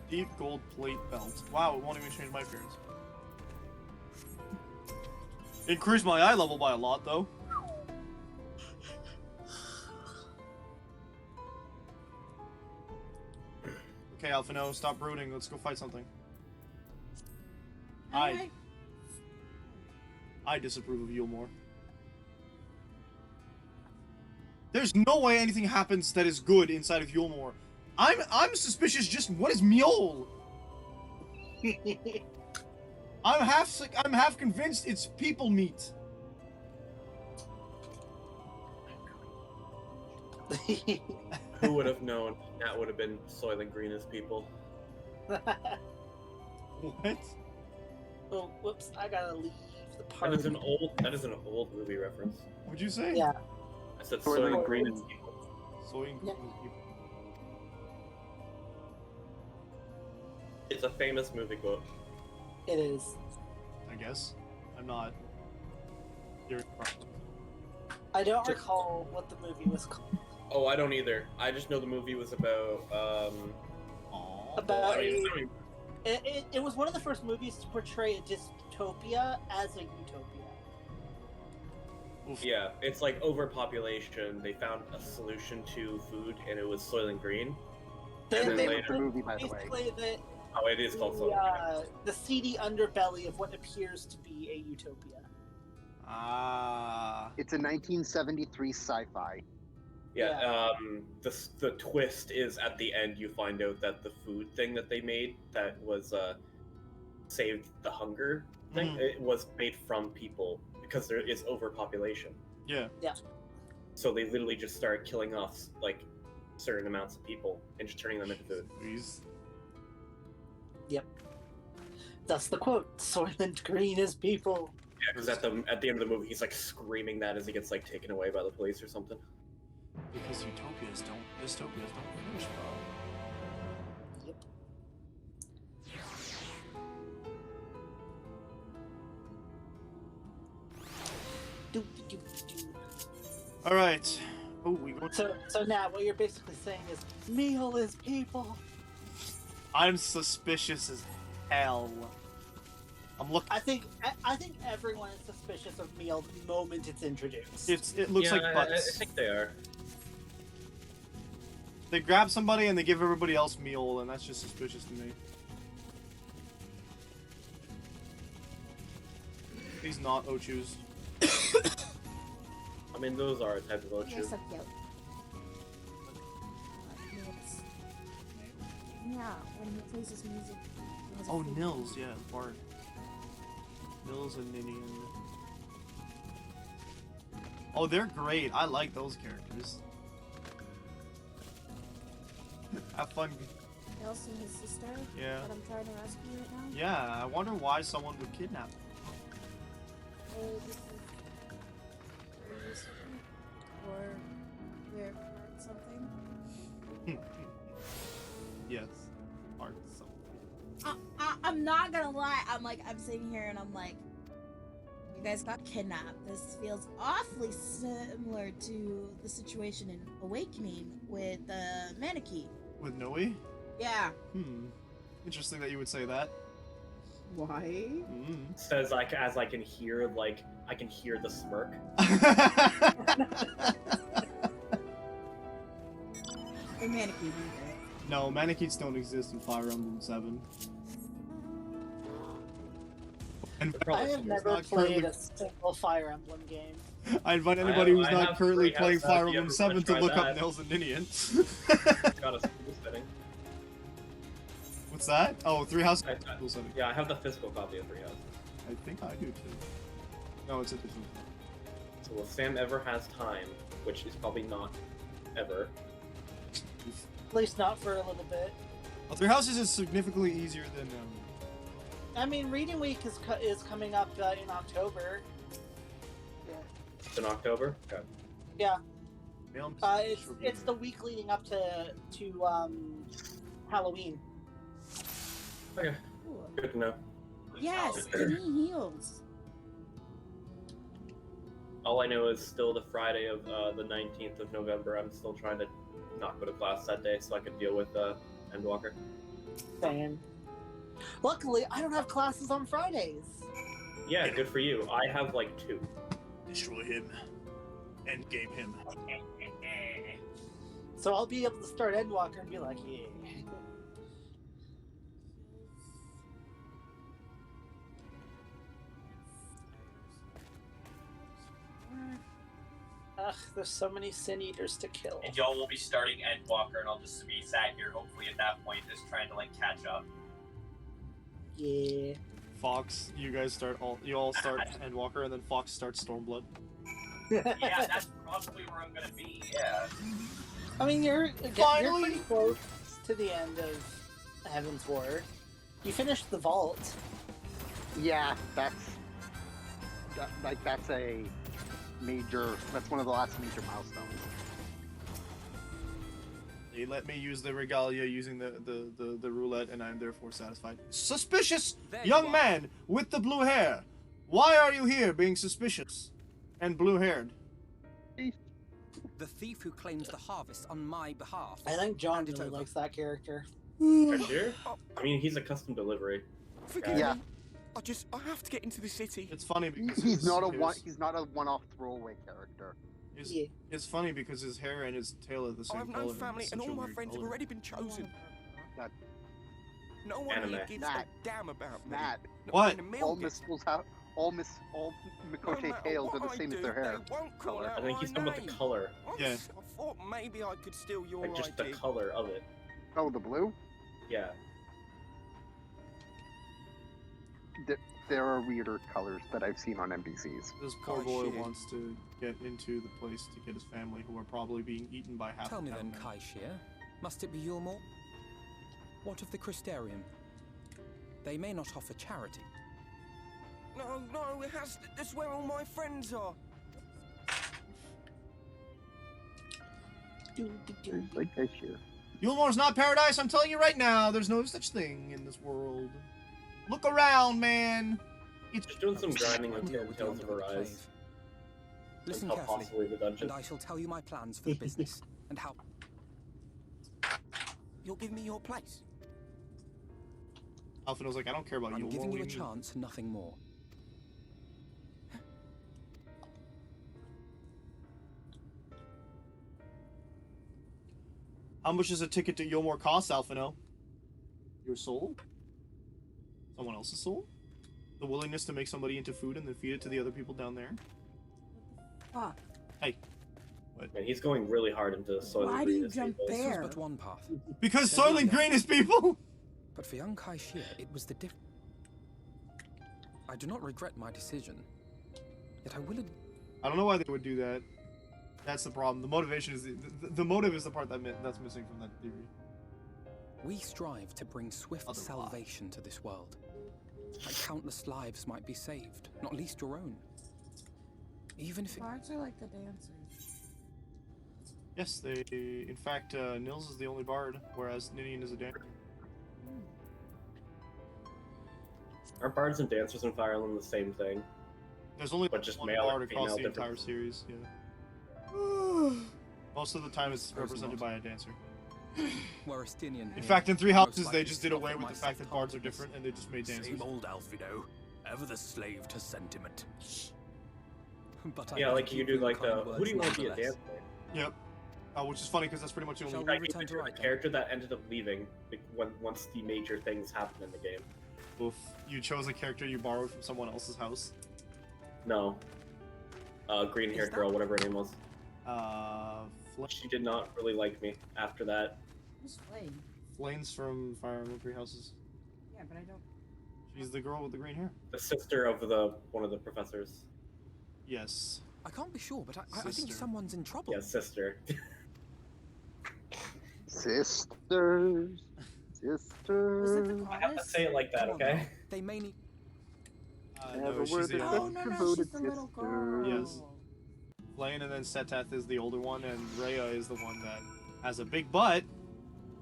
Deep gold plate belt. Wow, it won't even change my appearance. Increased my eye level by a lot, though. Okay, Alphino, stop brooding. Let's go fight something. I disapprove of Yulmore. There's no way anything happens that is good inside of Yulmore. I'm suspicious. Just what is Mule? I'm half convinced it's people meat. Who would have known that would have been Soylent Green as people? What? Oh, whoops! I gotta leave the That park. is an old movie reference. What'd you say? Yeah. I said Soylent Soylent Green Green is as people. Soylent Green is people. It's a famous movie quote. It is. I guess. I'm not. I don't recall what the movie was called. Oh, I don't either. I just know the movie was about About it was one of the first movies to portray a dystopia as a utopia. Yeah, it's like overpopulation. They found a solution to food, and it was Soylent Green. And then later, movie, by the way. Basically, oh, it is called Soylent Green. the seedy underbelly of what appears to be a utopia. Ah. It's a 1973 sci-fi. Yeah, the twist is at the end you find out that the food thing that they made that was saved the hunger thing, it was made from people because there is overpopulation. Yeah. Yeah. So they literally just started killing off like certain amounts of people and just turning them into food. Jeez. Yep. That's the quote. Soylent Green is people. Yeah, because at the end of the movie he's like screaming that as he gets like taken away by the police or something. Because dystopias don't finish well. Yep. All right. Oh, we go. So now what you're basically saying is meal is people. I'm suspicious as hell. I'm looking. I think everyone is suspicious of meal the moment it's introduced. It looks like butts. I think they are. They grab somebody and they give everybody else meal, and that's just suspicious to me. These not Ochus. I mean, those are a type of Ochu. You're so cute. Nils. Yeah, when he plays his music. he has a Oh, flute. Nils, yeah, Bart. Nils and Ninian. Oh, they're great. I like those characters. Have fun. Nils and his sister. Yeah. That I'm trying to rescue right now. Yeah, I wonder why someone would kidnap them. Oh, this is very useful. Or we're part something. Yes, Bart. So. I'm not gonna lie. I'm sitting here and I'm like, you guys got kidnapped. This feels awfully similar to the situation in Awakening with Maneki. With Noe? Yeah. Interesting that you would say that. Why? Says like as I can hear the smirk. The Maneki isn't great. No, Mannequins don't exist in Fire Emblem 7. And I have never played a single Fire Emblem game. I invite anybody who's I not have currently three playing houses. Fire You Emblem ever 7 to try look up that? Nils and Ninian. Got a single setting. What's that? Oh, Three Houses. Yeah, I have the physical copy of Three Houses. I think I do too. No, it's a digital. So if Sam ever has time, which is probably not ever. At least not for a little bit. Well, Three Houses is significantly easier than. I mean, Reading Week is coming up in October. It's in October? Okay. Yeah. It's the week leading up to Halloween. Okay. Good to know. Yes, and he heals. All I know is still the Friday of the 19th of November. I'm still trying to not go to class that day so I can deal with Endwalker. Same. Luckily, I don't have classes on Fridays. Yeah, good for you. I have like 2. Destroy him. Endgame him. So I'll be able to start Endwalker and be like, yeah. Ugh, there's so many Sin Eaters to kill. And y'all will be starting Endwalker, and I'll just be sat here, hopefully at that point, just trying to like catch up. Yeah. Fox, you guys you all start Endwalker, and then Fox starts Stormblood. Yeah, that's probably where I'm gonna be. Yeah. I mean, you're Finally! pretty close to the end of Heaven's Ward. You finished the vault. Yeah, that's a major. That's one of the last major milestones. They let me use the regalia using the roulette, and I am therefore satisfied. Suspicious young man with the blue hair. Why are you here, being suspicious and blue-haired? The thief who claims the harvest on my behalf. I think John really likes that character. Are you sure? I mean, he's a custom delivery. Forgive Yeah. me. I have to get into the city. It's funny because He's not a one-off throwaway character. It's funny because his hair and his tail are the same I've color. no family, It's and such all a my weird friends have color. already been chosen. That No one Anime. here gives Matt. a damn about me. Matt. Not What? even a meal All gives- all Mikote matter tails are what the I same as do, their hair. they won't call Color. out I think my he's talking about the name. color. What? Yeah. I thought maybe I could steal your Like just the ID. color of it. Oh, the blue? Yeah. There are weirder colors that I've seen on NPCs. This poor Kai boy Shid. wants to get into the place to get his family, who are probably being eaten by half Tell the me then, town. Kai Shir, must it be Yulmore? What of the Crystarium? They may not offer charity. No, it has. That's where all my friends are. Like this year. Yulmore's not paradise, I'm telling you right now. There's no such thing in this world. Look around, man. It's Just doing some grinding I deal until with Tales the of enclave. Arise. Listen Until carefully, possibly the dungeon. and I shall tell you my plans for the business and how. You'll give me your place. Alphinaud's like, I don't care about I'm Yulmore. giving what you a do mean? chance, nothing more. How much does a ticket to Yulmore cost, Alphinaud? Your soul? Someone else's soul? The willingness to make somebody into food and then feed it to the other people down there? Fuck. Hey. Man, he's going really hard into Soylent Why do Green you as jump people. This there? was but one path. Because There's Soylent only Green one. is people! But for young Kai Shir, it was the diff. I do not regret my decision. Yet I will. I don't know why they would do that. That's the problem. The motivation is the motive is the part that's missing from that theory. We strive to bring swift Other salvation to this world. Like countless lives might be saved, not least your own. Even if it... Bards are like the dancers. Yes, they. In fact, Nils is the only bard, whereas Ninian is a dancer. Are bards and dancers in Fire Emblem the same thing? There's only But just one male bard and across female the entire differences. series. Yeah. Most of the time, it's Suppose represented not. by a dancer. Werestinian In here, fact, in Three most Houses, likely they just did away scoff with at the my fact that bards are self-confidence. different, and they just made dancers. Same old Alfido, ever the slave to sentiment. But I Yeah, like you keep do you like kind the. Who words do you want to be a nonetheless. dancer? Yep. Which is funny because that's pretty much the only. Shall we Right, return to the right then? character that ended up leaving like, once the major things happened in the game. Oof. You chose a character you borrowed from someone else's house. No. Green-haired that- girl, whatever her name was. She did not really like me after that. Who's Flame? Flames from Fire Emblem Three Houses. Yeah, but I don't. She's the girl with the green hair. The sister of one of the professors. Yes. I can't be sure, but I think Sister. someone's in trouble. Yeah, sister. Sisters. Was it the Sisters. I have to goddess? say it like that, Come on okay? now. They may need. No, Never she's were the the older Oh one. no, no, Devoted she's the little sister. girl. Yes. Flame, and then Seteth is the older one, and Rhea is the one that has a big butt,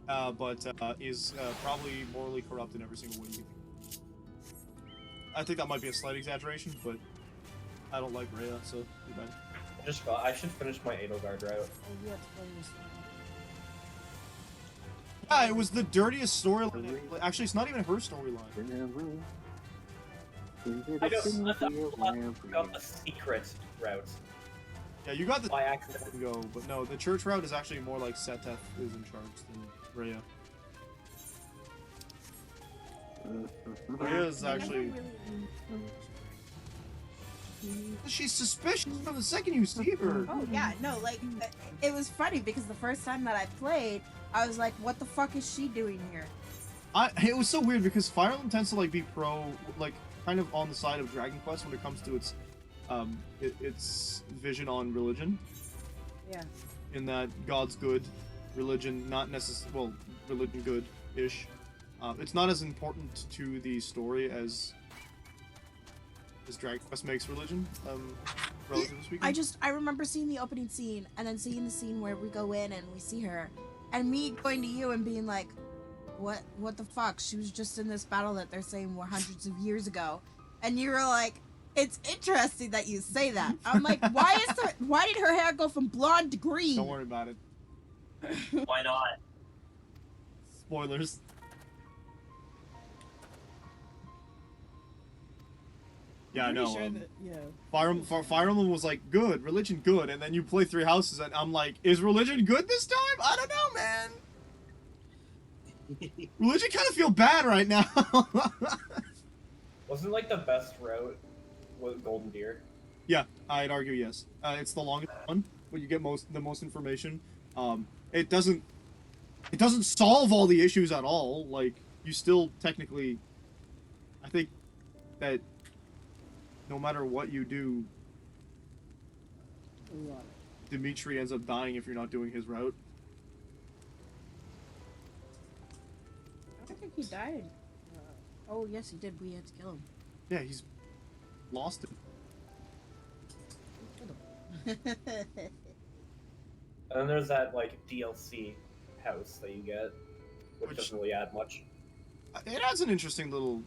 but is probably morally corrupt in every single way you can think. I think that might be a slight exaggeration, but I don't like Rhea, so too bad. I should finish my Edelgard route. Oh, you have to play this one. Yeah, it was the dirtiest storyline. Actually, it's not even her storyline. I got the secret route. Yeah, you got the By accident. go, but no, the church route is actually more like Seteth is in charge than Rhea. Rhea is actually. She's suspicious from the second you see her. Oh yeah, no, like it was funny because the first time that I played, I was like, "What the fuck is she doing here?" It was so weird because Fire Emblem tends to like be kind of on the side of Dragon Quest when it comes to its vision on religion. Yeah. In that God's good, religion not necessarily, well, religion good-ish. It's not as important to the story as Dragon Quest makes religion, relatively speaking. I remember seeing the opening scene and then seeing the scene where we go in and we see her, and me going to you and being like, what the fuck? She was just in this battle that they're saying were hundreds of years ago, and you were like, it's interesting that you say that. I'm like, why did her hair go from blonde to green? Don't worry about it. Why not? Spoilers. Yeah, I know. Sure Fire Emblem was like, good, religion good, and then you play Three Houses, and I'm like, is religion good this time? I don't know, man. Religion kind of feel bad right now. Wasn't like the best route with Golden Deer? Yeah, I'd argue yes. It's the longest one, but you get the most information. It doesn't solve all the issues at all. Like, you still technically, I think that no matter what you do, Dimitri ends up dying if you're not doing his route. I don't think he died. Oh yes, he did. We had to kill him. Yeah, he's lost it. And then there's that like DLC house that you get, which doesn't really add much. It adds an interesting little,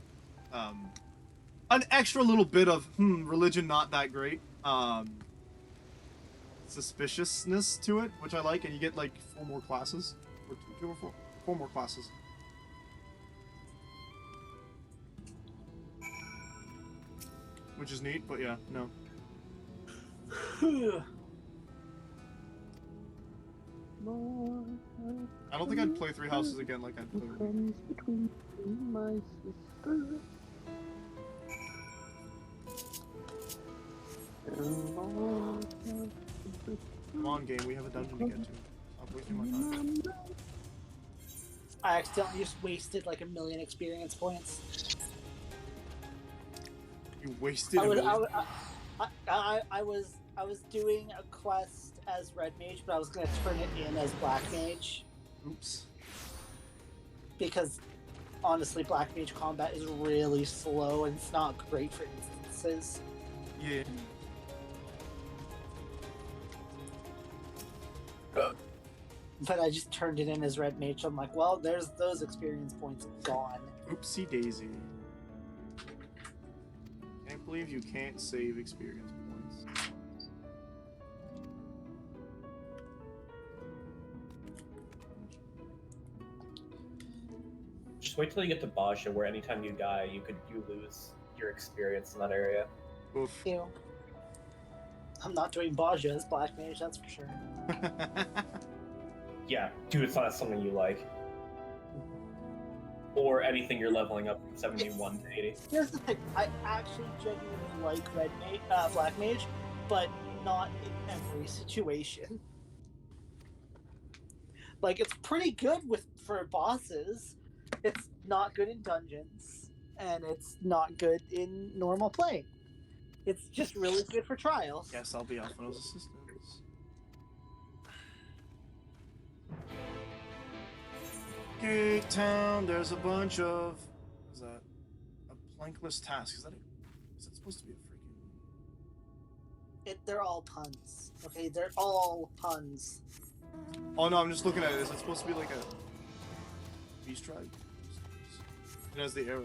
an extra little bit of religion not that great, suspiciousness to it, which I like, and you get like 4 more classes, or 2 or 4 more classes. Which is neat, but yeah, no. I don't think I'd play Three Houses again like I'd play Come on, game, we have a dungeon to get to. Stop wasting my time. I accidentally just wasted like 1 million experience points. You wasted I was doing a quest as Red Mage, but I was gonna turn it in as Black Mage. Oops. Because honestly, Black Mage combat is really slow and it's not great for instances. Yeah. But I just turned it in as Red Mage. I'm like, well, there's those experience points gone. Oopsie daisy. Can't believe you can't save experience points. Just wait till you get to Baja, where anytime you die, you lose your experience in that area. Oof. Ew. I'm not doing Baja as Black Mage, that's for sure. Yeah, dude, it's not something you like. Or anything you're leveling up from 71 to 80. Here's the thing, I actually genuinely like Black Mage, but not in every situation. Like, it's pretty good for bosses. It's not good in dungeons, and it's not good in normal play. It's just really good for trials. Yes, I'll be Alphino's assistant. Gate Town, there's a bunch of... Is that a plankless task? Is that supposed to be a freaking... They're all puns. Okay, they're all puns. Oh no, I'm just looking at it. Is it supposed to be like a... Beast Tribe? It has the arrow.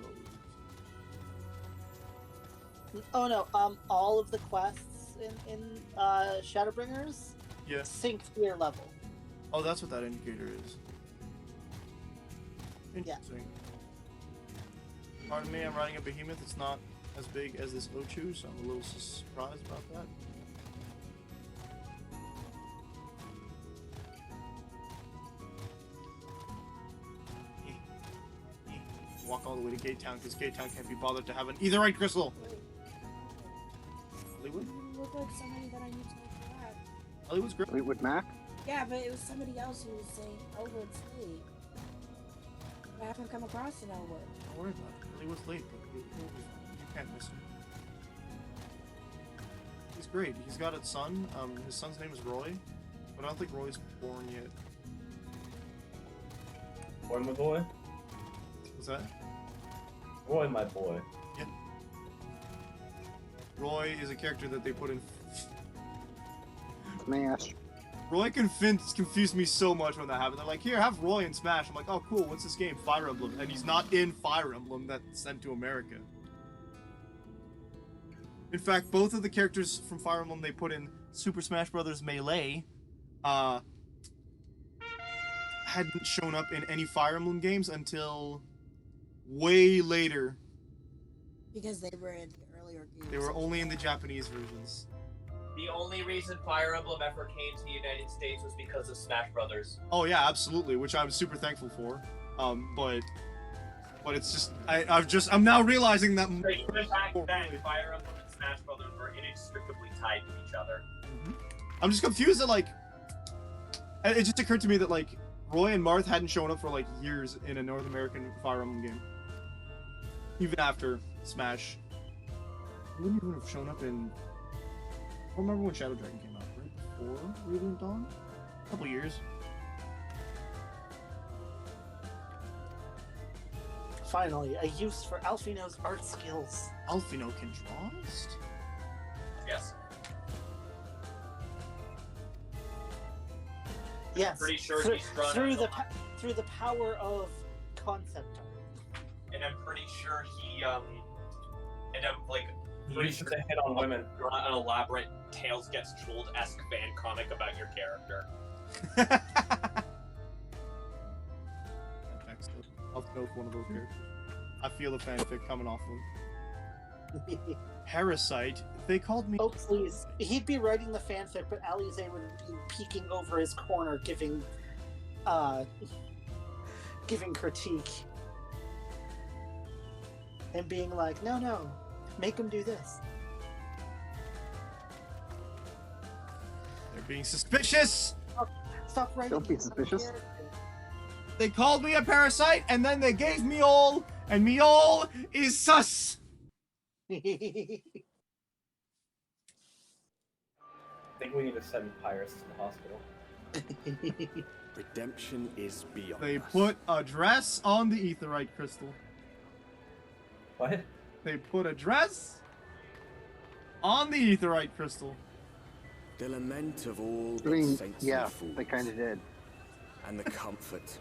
Oh no, all of the quests in Shadowbringers sync to your level. Oh, that's what that indicator is. Interesting. Yeah. Pardon me, I'm riding a behemoth. It's not as big as this Ochu, so I'm a little surprised about that. Walk all the way to Gate Town because Gate Town can't be bothered to have an Aetheryte crystal. Hollywood? You look like somebody that I need to look at. Hollywood's great. Fleetwood Mac? Yeah, but it was somebody else who was saying Elwood Slate. I haven't come across an Elwood. Don't worry about it. Hollywood's late, but you can't miss him. He's great. He's got a son. His son's name is Roy, but I don't think Roy's born yet. Roy, my boy? What's that? Roy, my boy. Yeah. Roy is a character that they put in. Smash. Roy confused me so much when that happened. They're like, here, have Roy in Smash. I'm like, oh, cool, what's this game? Fire Emblem. And he's not in Fire Emblem that's sent to America. In fact, both of the characters from Fire Emblem they put in Super Smash Bros. Melee hadn't shown up in any Fire Emblem games until way later. Because they were in the earlier games. They were only in the Japanese versions. The only reason Fire Emblem ever came to the United States was because of Smash Brothers. Oh yeah, absolutely, which I'm super thankful for. But it's just I'm now realizing that. So even back then, Fire Emblem and Smash Brothers were inextricably tied to each other. I'm just confused that like, it just occurred to me that like Roy and Marth hadn't shown up for like years in a North American Fire Emblem game. Even after Smash, they wouldn't even have shown up in. I don't remember when Shadow Dragon came out, right? Before Radiant Dawn? A couple years. Finally, a use for Alfino's art skills. Alfino can draw? Yes. Yes. Pretty sure he's drawn through the power of concept art. And I'm pretty sure he and I'm like He used to hit on women. An elaborate Tails Gets Trolled-esque fan comic about your character. Alfino's one of those characters. I feel the fanfic coming off of him. Parasite. They called me. Oh please! He'd be writing the fanfic, but Alize would be peeking over his corner, giving critique, and being like, "No, make him do this." They're being suspicious. Stop writing. Don't be suspicious. They called me a parasite, and then they gave me all, and me all is sus. I think we need to send Pyrus to the hospital. Redemption is beyond They us. put a dress on the Aetheryte crystal. What? They put a dress on the Aetheryte crystal. The lament of all I mean, good saints yeah, and fools. they kind of did. And the comfort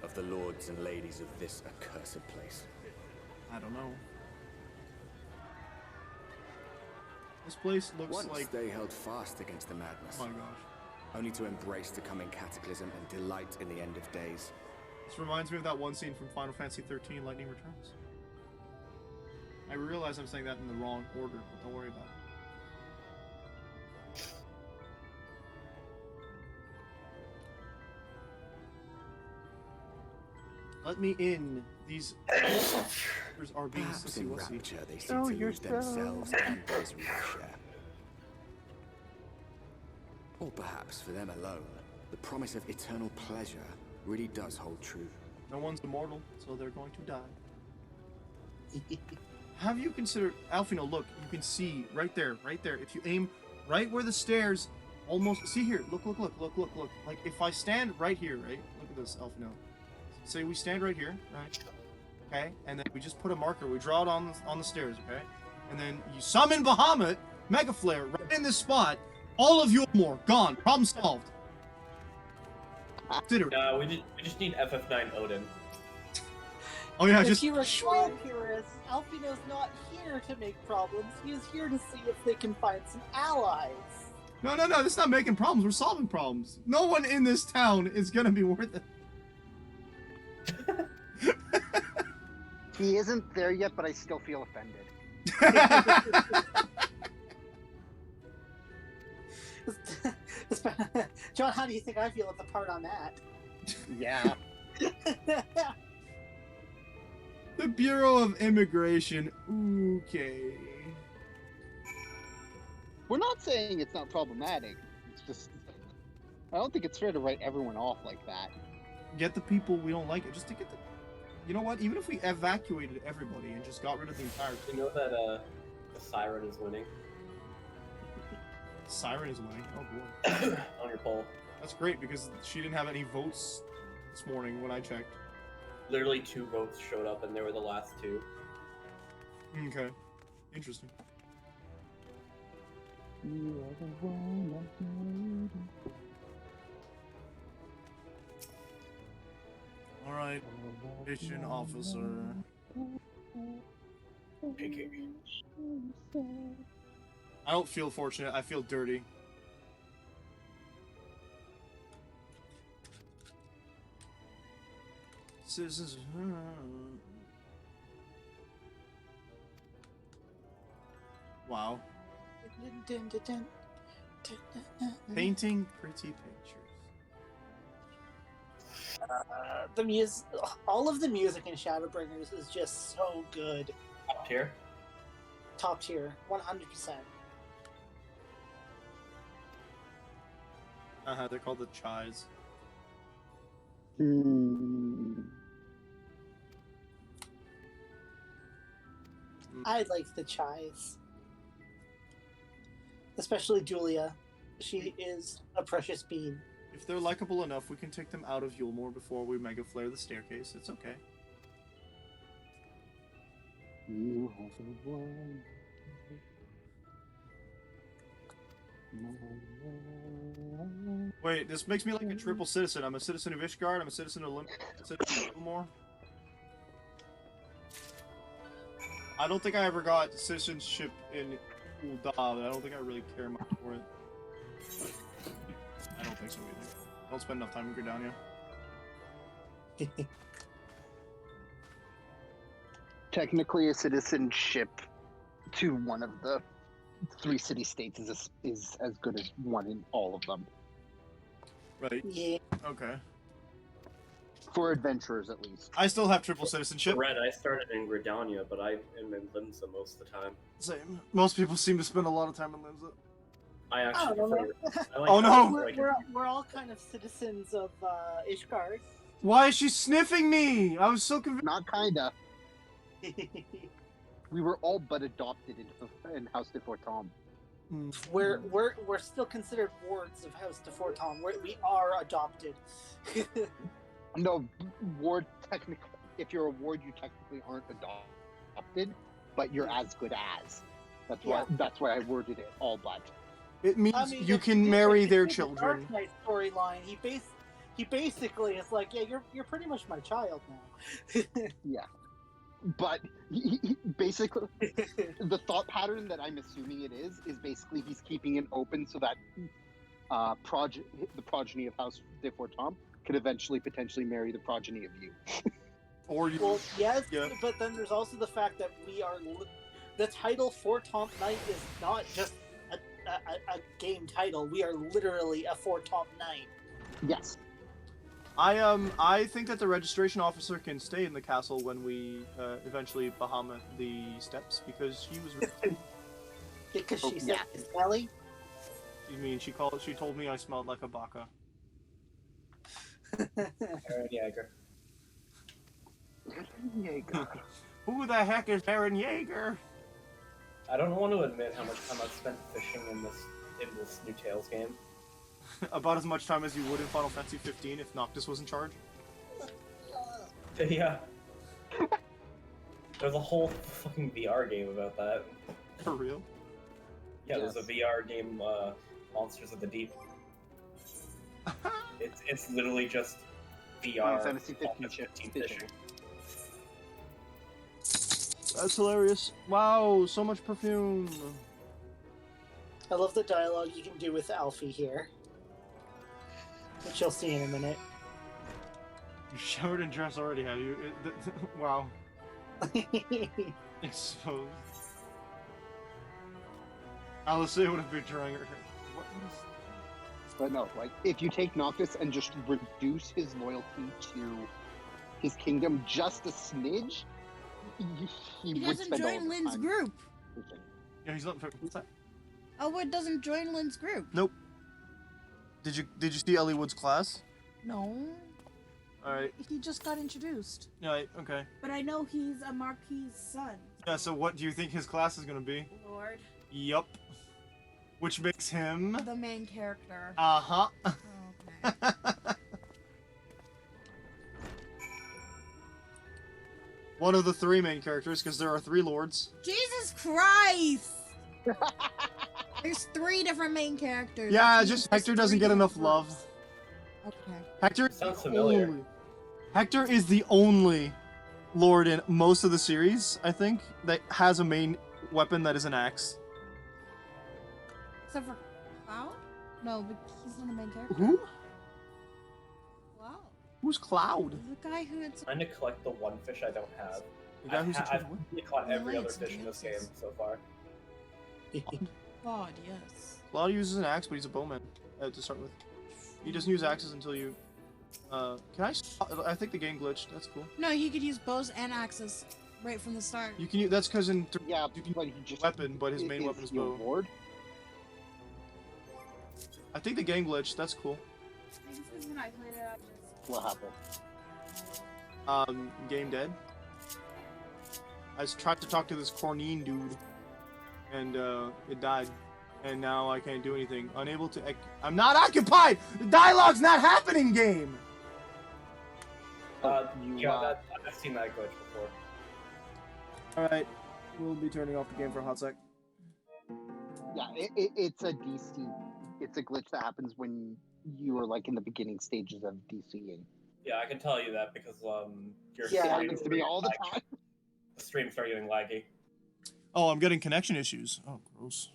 of the lords and ladies of this accursed place. I don't know. This place looks Once like... they held fast against the madness. Oh my gosh. Only to embrace the coming cataclysm and delight in the end of days. This reminds me of that one scene from Final Fantasy XIII, Lightning Returns. I realize I'm saying that in the wrong order, but don't worry about it. Let me in. These are being Perhaps in sussy-wussy. rapture they seem to lose themselves and those we share. Or perhaps for them alone, the promise of eternal pleasure really does hold true. No one's immortal, so they're going to die. Have you considered, Alfino, look, you can see right there. If you aim right where the stairs almost, see here, look. Like if I stand right here, right? Look at this, Alfino. Say we stand right here, right? Okay, and then we just put a marker, we draw it on the stairs, okay? And then you summon Bahamut, Mega Flare, right in this spot, all of you more, gone, problem solved. Consider it. No, we just need FF9 Odin. Oh yeah, if just... you recall, Purist, Alfino's not here to make problems. He is here to see if they can find some allies. No, that's not making problems, we're solving problems. No one in this town is gonna be worth it. He isn't there yet, but I still feel offended. John, how do you think I feel at the part I'm at? Yeah. The Bureau of Immigration. Okay. We're not saying it's not problematic. It's just I don't think it's fair to write everyone off like that. Get the people we don't like it. Just to get the. You know what? Even if we evacuated everybody and just got rid of the entire You know that the Siren is winning. Siren is winning. Oh boy. On your poll. That's great because she didn't have any votes this morning when I checked. Literally 2 votes showed up, and they were the last 2. Okay. Interesting. You are the one I'm Alright. Mission officer. I don't feel fortunate, I feel dirty. Citizens. Wow. Painting pretty pictures. All of the music in Shadowbringers is just so good. Top tier. Top tier, 100%. They're called the Chais. I like the Chais. Especially Julia. She is a precious bean. If they're likable enough, we can take them out of Yulmore before we mega flare the staircase. It's okay. You are the one. Wait, this makes me like a triple citizen. I'm a citizen of Ishgard, I'm a citizen of Yulmore. I don't think I ever got citizenship in Ul'dah, but I don't think I really care much for it. I don't think so either. I don't spend enough time in Gridania. Technically, a citizenship to one of the 3 city-states is as good as one in all of them. Right. Yeah. Okay. For adventurers, at least. I still have triple citizenship. Red, I started in Gridania, but I am in Limsa most of the time. Same. Most people seem to spend a lot of time in Limsa. I actually prefer... I like Oh no! We're all kind of citizens of Ishgard. Why is she sniffing me? I was so convinced. Not kinda. We were all but adopted in House de Fortom. We're still considered wards of House de Fortom. We are adopted. No, ward technically. If you're a ward, you technically aren't adopted, but you're as good as. That's why I worded it all but. It means you can marry their children. Dark Knight storyline. He basically is like, yeah, you're pretty much my child now. Yeah, but he basically the thought pattern that I'm assuming it is basically he's keeping it open so that the progeny of House de Fortom could eventually potentially marry the progeny of you. Or you. Well, yes, yeah. But then there's also the fact that we are the title Fortom Knight is not just a game title. We are literally a Fortom Knight. Yes. I think that the registration officer can stay in the castle when we eventually Bahamut the steps because she was. Because she said it's smelly. You mean she told me I smelled like a baka. Eren Yeager. Who the heck is Eren Yeager? I don't want to admit how much time I've spent fishing in this new Tales game. About as much time as you would in Final Fantasy 15 if Noctis was in charge. Yeah. There's a whole fucking VR game about that. For real? Yeah, yes. There's a VR game, Monsters of the Deep. It's literally just VR Final Fantasy 15 fishing. That's hilarious. Wow, so much perfume. I love the dialogue you can do with Alfie here. Which you'll see in a minute. You showered and dressed already, have you? Wow. Exposed. Alice would have been trying her. What is... But no, like, if you take Noctis and just reduce his loyalty to his kingdom just a smidge, he would doesn't spend all join the Lynn's time. group. Yeah, he's not. What's that? Elwood doesn't join Lynn's group. Nope. Did you see Ellie Wood's class? No. Alright. He just got introduced. Alright, okay. But I know he's a Marquis' son. Yeah, so what do you think his class is gonna be? Lord. Yup. Which makes him... The main character. Uh-huh. Oh, okay. One of the 3 main characters, because there are 3 lords. Jesus Christ! There's 3 different main characters. Yeah, just Hector doesn't get enough love. Okay. Hector Sounds familiar. Hector is the only lord in most of the series, I think, that has a main weapon that is an axe. Except for Cloud? No, but he's not a main character. Who? Wow. Who's Cloud? The guy who had... Trying to collect the one fish I don't have. The guy who's in charge of I've caught every other fish in this game so far. God, yes. Cloud uses an axe, but he's a bowman to start with. He doesn't use axes until you... I think the game glitched. That's cool. No, he could use bows and axes right from the start. You can use... That's because in... Yeah, but he just... Weapon, but his main weapon is bow. Lord? I think the game glitched. That's cool. When I played it, I just... What happened? Game dead. I tried to talk to this Cornine dude, and it died. And now I can't do anything. Unable to... I'm not occupied! The dialogue's not happening, game! I've seen that glitch before. Alright, we'll be turning off the game for a hot sec. Yeah, it's a DC. It's a glitch that happens when you are like in the beginning stages of DCing. Yeah, I can tell you that because your It happens to me all the time. The stream started getting laggy. Oh, I'm getting connection issues. Oh, gross.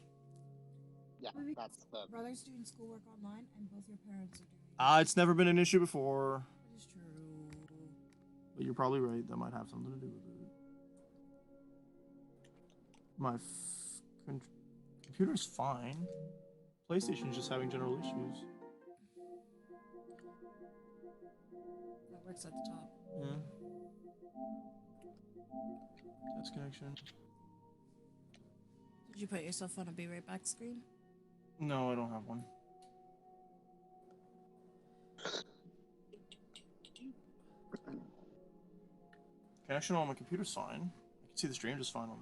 Yeah, that's the... Brother's doing schoolwork online, and both your parents are doing It's never been an issue before. It is true. But you're probably right. That might have something to do with it. My computer's fine. PlayStation's just having general issues. That works at the top. Yeah. Test connection. Did you put yourself on a be right back screen? No, I don't have one. Connection on my computer's fine. I can see the stream just fine on.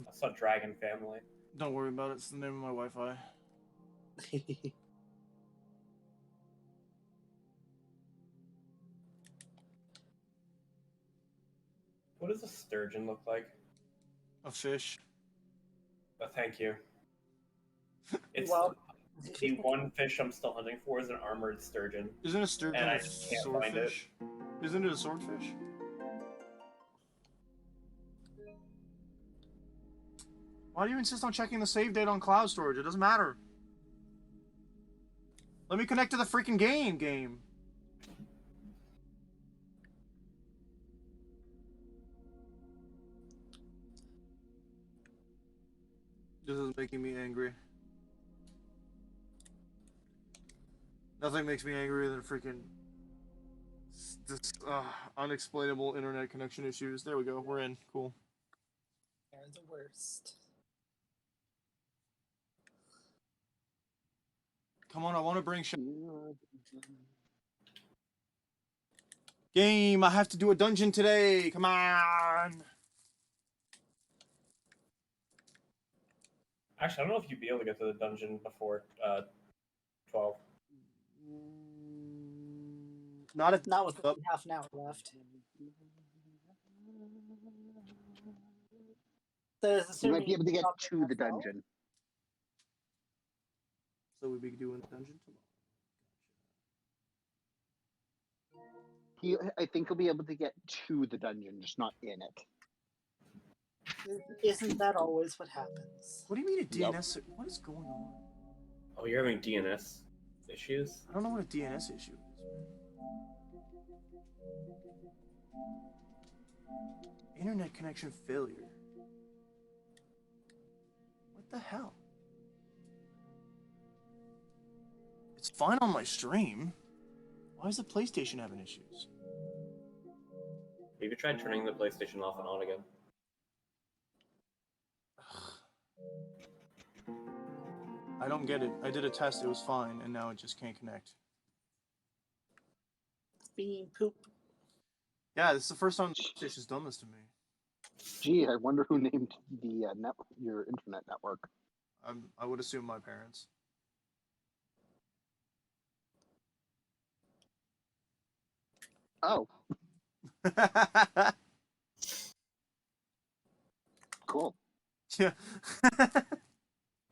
I saw Dragon Family. Don't worry about it. It's the name of my Wi-Fi. What does a sturgeon look like? A fish. Thank you. It's Well, the one fish I'm still hunting for is an armored sturgeon. Isn't a sturgeon and I a just can't find it. swordfish? Isn't it a swordfish? Why do you insist on checking the save date on cloud storage? It doesn't matter. Let me connect to the freaking game. This is making me angry. Nothing makes me angrier than freaking this unexplainable internet connection issues. There we go. We're in. Cool. They're the worst. Come on, I want to bring game. I have to do a dungeon today. Come on. Actually, I don't know if you'd be able to get to the dungeon before 12. Not with half an hour left. You might be able to get to the dungeon. So we'd be doing the dungeon tomorrow. I think he'll be able to get to the dungeon, just not in it. Isn't that always what happens? What do you mean a DNS? Yep. What is going on? Oh, you're having DNS issues? I don't know what a DNS issue is. Internet connection failure. What the hell? It's fine on my stream. Why is the PlayStation having issues? Maybe try turning the PlayStation off and on again. I don't get it. I did a test, it was fine, and now it just can't connect. Bean poop. Yeah, this is the first time PlayStation's done this to me. Gee, I wonder who named the your internet network. I would assume my parents. Oh. Cool. Yeah.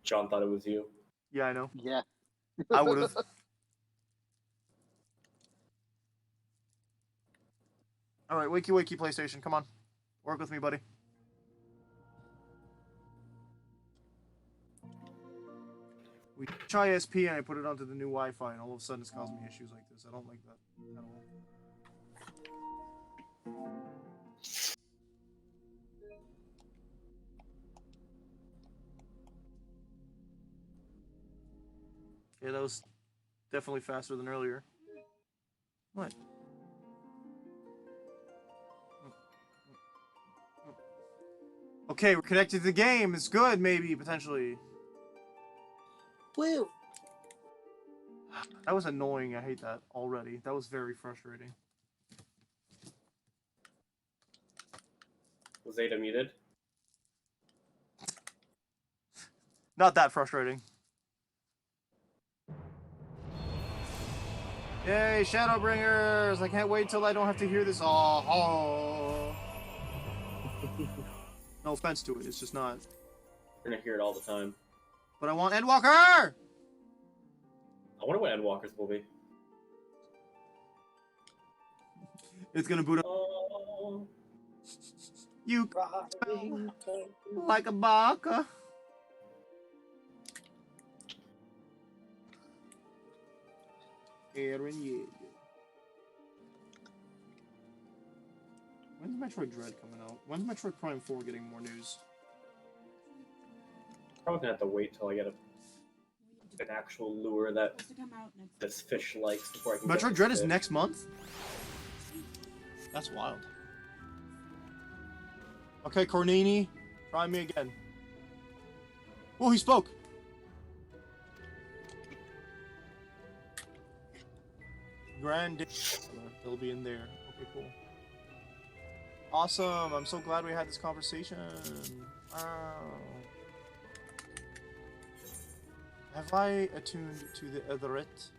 John thought it was you. Yeah, I know. Yeah. I would have. Alright, wakey, PlayStation, come on. Work with me, buddy. We try ISP and I put it onto the new Wi-Fi and all of a sudden it's causing me issues like this. I don't like that at all. Yeah, that was definitely faster than earlier. What? Okay, we're connected to the game. It's good, maybe, potentially. Woo! That was annoying. I hate that already. That was very frustrating. Was Ada muted? Not that frustrating. Yay, Shadowbringers! I can't wait till I don't have to hear this. Oh. No offense to it, it's just not. You're gonna hear it all the time. But I want Endwalker! I wonder what Endwalkers will be. It's gonna boot up. Oh. You like a baka. Aaron, yeah. When's Metroid Dread coming out? When's Metroid Prime 4 getting more news? Probably gonna have to wait till I get an actual lure that this fish likes before I can. Metroid Dread is next month? That's wild. Okay, Cornini, try me again. Oh, he spoke! Grand. They'll be in there. Okay, cool. Awesome! I'm so glad we had this conversation. Wow. Have I attuned to the Aetheryt?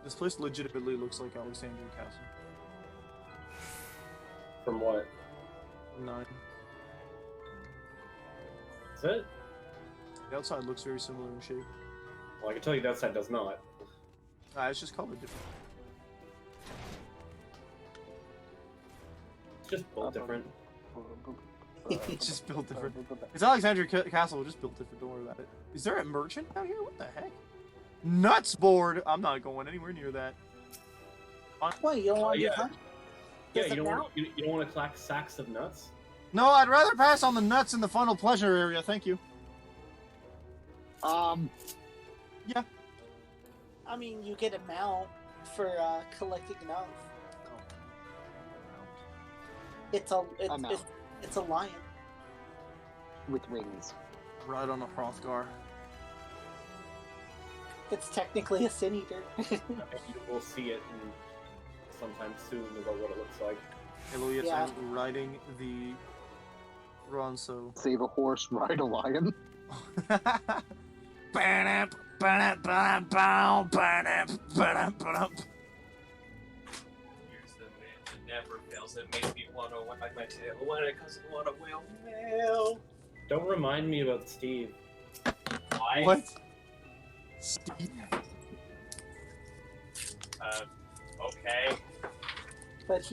This place legitimately looks like Alexandria Castle. From what? 9. Is it? The outside looks very similar in shape. Well, I can tell you the outside does not. It's just colored different. It's just built different. It's just built different. It's Alexandria Castle, just built different, don't worry about it. Is there a merchant down here? What the heck? Nuts board! I'm not going anywhere near that. What, you don't want to yeah. hunt? Yeah, you don't want to collect sacks of nuts? No, I'd rather pass on the nuts in the final pleasure area, thank you. Yeah. I mean, you get a mount for collecting nuts. It's a lion with wings. Right on a Hrothgar. It's technically a sin eater. We'll see it sometime soon about what it looks like. Hello, yes, I'm riding the Ronso. Save a horse, ride a lion. It never fails. It makes me want to wag my tail when it doesn't want to whale mail. Don't remind me about Steve. Why? What? Steve? Okay. But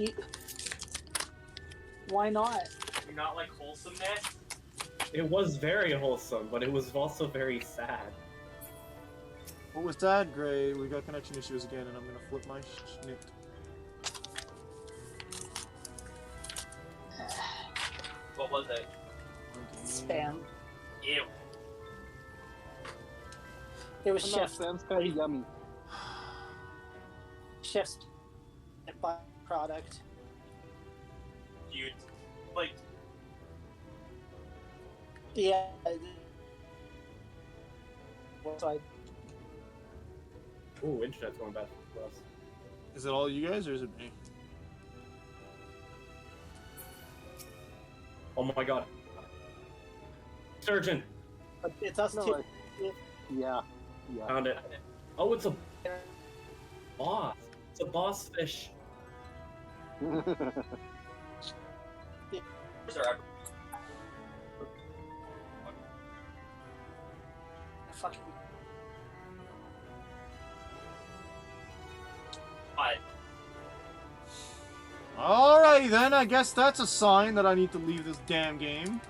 why not? You're not like wholesomeness? It was very wholesome, but it was also very sad. What was that? Great, we got connection issues again, and I'm gonna flip my schnitt. What was it? Spam. Ew. It was Chef. Spam's kind of yummy. Chef's byproduct. You like Yeah. So I Ooh, internet's going bad for us. Is it all you guys or is it me? Oh my god. Surgeon! But it's us No, too. Yeah. Found it. Oh, it's a boss. It's a boss fish. Fucking. Alrighty then, I guess that's a sign that I need to leave this damn game.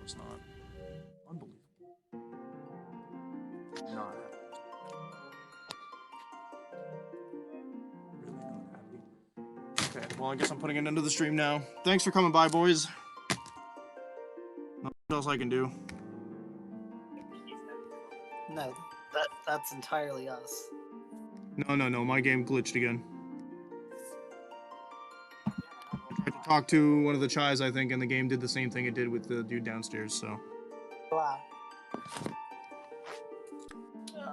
It's not. Unbelievable. Not happy. Really not happy. Okay, well I guess I'm putting it into the stream now. Thanks for coming by, boys. Nothing else I can do. No, that's entirely us. No, my game glitched again. I tried to talk to one of the chais, I think, and the game did the same thing it did with the dude downstairs, so. Wow.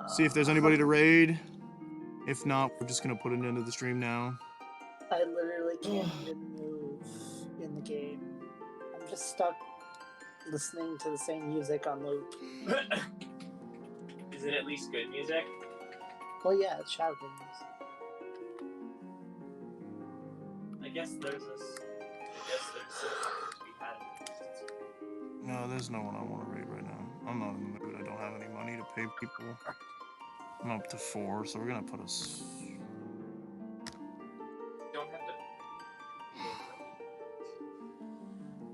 See if there's anybody to raid. If not, we're just gonna put it into the stream now. I literally can't even move in the game. I'm just stuck listening to the same music on loop. Is it at least good music? Well, yeah, it's Shadowbringers. I guess there's this. I guess there's to be had. No, there's no one I want to raid right now. I'm not in the mood. I don't have any money to pay people. I'm up to 4, so we're gonna put us. Don't have to.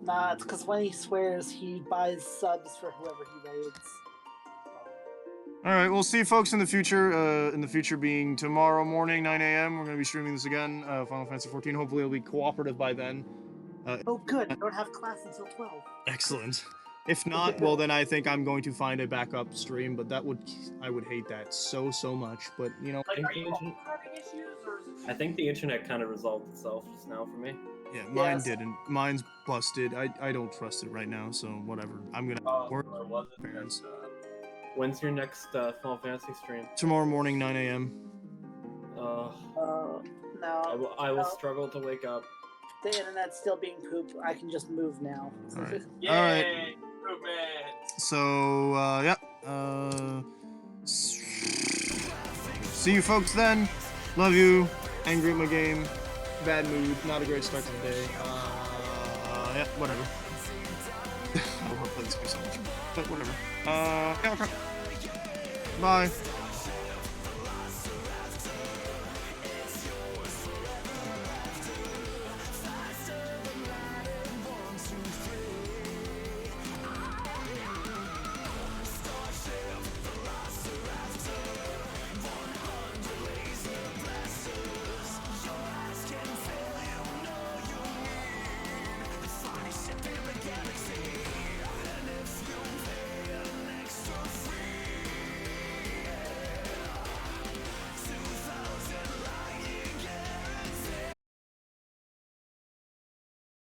Nah, it's because when he swears, he buys subs for whoever he raids. Alright, we'll see folks in the future. In the future being tomorrow morning, 9 a.m. We're going to be streaming this again. Final Fantasy 14. Hopefully it'll be cooperative by then. Oh, good. I don't have class until 12. Excellent. If not, well then I think I'm going to find a backup stream, but I would hate that so much. But, you know. Like, are you having issues, or is it... I think the internet kind of resolved itself just now for me. Yeah, mine didn't. Mine's busted. I don't trust it right now, so whatever. I'm going to work with parents. When's your next Final Fantasy stream? Tomorrow morning, 9 a.m. No. I will struggle to wake up. The internet's still being poop. I can just move now. Alright. Yay! Alright. Improvement! So, yeah. See you folks then. Love you. Angry at my game. Bad mood. Not a great start to the day. Yeah, whatever. I don't want to play this game so much. But whatever. Yeah, okay. Bye.